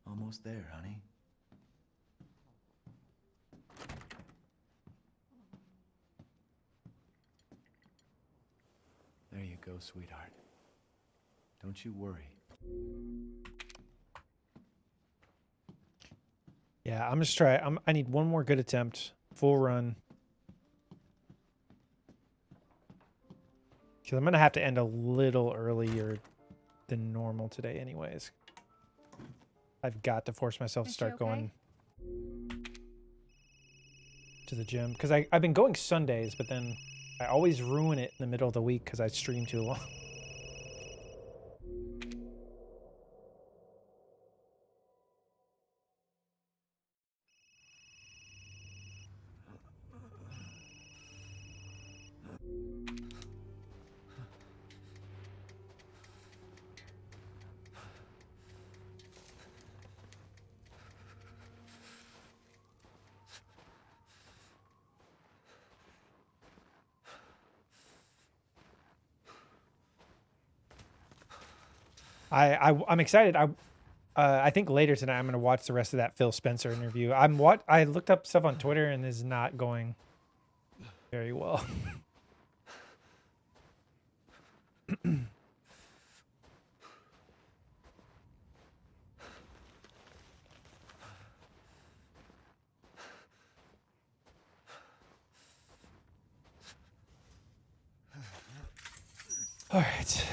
Almost there, honey. There you go, sweetheart. Don't you worry. Yeah, I'm just trying. I need one more good attempt. Full run. Because I'm going to have to end a little earlier than normal today anyways. I've got to force myself to start going to the gym. Because I've been going Sundays, but then I always ruin it in the middle of the week because I stream too long. I'm excited. I think later tonight I'm gonna watch the rest of that Phil Spencer interview. I looked up stuff on Twitter and is not going very well. All right.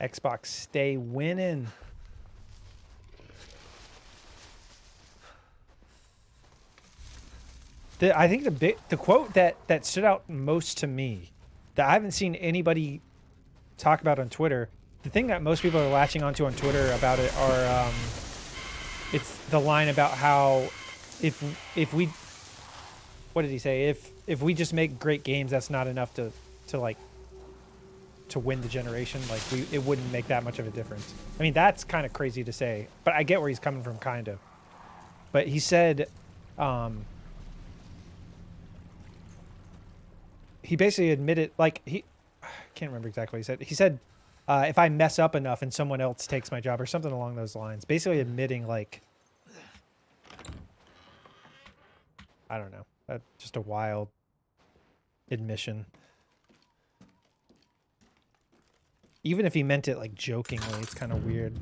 Xbox, stay winning. I think the quote that stood out most to me, that I haven't seen anybody talk about on Twitter, the thing that most people are latching onto on Twitter about it are, it's the line about how if we, what did he say? If we just make great games, that's not enough to win the generation. Like it wouldn't make that much of a difference. I mean, that's kind of crazy to say, but I get where he's coming from, kind of. But he said, he basically admitted, like I can't remember exactly what he said. He said, if I mess up enough and someone else takes my job or something along those lines, basically admitting like, I don't know, that's just a wild admission. Even if he meant it like jokingly, it's kind of weird.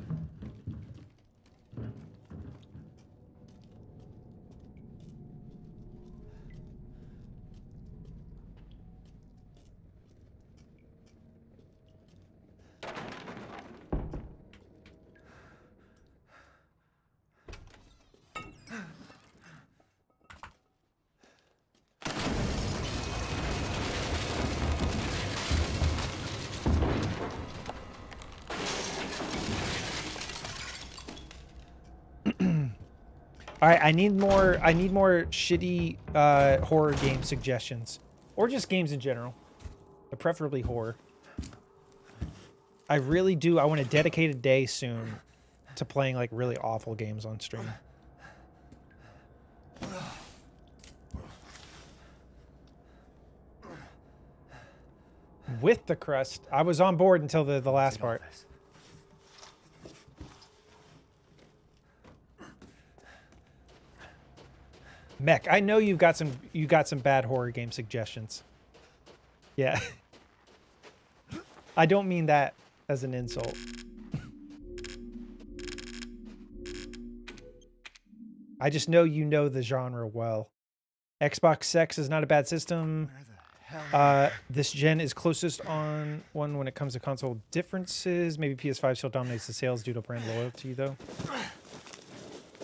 All right, I need more shitty horror game suggestions, or just games in general, but preferably horror. I really do. I want to dedicate a day soon to playing like really awful games on stream. With the crust, I was on board until the last part. Mech, I know you got some bad horror game suggestions. Yeah. I don't mean that as an insult. I just know you know the genre well. Xbox Sex is not a bad system. This gen is closest on one when it comes to console differences. Maybe PS5 still dominates the sales due to brand loyalty, though.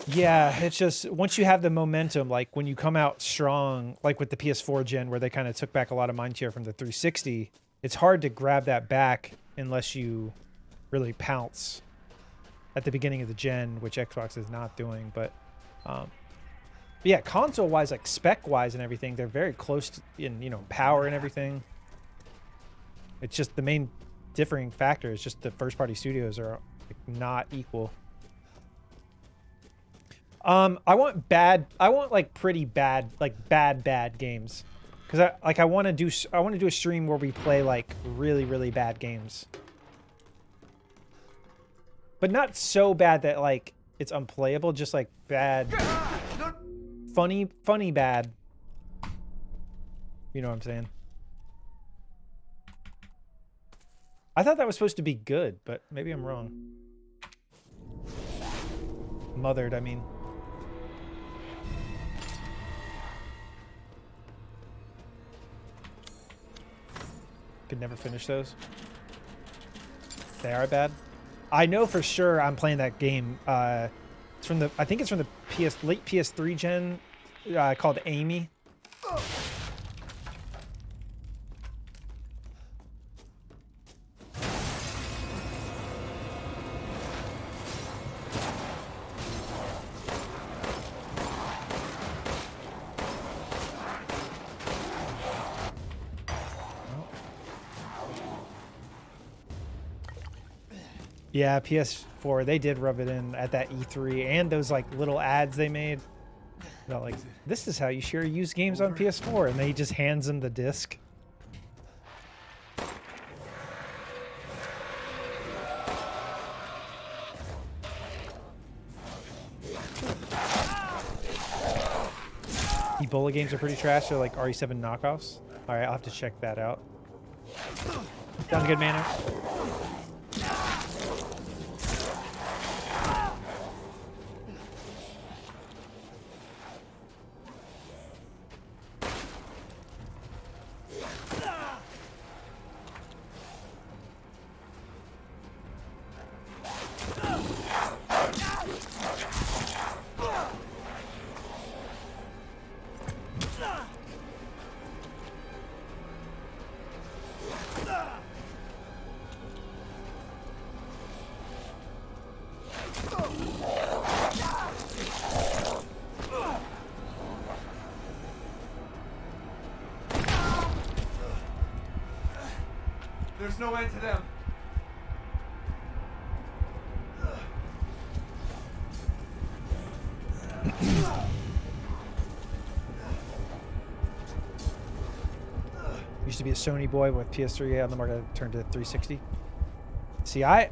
Yeah, it's just once you have the momentum, like when you come out strong, like with the PS4 gen, where they kind of took back a lot of mind share from the 360, it's hard to grab that back unless you really pounce at the beginning of the gen, which Xbox is not doing. But yeah, console-wise, like spec-wise and everything, they're very close to, in, you know, power and everything. It's just the main differing factor is just the first-party studios are like, not equal. I want like pretty bad, like bad games, because I want to do a stream where we play like really bad games, but not so bad that like it's unplayable, just like bad, funny bad. You know what I'm saying? I thought that was supposed to be good, but maybe I'm wrong. Mothered, I mean. Could never finish those. They are bad. I know for sure I'm playing that game. It's from the, I think it's from the late PS3 gen, called Amy. Yeah, PS4, they did rub it in at that E3 and those like little ads they made. About like, this is how you share used games on PS4, and then he just hands them the disc. Ebola games are pretty trash. They're like RE7 knockoffs. All right, I'll have to check that out. Sounds good, Manor. There's no end to them. Used to be a Sony boy with PS3 on the market, turned to 360. See, I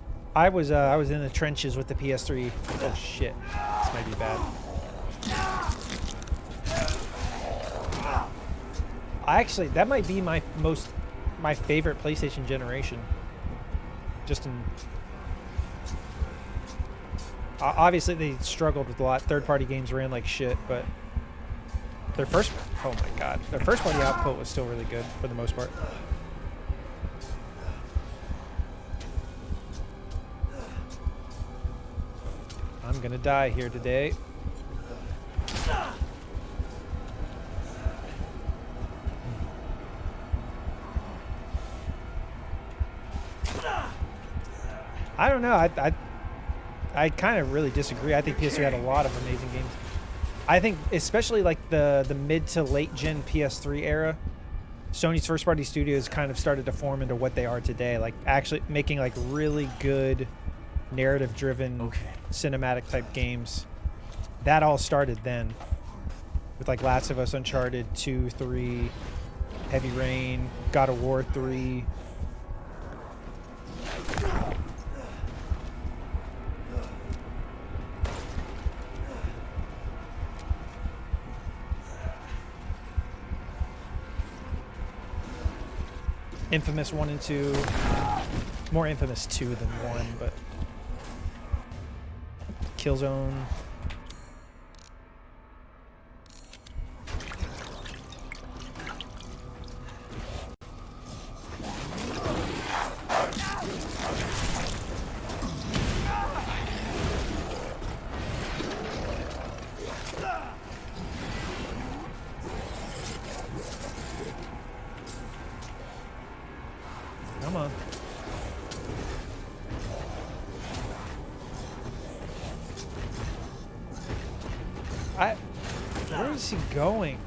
was in the trenches with the PS3. Oh shit, this might be bad. That might be my favorite PlayStation generation. Just in, obviously they struggled with a lot. Third-party games ran like shit, but their oh my god, their first-party output was still really good for the most part. I'm gonna die here today. I don't know. I kind of really disagree. I think PS3 had a lot of amazing games. I think especially like the mid to late gen PS3 era, Sony's first party studios kind of started to form into what they are today. Like actually making like really good narrative driven cinematic type games. That all started then with like Last of Us, Uncharted 2, 3, Heavy Rain, God of War 3. Infamous 1 and 2. More Infamous 2 than 1, but Killzone. he going?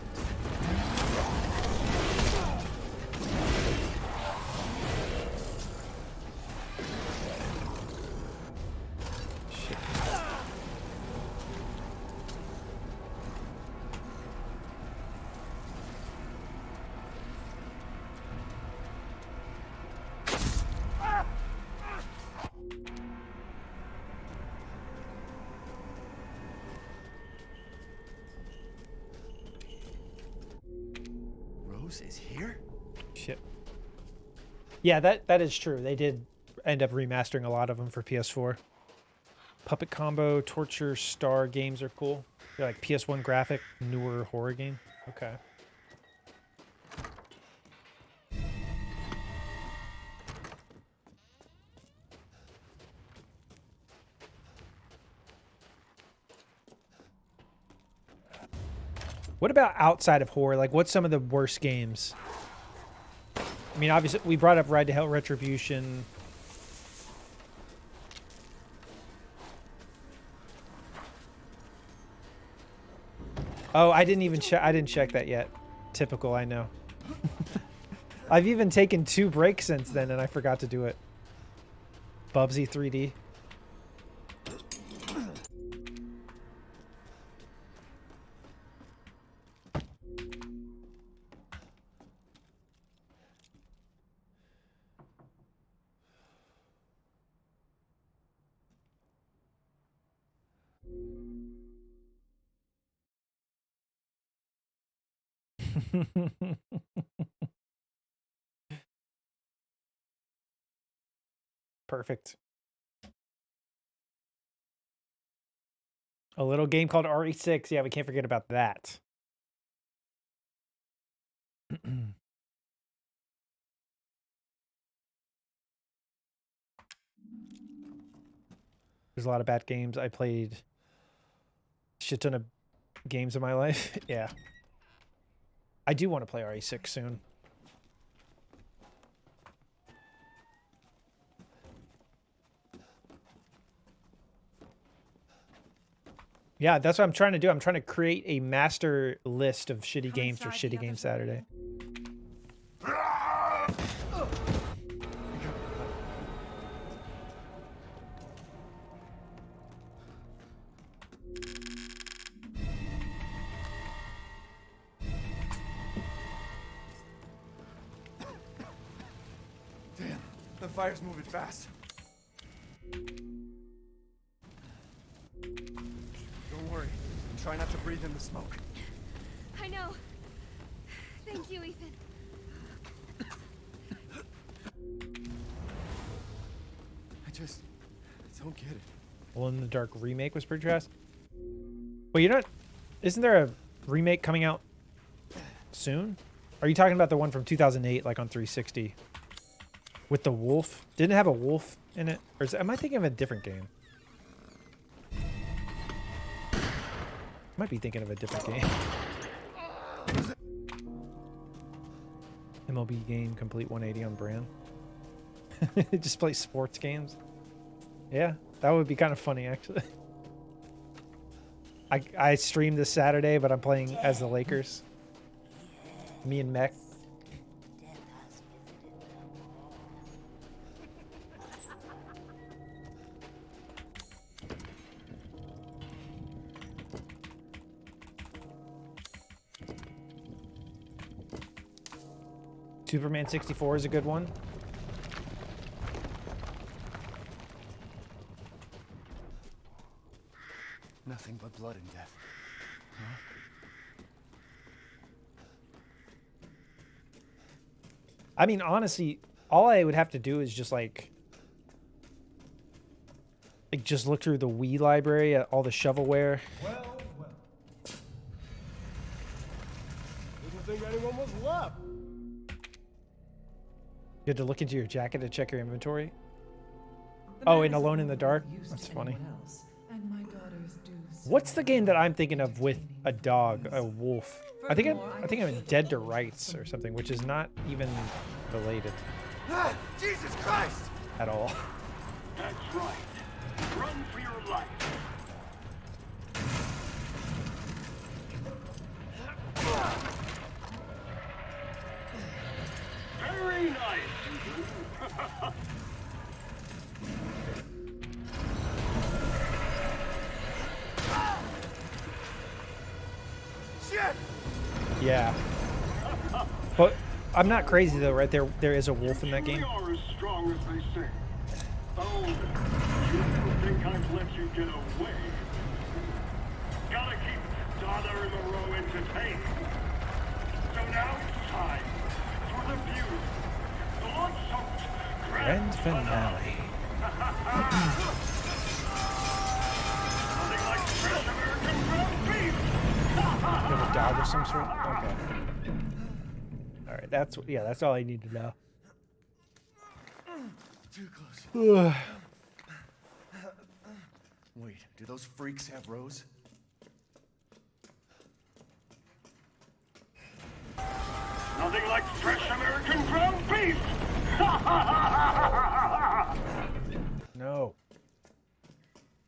Shit. Rose is here? Shit. Yeah, that is true. They did end up remastering a lot of them for PS4. Puppet Combo, Torture Star games are cool. They're like PS1 graphic, newer horror game. Okay. What about outside of horror? Like, what's some of the worst games? I mean, obviously, we brought up Ride to Hell Retribution. Oh, I didn't even check. I didn't check that yet. Typical, I know. I've even taken 2 breaks since then, and I forgot to do it. Bubsy 3D. Perfect. A little game called RE6. Yeah, we can't forget about that. There's a lot of bad games. I played a shit ton of games in my life. Yeah. I do want to play RE6 soon. Yeah, that's what I'm trying to do. I'm trying to create a master list of shitty games for Shitty Game Saturday. Damn, the fire's moving fast. Don't worry. Try not to breathe in the smoke. I know. Thank you, Ethan. I don't get it. Well, in the Dark remake was pretty trash. Well, you're not. Isn't there a remake coming out soon? Are you talking about the one from 2008, like on 360, with the wolf? Didn't it have a wolf in it, or am I thinking of a different game? Might be thinking of a different game. MLB game complete 180 on brand. Just play sports games. Yeah, that would be kind of funny actually. I streamed this Saturday, but I'm playing as the Lakers. Me and Mech. Superman 64 is a good one. Nothing but blood and death. Huh? I mean, honestly, all I would have to do is just like just look through the Wii library at all the shovelware. Well. Didn't think anyone was left. You had to look into your jacket to check your inventory. Oh, in Alone in the Dark? That's funny. What's the game that I'm thinking of with a dog, a wolf? I think I'm in Dead to Rights or something, which is not even related. Ah, Jesus Christ! At all. That's right. Run for your life. Shit! Yeah. But I'm not crazy though, right? There is a wolf in that game. You are as strong as they say. Oh, you think I've let you get away? Gotta keep Donna and Moreau entertained. So now it's time for the beautiful, blood-soaked Grand finale. Nothing like fresh American ground beef. You have a dog of some sort? Okay. Alright, that's all I need to know. Too close. Ugh. Wait, do those freaks have Rose? Nothing like fresh American ground beef. No.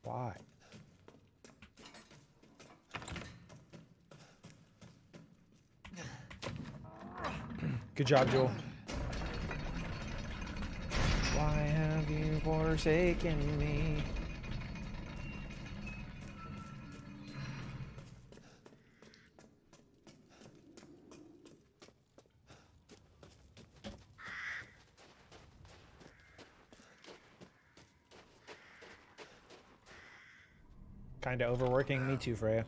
Why? Good job, Joel. Why have you forsaken me? Kinda overworking. Me too, Freya.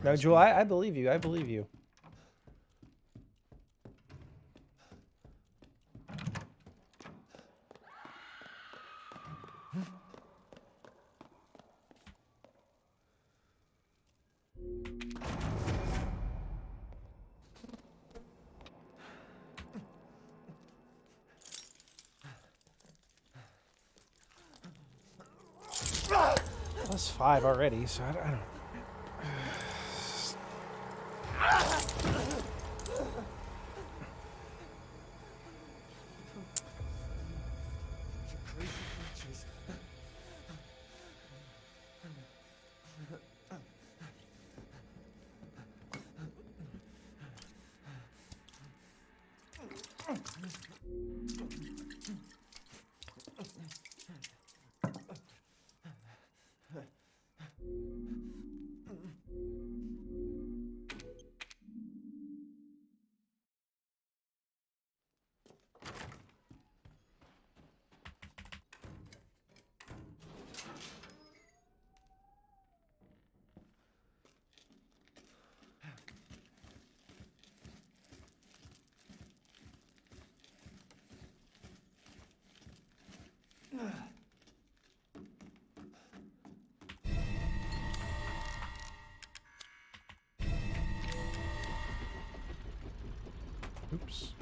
No, Joel, I believe you. I believe you. Plus 5 already, so I don't. Crazy creatures. Oops.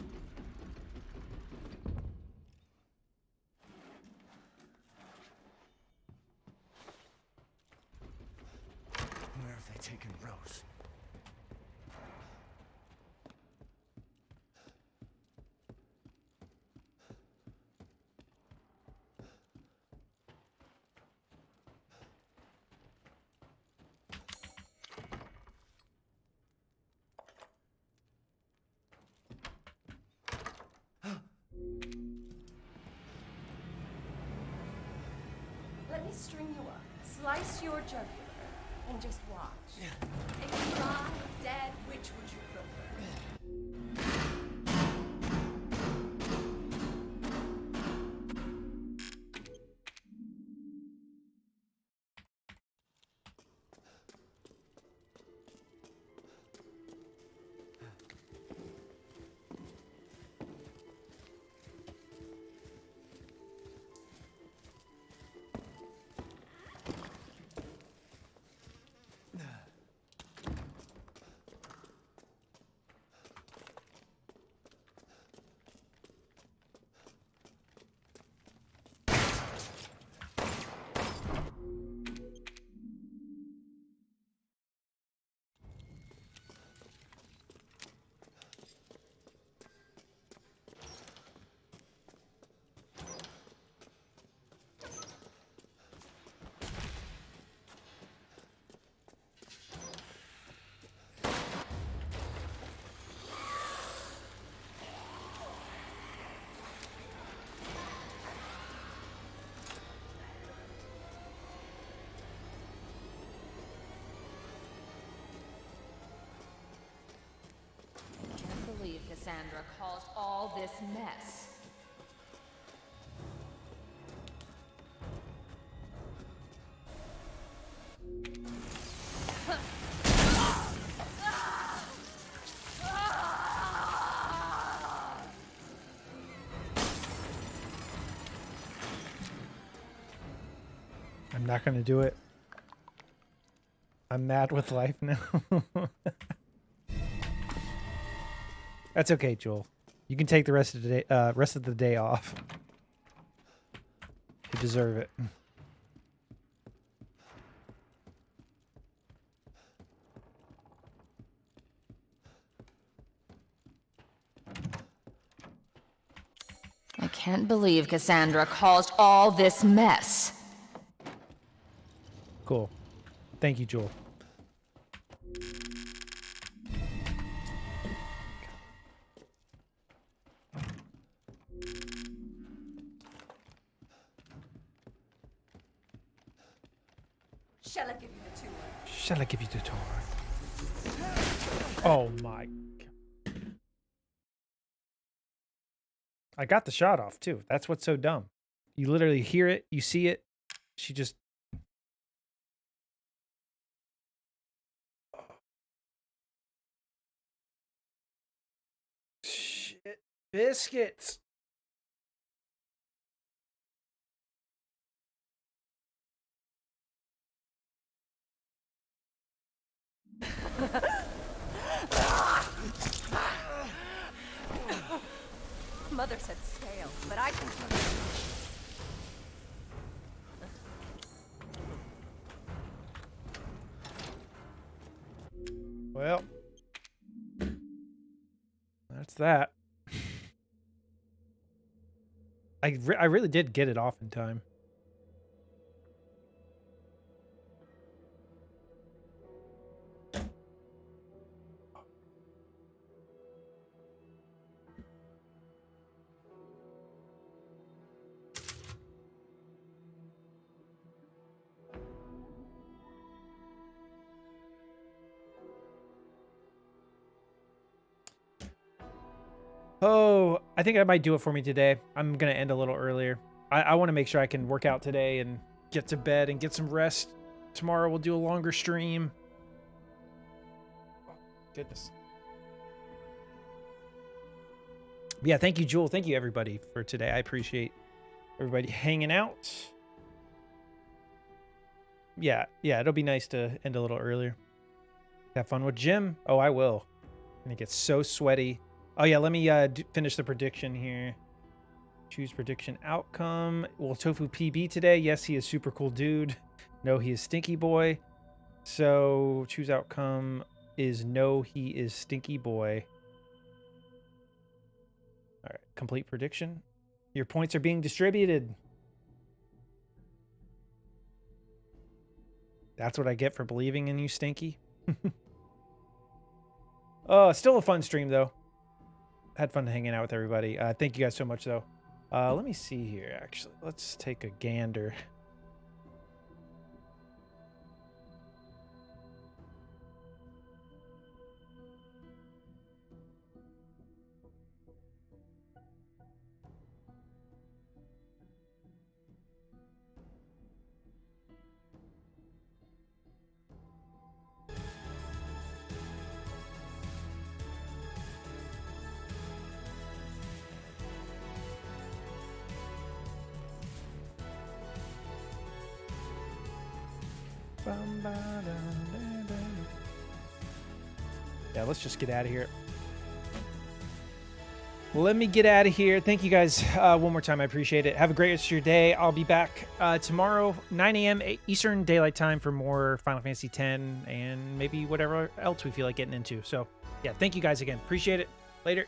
Where have they taken Rose? Let me string you up, slice your jugular, and just watch. If you lie dead, which would you prefer? all this mess. I'm not going to do it. I'm mad with life now. That's okay, Joel. You can take the rest of the day off. You deserve it. I can't believe Cassandra caused all this mess. Cool. Thank you, Joel. Shall I give you the tour? Shall I give you the tour? Oh my. I got the shot off too. That's what's so dumb. You literally hear it, you see it. She just. Shit. Biscuits. Mother said stale, but I can. Well, that's that. I really did get it off in time. Oh, I think I might do it for me today. I'm going to end a little earlier. I want to make sure I can work out today and get to bed and get some rest. Tomorrow we'll do a longer stream. Oh, goodness. But yeah, thank you, Jewel. Thank you, everybody, for today. I appreciate everybody hanging out. Yeah, it'll be nice to end a little earlier. Have fun with Jim. Oh, I will. And it gets so sweaty. Oh, yeah, let me finish the prediction here. Choose prediction outcome. Will Tofu PB today? Yes, he is super cool dude. No, he is Stinky Boy. So, choose outcome is no, he is Stinky Boy. All right, complete prediction. Your points are being distributed. That's what I get for believing in you, Stinky. Oh, still a fun stream, though. Had fun hanging out with everybody. Thank you guys so much, though. Let me see here, actually. Let's take a gander. Yeah, let's just get out of here. Let me get out of here. Thank you guys one more time. I appreciate it. Have a great rest of your day. I'll be back tomorrow, 9 a.m. Eastern Daylight Time for more Final Fantasy X and maybe whatever else we feel like getting into. So, yeah, thank you guys again. Appreciate it. Later.